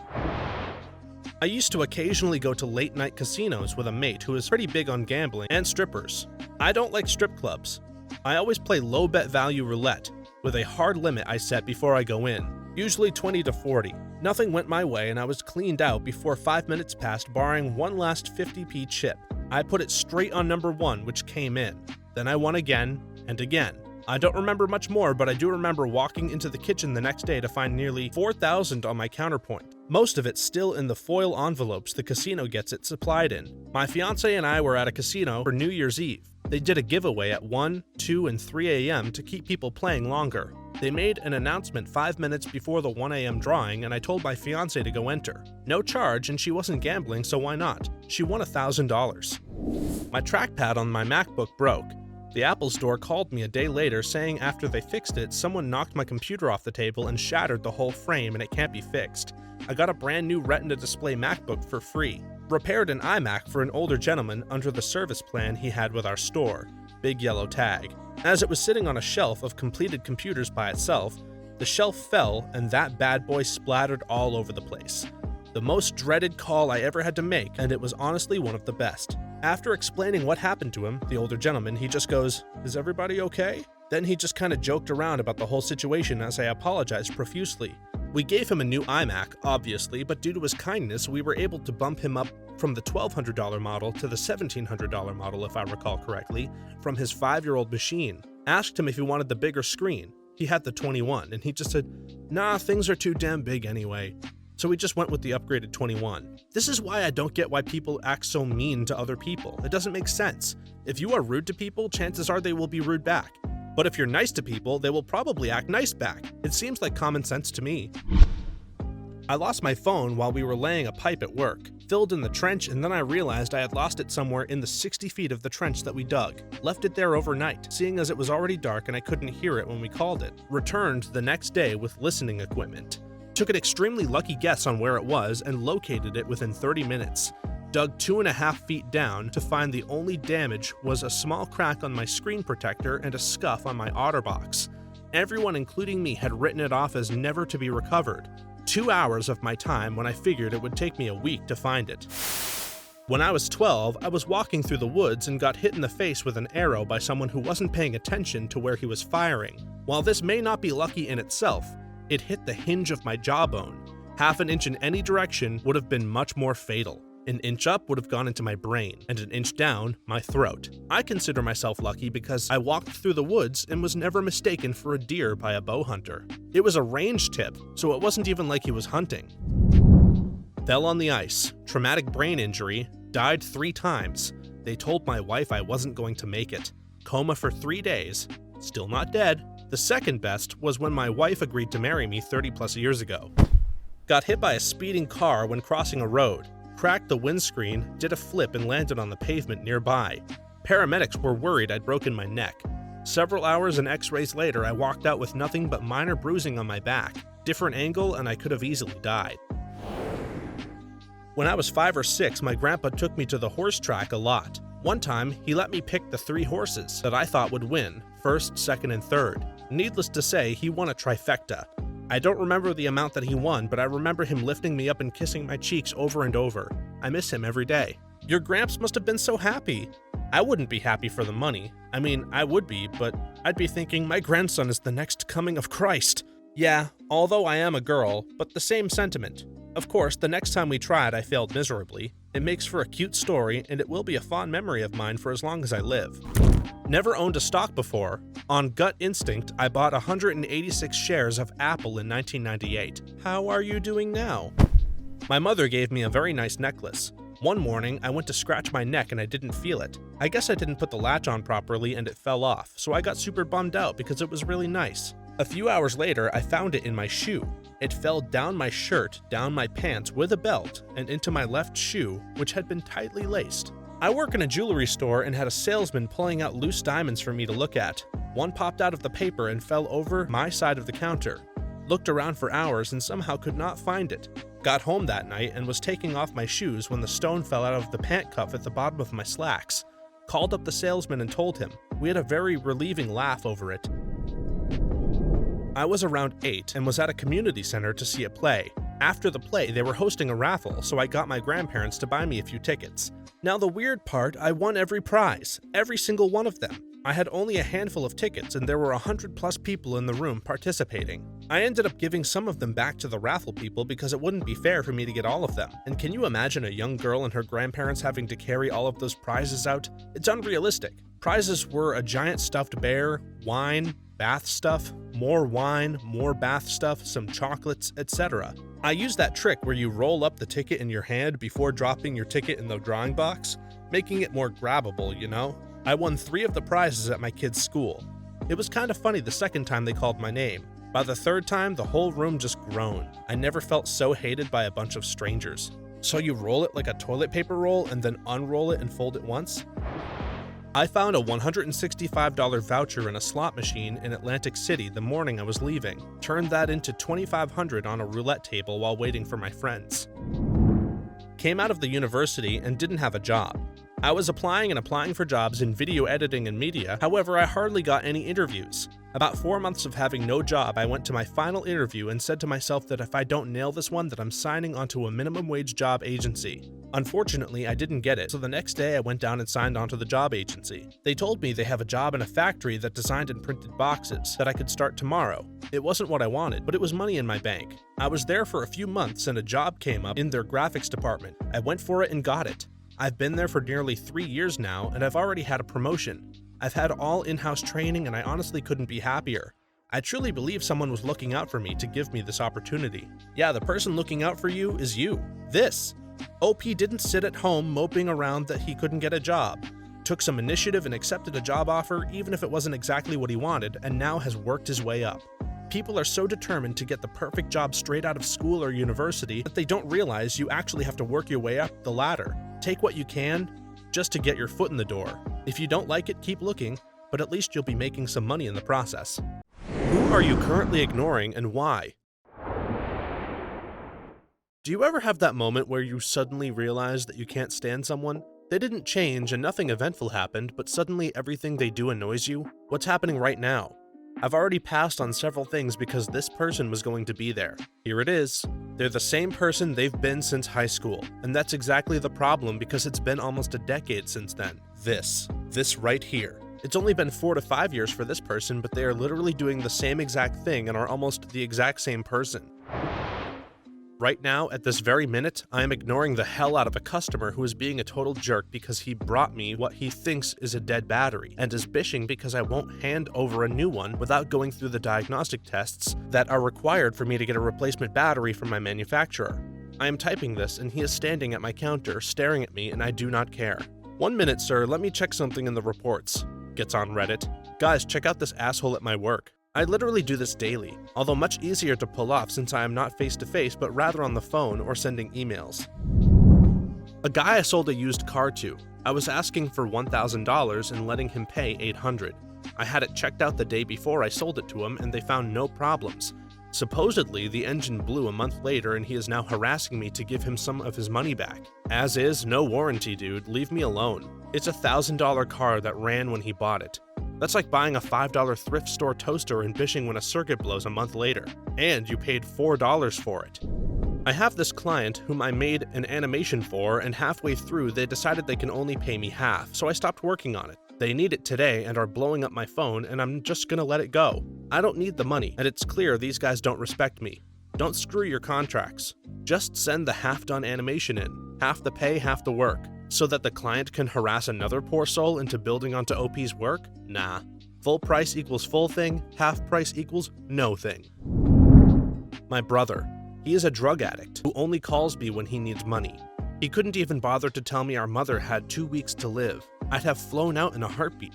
I used to occasionally go to late night casinos with a mate who is pretty big on gambling and strippers. I don't like strip clubs. I always play low bet value roulette, with a hard limit I set before I go in, usually 20 to 40. Nothing went my way and I was cleaned out before 5 minutes passed, barring one last 50p chip. I put it straight on number 1, which came in. Then I won again and again. I don't remember much more, but I do remember walking into the kitchen the next day to find nearly 4,000 on my counterpoint. Most of it still in the foil envelopes the casino gets it supplied in. My fiance and I were at a casino for New Year's Eve. They did a giveaway at 1, 2, and 3 a.m. to keep people playing longer. They made an announcement 5 minutes before the 1 a.m. drawing, and I told my fiance to go enter. No charge, and she wasn't gambling, so why not? She won $1,000. My trackpad on my MacBook broke. The Apple store called me a day later saying after they fixed it, someone knocked my computer off the table and shattered the whole frame and it can't be fixed. I got a brand new Retina display MacBook for free. Repaired an iMac for an older gentleman under the service plan he had with our store. Big yellow tag. As it was sitting on a shelf of completed computers by itself, the shelf fell and that bad boy splattered all over the place. The most dreaded call I ever had to make, and it was honestly one of the best. After explaining what happened to him, the older gentleman, he just goes, "Is everybody okay?" Then he just kind of joked around about the whole situation as I apologized profusely. We gave him a new iMac, obviously, but due to his kindness, we were able to bump him up from the $1,200 model to the $1,700 model, if I recall correctly, from his 5-year-old machine. Asked him if he wanted the bigger screen. He had the 21, and he just said, "Nah, things are too damn big anyway." So we just went with the upgraded 21. This is why I don't get why people act so mean to other people. It doesn't make sense. If you are rude to people, chances are they will be rude back. But if you're nice to people, they will probably act nice back. It seems like common sense to me. I lost my phone while we were laying a pipe at work. Filled in the trench, and then I realized I had lost it somewhere in the 60 feet of the trench that we dug. Left it there overnight, seeing as it was already dark and I couldn't hear it when we called it. Returned the next day with listening equipment. Took an extremely lucky guess on where it was and located it within 30 minutes. Dug 2.5 feet down to find the only damage was a small crack on my screen protector and a scuff on my OtterBox. Everyone, including me, had written it off as never to be recovered. 2 hours of my time when I figured it would take me a week to find it. When I was 12, I was walking through the woods and got hit in the face with an arrow by someone who wasn't paying attention to where he was firing. While this may not be lucky in itself, it hit the hinge of my jawbone. Half an inch in any direction would have been much more fatal. An inch up would have gone into my brain, and an inch down, my throat. I consider myself lucky because I walked through the woods and was never mistaken for a deer by a bow hunter. It was a range tip, so it wasn't even like he was hunting. Fell on the ice, traumatic brain injury, died 3 times. They told my wife I wasn't going to make it. Coma for 3 days, still not dead. The second best was when my wife agreed to marry me 30 plus years ago. Got hit by a speeding car when crossing a road. Cracked the windscreen, did a flip and landed on the pavement nearby. Paramedics were worried I'd broken my neck. Several hours and x-rays later, I walked out with nothing but minor bruising on my back. Different angle and I could have easily died. When I was 5 or 6, my grandpa took me to the horse track a lot. One time, he let me pick the 3 horses that I thought would win, first, second, and third. Needless to say, he won a trifecta. I don't remember the amount that he won, but I remember him lifting me up and kissing my cheeks over and over. I miss him every day. Your gramps must have been so happy. I wouldn't be happy for the money. I mean, I would be, but I'd be thinking my grandson is the next coming of Christ. Yeah, although I am a girl, but the same sentiment. Of course, the next time we tried, I failed miserably. It makes for a cute story, and it will be a fond memory of mine for as long as I live. Never owned a stock before. On gut instinct, I bought 186 shares of Apple in 1998. How are you doing now? My mother gave me a very nice necklace. One morning, I went to scratch my neck and I didn't feel it. I guess I didn't put the latch on properly and it fell off, so I got super bummed out because it was really nice. A few hours later, I found it in my shoe. It fell down my shirt, down my pants with a belt, and into my left shoe, which had been tightly laced. I work in a jewelry store and had a salesman pulling out loose diamonds for me to look at. One popped out of the paper and fell over my side of the counter. Looked around for hours and somehow could not find it. Got home that night and was taking off my shoes when the stone fell out of the pant cuff at the bottom of my slacks. Called up the salesman and told him. We had a very relieving laugh over it. I was around 8 and was at a community center to see a play. After the play, they were hosting a raffle, so I got my grandparents to buy me a few tickets. Now the weird part, I won every prize, every single one of them. I had only a handful of tickets and there were 100+ people in the room participating. I ended up giving some of them back to the raffle people because it wouldn't be fair for me to get all of them. And can you imagine a young girl and her grandparents having to carry all of those prizes out? It's unrealistic. Prizes were a giant stuffed bear, wine, bath stuff, more wine, more bath stuff, some chocolates, etc. I used that trick where you roll up the ticket in your hand before dropping your ticket in the drawing box, making it more grabbable, you know? I won 3 of the prizes at my kid's school. It was kind of funny the second time they called my name. By the third time, the whole room just groaned. I never felt so hated by a bunch of strangers. So you roll it like a toilet paper roll and then unroll it and fold it once? I found a $165 voucher in a slot machine in Atlantic City the morning I was leaving. Turned that into $2,500 on a roulette table while waiting for my friends. Came out of the university and didn't have a job. I was applying for jobs in video editing and media, however I hardly got any interviews. About 4 months of having no job, I went to my final interview and said to myself that if I don't nail this one, that I'm signing onto a minimum wage job agency. Unfortunately, I didn't get it, so the next day I went down and signed onto the job agency. They told me they have a job in a factory that designed and printed boxes, that I could start tomorrow. It wasn't what I wanted, but it was money in my bank. I was there for a few months and a job came up in their graphics department. I went for it and got it. I've been there for nearly 3 years now, and I've already had a promotion. I've had all in-house training, and I honestly couldn't be happier. I truly believe someone was looking out for me to give me this opportunity. Yeah, the person looking out for you is you. This. OP didn't sit at home moping around that he couldn't get a job. Took some initiative and accepted a job offer, even if it wasn't exactly what he wanted, and now has worked his way up. People are so determined to get the perfect job straight out of school or university that they don't realize you actually have to work your way up the ladder. Take what you can, just to get your foot in the door. If you don't like it, keep looking, but at least you'll be making some money in the process. Who are you currently ignoring and why? Do you ever have that moment where you suddenly realize that you can't stand someone? They didn't change and nothing eventful happened, but suddenly everything they do annoys you? What's happening right now? I've already passed on several things because this person was going to be there. Here it is. They're the same person they've been since high school, and that's exactly the problem because it's been almost a decade since then. This right here. It's only been 4 to 5 years for this person, but they are literally doing the same exact thing and are almost the exact same person. Right now, at this very minute, I am ignoring the hell out of a customer who is being a total jerk because he brought me what he thinks is a dead battery, and is bitching because I won't hand over a new one without going through the diagnostic tests that are required for me to get a replacement battery from my manufacturer. I am typing this, and he is standing at my counter, staring at me, and I do not care. 1 minute, sir, let me check something in the reports. Gets on Reddit. Guys, check out this asshole at my work. I literally do this daily, although much easier to pull off since I am not face-to-face but rather on the phone or sending emails. A guy I sold a used car to. I was asking for $1,000 and letting him pay $800. I had it checked out the day before I sold it to him and they found no problems. Supposedly, the engine blew a month later and he is now harassing me to give him some of his money back. As is, no warranty, dude, leave me alone. It's a $1,000 car that ran when he bought it. That's like buying a $5 thrift store toaster and bitching when a circuit blows a month later. And you paid $4 for it. I have this client whom I made an animation for, and halfway through they decided they can only pay me half, so I stopped working on it. They need it today and are blowing up my phone, and I'm just gonna let it go. I don't need the money, and it's clear these guys don't respect me. Don't screw your contracts. Just send the half-done animation in. Half the pay, half the work. So that the client can harass another poor soul into building onto OP's work? Nah. Full price equals full thing, half price equals no thing. My brother. He is a drug addict who only calls me when he needs money. He couldn't even bother to tell me our mother had 2 weeks to live. I'd have flown out in a heartbeat.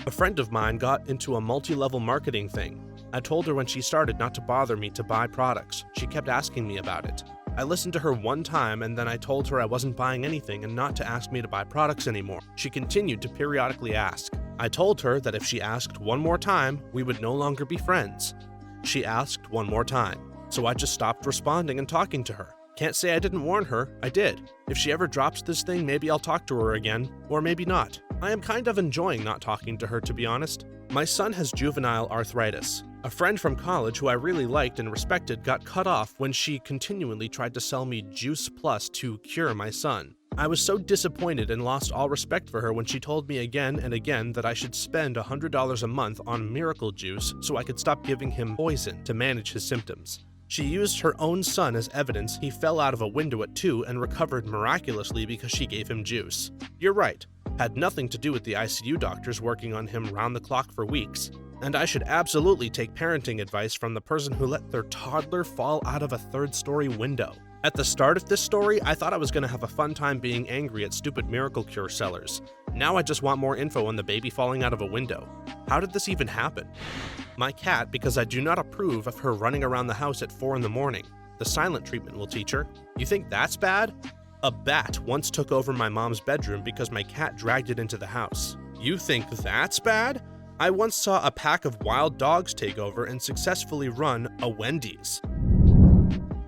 A friend of mine got into a multi-level marketing thing. I told her when she started not to bother me to buy products. She kept asking me about it. I listened to her one time and then I told her I wasn't buying anything and not to ask me to buy products anymore. She continued to periodically ask. I told her that if she asked one more time, we would no longer be friends. She asked one more time, so I just stopped responding and talking to her. Can't say I didn't warn her, I did. If she ever drops this thing, maybe I'll talk to her again, or maybe not. I am kind of enjoying not talking to her, to be honest. My son has juvenile arthritis. A friend from college who I really liked and respected got cut off when she continually tried to sell me Juice Plus to cure my son. I was so disappointed and lost all respect for her when she told me again and again that I should spend $100 a month on Miracle Juice so I could stop giving him poison to manage his symptoms. She used her own son as evidence he fell out of a window at 2 and recovered miraculously because she gave him juice. You're right, had nothing to do with the ICU doctors working on him round the clock for weeks. And I should absolutely take parenting advice from the person who let their toddler fall out of a 3rd-story window. At the start of this story, I thought I was going to have a fun time being angry at stupid miracle cure sellers. Now I just want more info on the baby falling out of a window. How did this even happen? My cat, because I do not approve of her running around the house at 4 in the morning. The silent treatment will teach her. You think that's bad? A bat once took over my mom's bedroom because my cat dragged it into the house. You think that's bad? I once saw a pack of wild dogs take over and successfully run a Wendy's.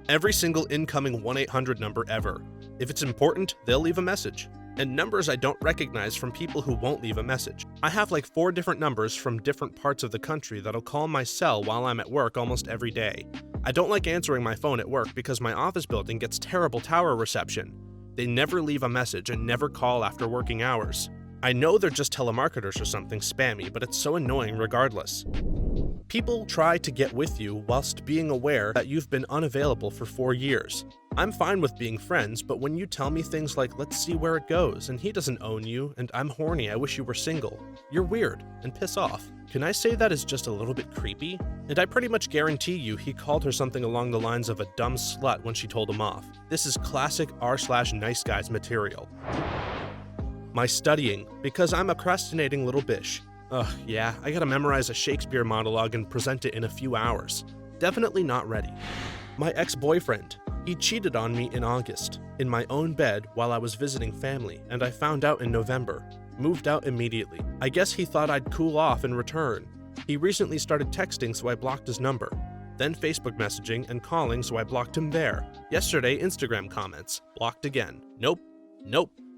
Every single incoming 1-800 number ever. If it's important, they'll leave a message. And numbers I don't recognize from people who won't leave a message. I have like 4 different numbers from different parts of the country that'll call my cell while I'm at work almost every day. I don't like answering my phone at work because my office building gets terrible tower reception. They never leave a message and never call after working hours. I know they're just telemarketers or something spammy, but it's so annoying regardless. People try to get with you whilst being aware that you've been unavailable for 4 years. I'm fine with being friends, but when you tell me things like, let's see where it goes, and he doesn't own you, and I'm horny, I wish you were single, you're weird, and piss off. Can I say that is just a little bit creepy? And I pretty much guarantee you he called her something along the lines of a dumb slut when she told him off. This is classic r/nice guys material. My studying, because I'm a procrastinating little bish. Ugh, yeah, I gotta memorize a Shakespeare monologue and present it in a few hours. Definitely not ready. My ex-boyfriend. He cheated on me in August, in my own bed while I was visiting family, and I found out in November. Moved out immediately. I guess he thought I'd cool off and return. He recently started texting, so I blocked his number. Then Facebook messaging and calling, so I blocked him there. Yesterday, Instagram comments. Blocked again. Nope.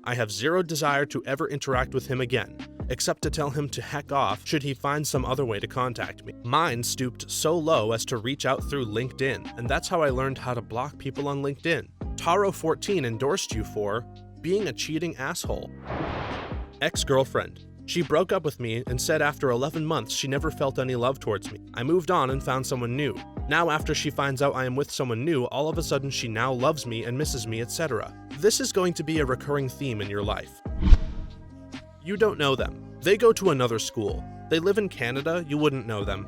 I have zero desire to ever interact with him again, except to tell him to heck off should he find some other way to contact me. Mine stooped so low as to reach out through LinkedIn, and that's how I learned how to block people on LinkedIn. Taro14 endorsed you for being a cheating asshole. Ex-girlfriend. She broke up with me and said after 11 months she never felt any love towards me. I moved on and found someone new. Now after she finds out I am with someone new, all of a sudden she now loves me and misses me, etc. This is going to be a recurring theme in your life. You don't know them. They go to another school. They live in Canada, you wouldn't know them.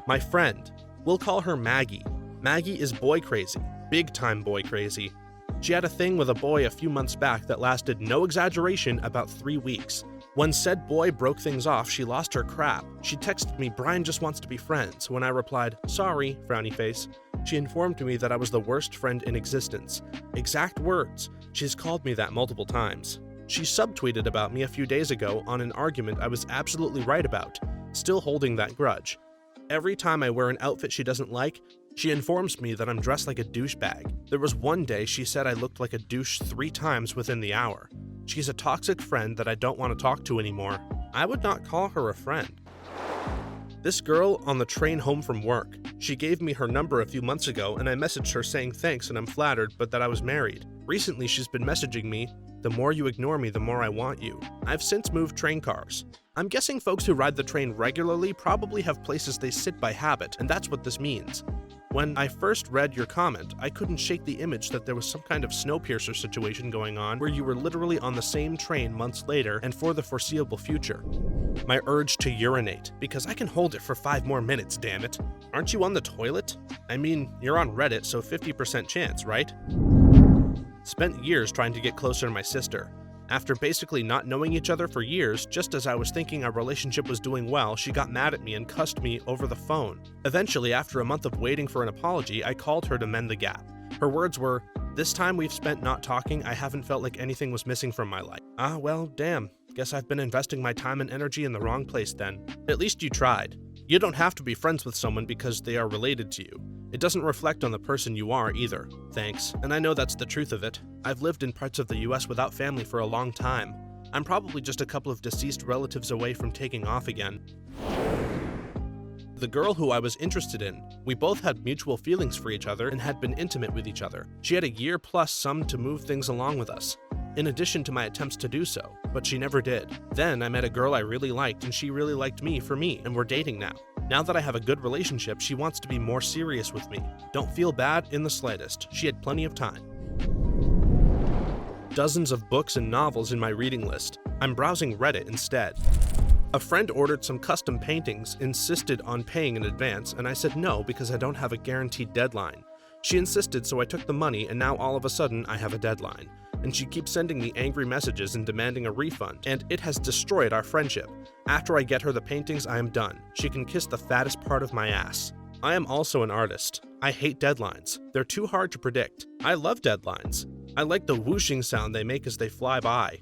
My friend. We'll call her Maggie. Maggie is boy crazy. Big time boy crazy. She had a thing with a boy a few months back that lasted, no exaggeration, about 3 weeks. When said boy broke things off, she lost her crap. She texted me, "Brian just wants to be friends." When I replied, "Sorry," frowny face, she informed me that I was the worst friend in existence. Exact words. She's called me that multiple times. She subtweeted about me a few days ago on an argument I was absolutely right about, still holding that grudge. Every time I wear an outfit she doesn't like, she informs me that I'm dressed like a douchebag. There was one day she said I looked like a douche 3 times within the hour. She's a toxic friend that I don't want to talk to anymore. I would not call her a friend. This girl on the train home from work. She gave me her number a few months ago and I messaged her saying thanks and I'm flattered, but that I was married. Recently she's been messaging me, "The more you ignore me, the more I want you." I've since moved train cars. I'm guessing folks who ride the train regularly probably have places they sit by habit, and that's what this means. When I first read your comment, I couldn't shake the image that there was some kind of Snowpiercer situation going on where you were literally on the same train months later and for the foreseeable future. My urge to urinate, because I can hold it for 5 more minutes, damn it. Aren't you on the toilet? I mean, you're on Reddit, so 50% chance, right? Spent years trying to get closer to my sister. After basically not knowing each other for years, just as I was thinking our relationship was doing well, she got mad at me and cussed me over the phone. Eventually, after a month of waiting for an apology, I called her to mend the gap. Her words were, "This time we've spent not talking, I haven't felt like anything was missing from my life." Ah, well, damn. Guess I've been investing my time and energy in the wrong place then. At least you tried. You don't have to be friends with someone because they are related to you. It doesn't reflect on the person you are either. Thanks. And I know that's the truth of it. I've lived in parts of the US without family for a long time. I'm probably just a couple of deceased relatives away from taking off again. The girl who I was interested in, we both had mutual feelings for each other and had been intimate with each other. She had a year plus some to move things along with us, in addition to my attempts to do so, but she never did. Then I met a girl I really liked and she really liked me for me, and we're dating now. Now that I have a good relationship, she wants to be more serious with me. Don't feel bad in the slightest. She had plenty of time. Dozens of books and novels in my reading list. I'm browsing Reddit instead. A friend ordered some custom paintings, insisted on paying in advance, and I said no because I don't have a guaranteed deadline. She insisted, so I took the money, and now all of a sudden I have a deadline. And she keeps sending me angry messages and demanding a refund, and it has destroyed our friendship. After I get her the paintings, I am done. She can kiss the fattest part of my ass. I am also an artist. I hate deadlines. They're too hard to predict. I love deadlines. I like the whooshing sound they make as they fly by.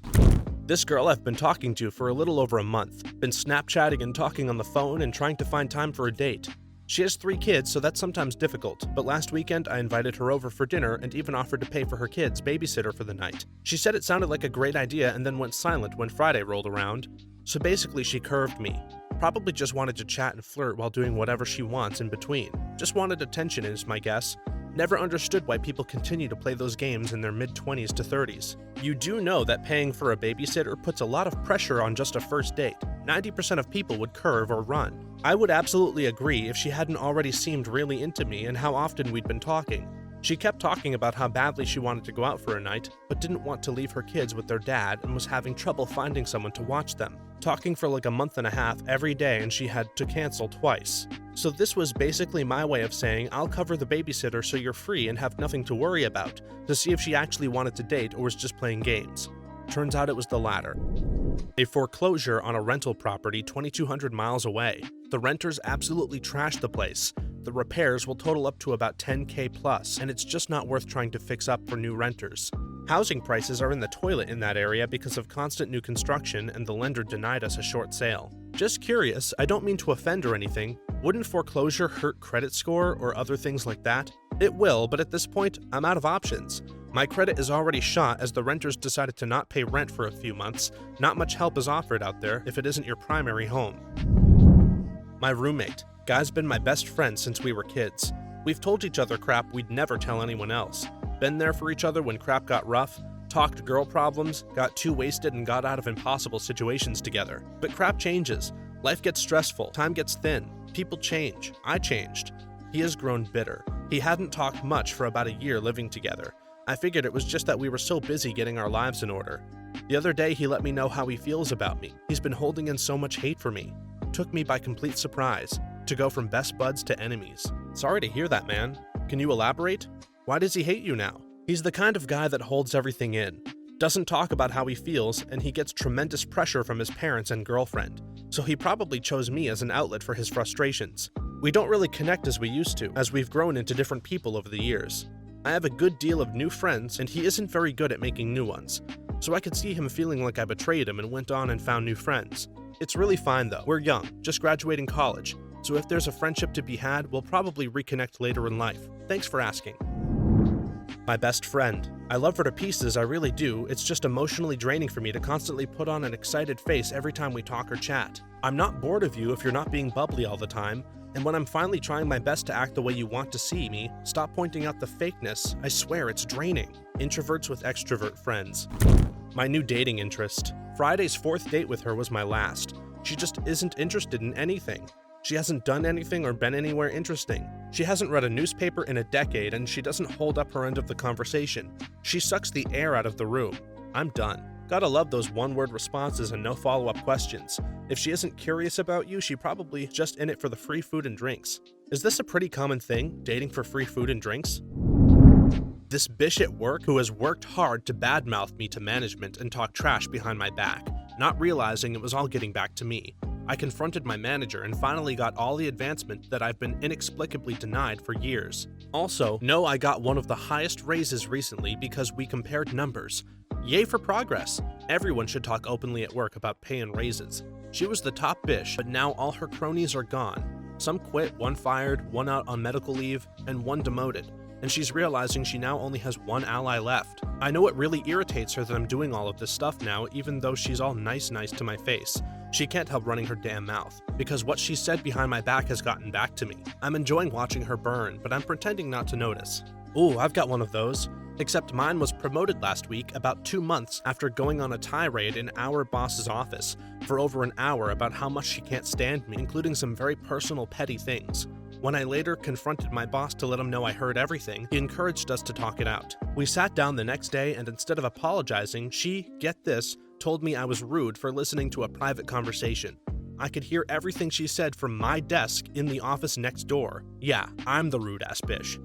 This girl I've been talking to for a little over a month, been Snapchatting and talking on the phone and trying to find time for a date. She has 3 kids, so that's sometimes difficult, but last weekend I invited her over for dinner and even offered to pay for her kids' babysitter for the night. She said it sounded like a great idea and then went silent when Friday rolled around. So basically she curved me. Probably just wanted to chat and flirt while doing whatever she wants in between. Just wanted attention is my guess. Never understood why people continue to play those games in their mid-20s to 30s. You do know that paying for a babysitter puts a lot of pressure on just a first date. 90% of people would curve or run. I would absolutely agree if she hadn't already seemed really into me and how often we'd been talking. She kept talking about how badly she wanted to go out for a night, but didn't want to leave her kids with their dad and was having trouble finding someone to watch them. Talking for like a month and a half every day, and she had to cancel twice. So this was basically my way of saying, I'll cover the babysitter so you're free and have nothing to worry about, to see if she actually wanted to date or was just playing games. Turns out it was the latter. A foreclosure on a rental property 2,200 miles away. The renters absolutely trashed the place. The repairs will total up to about $10K plus, and it's just not worth trying to fix up for new renters. Housing prices are in the toilet in that area because of constant new construction, and the lender denied us a short sale. Just curious, I don't mean to offend or anything. Wouldn't foreclosure hurt credit score or other things like that? It will, but at this point, I'm out of options. My credit is already shot as the renters decided to not pay rent for a few months. Not much help is offered out there if it isn't your primary home. My roommate. Guy's been my best friend since we were kids. We've told each other crap we'd never tell anyone else. Been there for each other when crap got rough, talked girl problems, got too wasted and got out of impossible situations together. But crap changes. Life gets stressful, time gets thin, people change. I changed. He has grown bitter. He hadn't talked much for about a year living together. I figured it was just that we were so busy getting our lives in order. The other day he let me know how he feels about me. He's been holding in so much hate for me. Took me by complete surprise. To go from best buds to enemies. Sorry to hear that, man. Can you elaborate? Why does he hate you now? He's the kind of guy that holds everything in. Doesn't talk about how he feels, and he gets tremendous pressure from his parents and girlfriend. So he probably chose me as an outlet for his frustrations. We don't really connect as we used to, as we've grown into different people over the years. I have a good deal of new friends, and he isn't very good at making new ones. So I could see him feeling like I betrayed him and went on and found new friends. It's really fine though. We're young, just graduating college. So if there's a friendship to be had, we'll probably reconnect later in life. Thanks for asking. My best friend. I love her to pieces, I really do. It's just emotionally draining for me to constantly put on an excited face every time we talk or chat. I'm not bored of you if you're not being bubbly all the time, and when I'm finally trying my best to act the way you want to see me, stop pointing out the fakeness. I swear it's draining. Introverts with extrovert friends. My new dating interest. Friday's 4th date with her was my last. She just isn't interested in anything. She hasn't done anything or been anywhere interesting. She hasn't read a newspaper in a decade, and she doesn't hold up her end of the conversation. She sucks the air out of the room. I'm done. Gotta love those one-word responses and no follow-up questions. If she isn't curious about you, she probably just in it for the free food and drinks. Is this a pretty common thing, dating for free food and drinks? This bitch at work who has worked hard to badmouth me to management and talk trash behind my back, not realizing it was all getting back to me. I confronted my manager and finally got all the advancement that I've been inexplicably denied for years. Also, no, I got one of the highest raises recently because we compared numbers. Yay for progress! Everyone should talk openly at work about pay and raises. She was the top bish, but now all her cronies are gone. Some quit, one fired, one out on medical leave, and one demoted. And she's realizing she now only has one ally left. I know it really irritates her that I'm doing all of this stuff now, even though she's all nice to my face. She can't help running her damn mouth, because what she said behind my back has gotten back to me. I'm enjoying watching her burn, but I'm pretending not to notice. Ooh, I've got one of those. Except mine was promoted last week, about 2 months after going on a tirade in our boss's office for over an hour about how much she can't stand me, including some very personal petty things. When I later confronted my boss to let him know I heard everything, he encouraged us to talk it out. We sat down the next day, and instead of apologizing, she, get this, told me I was rude for listening to a private conversation. I could hear everything she said from my desk in the office next door. Yeah, I'm the rude-ass bitch.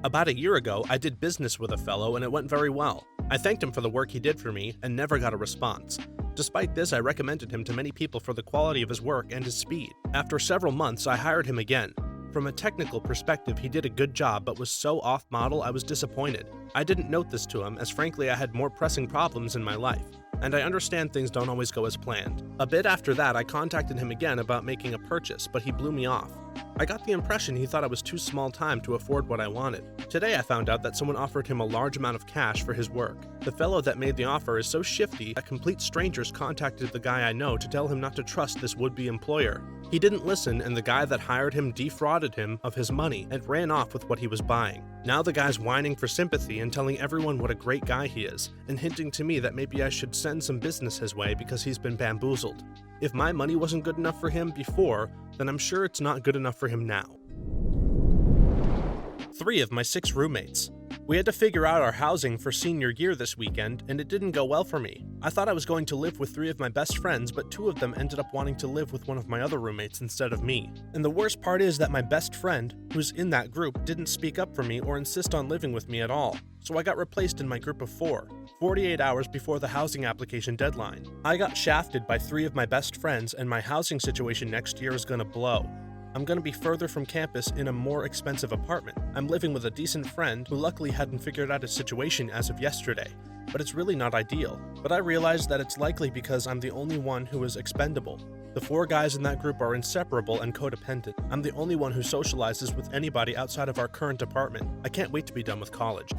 About a year ago, I did business with a fellow and it went very well. I thanked him for the work he did for me and never got a response. Despite this, I recommended him to many people for the quality of his work and his speed. After several months, I hired him again. From a technical perspective, he did a good job, but was so off-model I was disappointed. I didn't note this to him, as frankly I had more pressing problems in my life. And I understand things don't always go as planned. A bit after that, I contacted him again about making a purchase, but he blew me off. I got the impression he thought I was too small time to afford what I wanted. Today I found out that someone offered him a large amount of cash for his work. The fellow that made the offer is so shifty that complete strangers contacted the guy I know to tell him not to trust this would-be employer. He didn't listen, and the guy that hired him defrauded him of his money and ran off with what he was buying. Now the guy's whining for sympathy and telling everyone what a great guy he is, and hinting to me that maybe I should send some business his way because he's been bamboozled. If my money wasn't good enough for him before, then I'm sure it's not good enough for him now. 3 of my 6 roommates. We had to figure out our housing for senior year this weekend, and it didn't go well for me. I thought I was going to live with 3 of my best friends, but 2 of them ended up wanting to live with one of my other roommates instead of me. And the worst part is that my best friend, who's in that group, didn't speak up for me or insist on living with me at all. So I got replaced in my group of 4, 48 hours before the housing application deadline. I got shafted by 3 of my best friends, and my housing situation next year is gonna blow. I'm gonna be further from campus in a more expensive apartment. I'm living with a decent friend who luckily hadn't figured out his situation as of yesterday, but it's really not ideal. But I realized that it's likely because I'm the only one who is expendable. The 4 guys in that group are inseparable and codependent. I'm the only one who socializes with anybody outside of our current apartment. I can't wait to be done with college.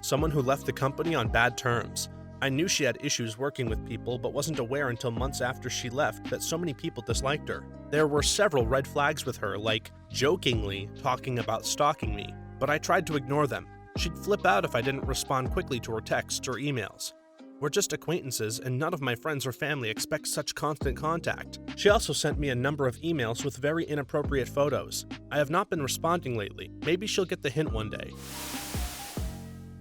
Someone who left the company on bad terms. I knew she had issues working with people, but wasn't aware until months after she left that so many people disliked her. There were several red flags with her, like jokingly talking about stalking me, but I tried to ignore them. She'd flip out if I didn't respond quickly to her texts or emails. We're just acquaintances, and none of my friends or family expect such constant contact. She also sent me a number of emails with very inappropriate photos. I have not been responding lately. Maybe she'll get the hint one day.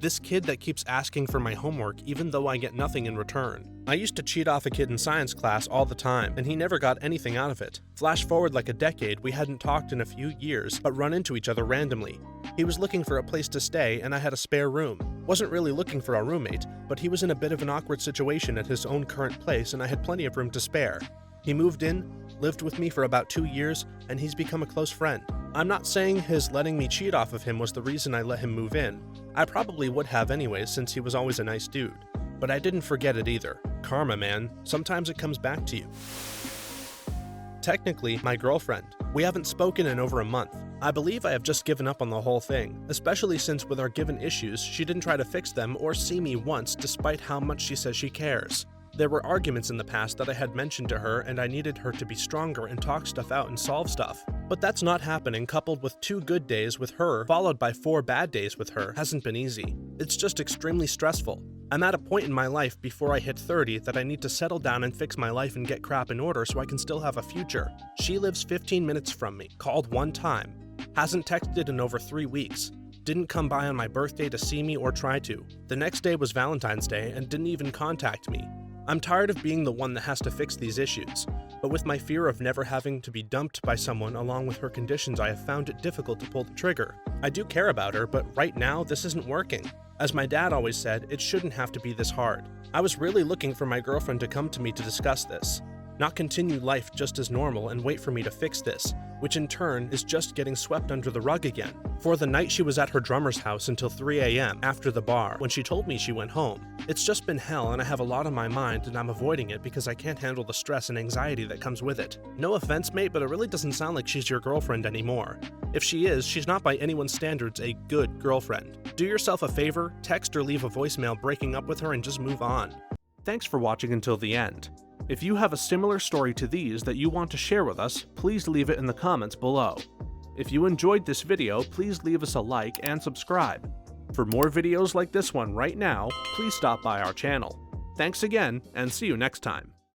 This kid that keeps asking for my homework even though I get nothing in return. I used to cheat off a kid in science class all the time, and he never got anything out of it. Flash forward like a decade, we hadn't talked in a few years, but run into each other randomly. He was looking for a place to stay, and I had a spare room. Wasn't really looking for a roommate, but he was in a bit of an awkward situation at his own current place, and I had plenty of room to spare. He moved in, lived with me for about 2 years, and he's become a close friend. I'm not saying his letting me cheat off of him was the reason I let him move in. I probably would have anyways, since he was always a nice dude. But I didn't forget it either. Karma, man. Sometimes it comes back to you. Technically, my girlfriend. We haven't spoken in over a month. I believe I have just given up on the whole thing, especially since with our given issues, she didn't try to fix them or see me once despite how much she says she cares. There were arguments in the past that I had mentioned to her, and I needed her to be stronger and talk stuff out and solve stuff. But that's not happening, coupled with 2 good days with her, followed by 4 bad days with her, hasn't been easy. It's just extremely stressful. I'm at a point in my life before I hit 30 that I need to settle down and fix my life and get crap in order so I can still have a future. She lives 15 minutes from me, called 1 time, hasn't texted in over 3 weeks. Didn't come by on my birthday to see me or try to. The next day was Valentine's Day and didn't even contact me. I'm tired of being the one that has to fix these issues. But with my fear of never having to be dumped by someone along with her conditions, I have found it difficult to pull the trigger. I do care about her, but right now this isn't working. As my dad always said, it shouldn't have to be this hard. I was really looking for my girlfriend to come to me to discuss this, not continue life just as normal and wait for me to fix this, which in turn is just getting swept under the rug again. For the night she was at her drummer's house until 3 a.m. after the bar when she told me she went home. It's just been hell and I have a lot on my mind and I'm avoiding it because I can't handle the stress and anxiety that comes with it. No offense, mate, but it really doesn't sound like she's your girlfriend anymore. If she is, she's not by anyone's standards a good girlfriend. Do yourself a favor, text or leave a voicemail breaking up with her and just move on. Thanks for watching until the end. If you have a similar story to these that you want to share with us, please leave it in the comments below. If you enjoyed this video, please leave us a like and subscribe. For more videos like this one right now, please stop by our channel. Thanks again, and see you next time.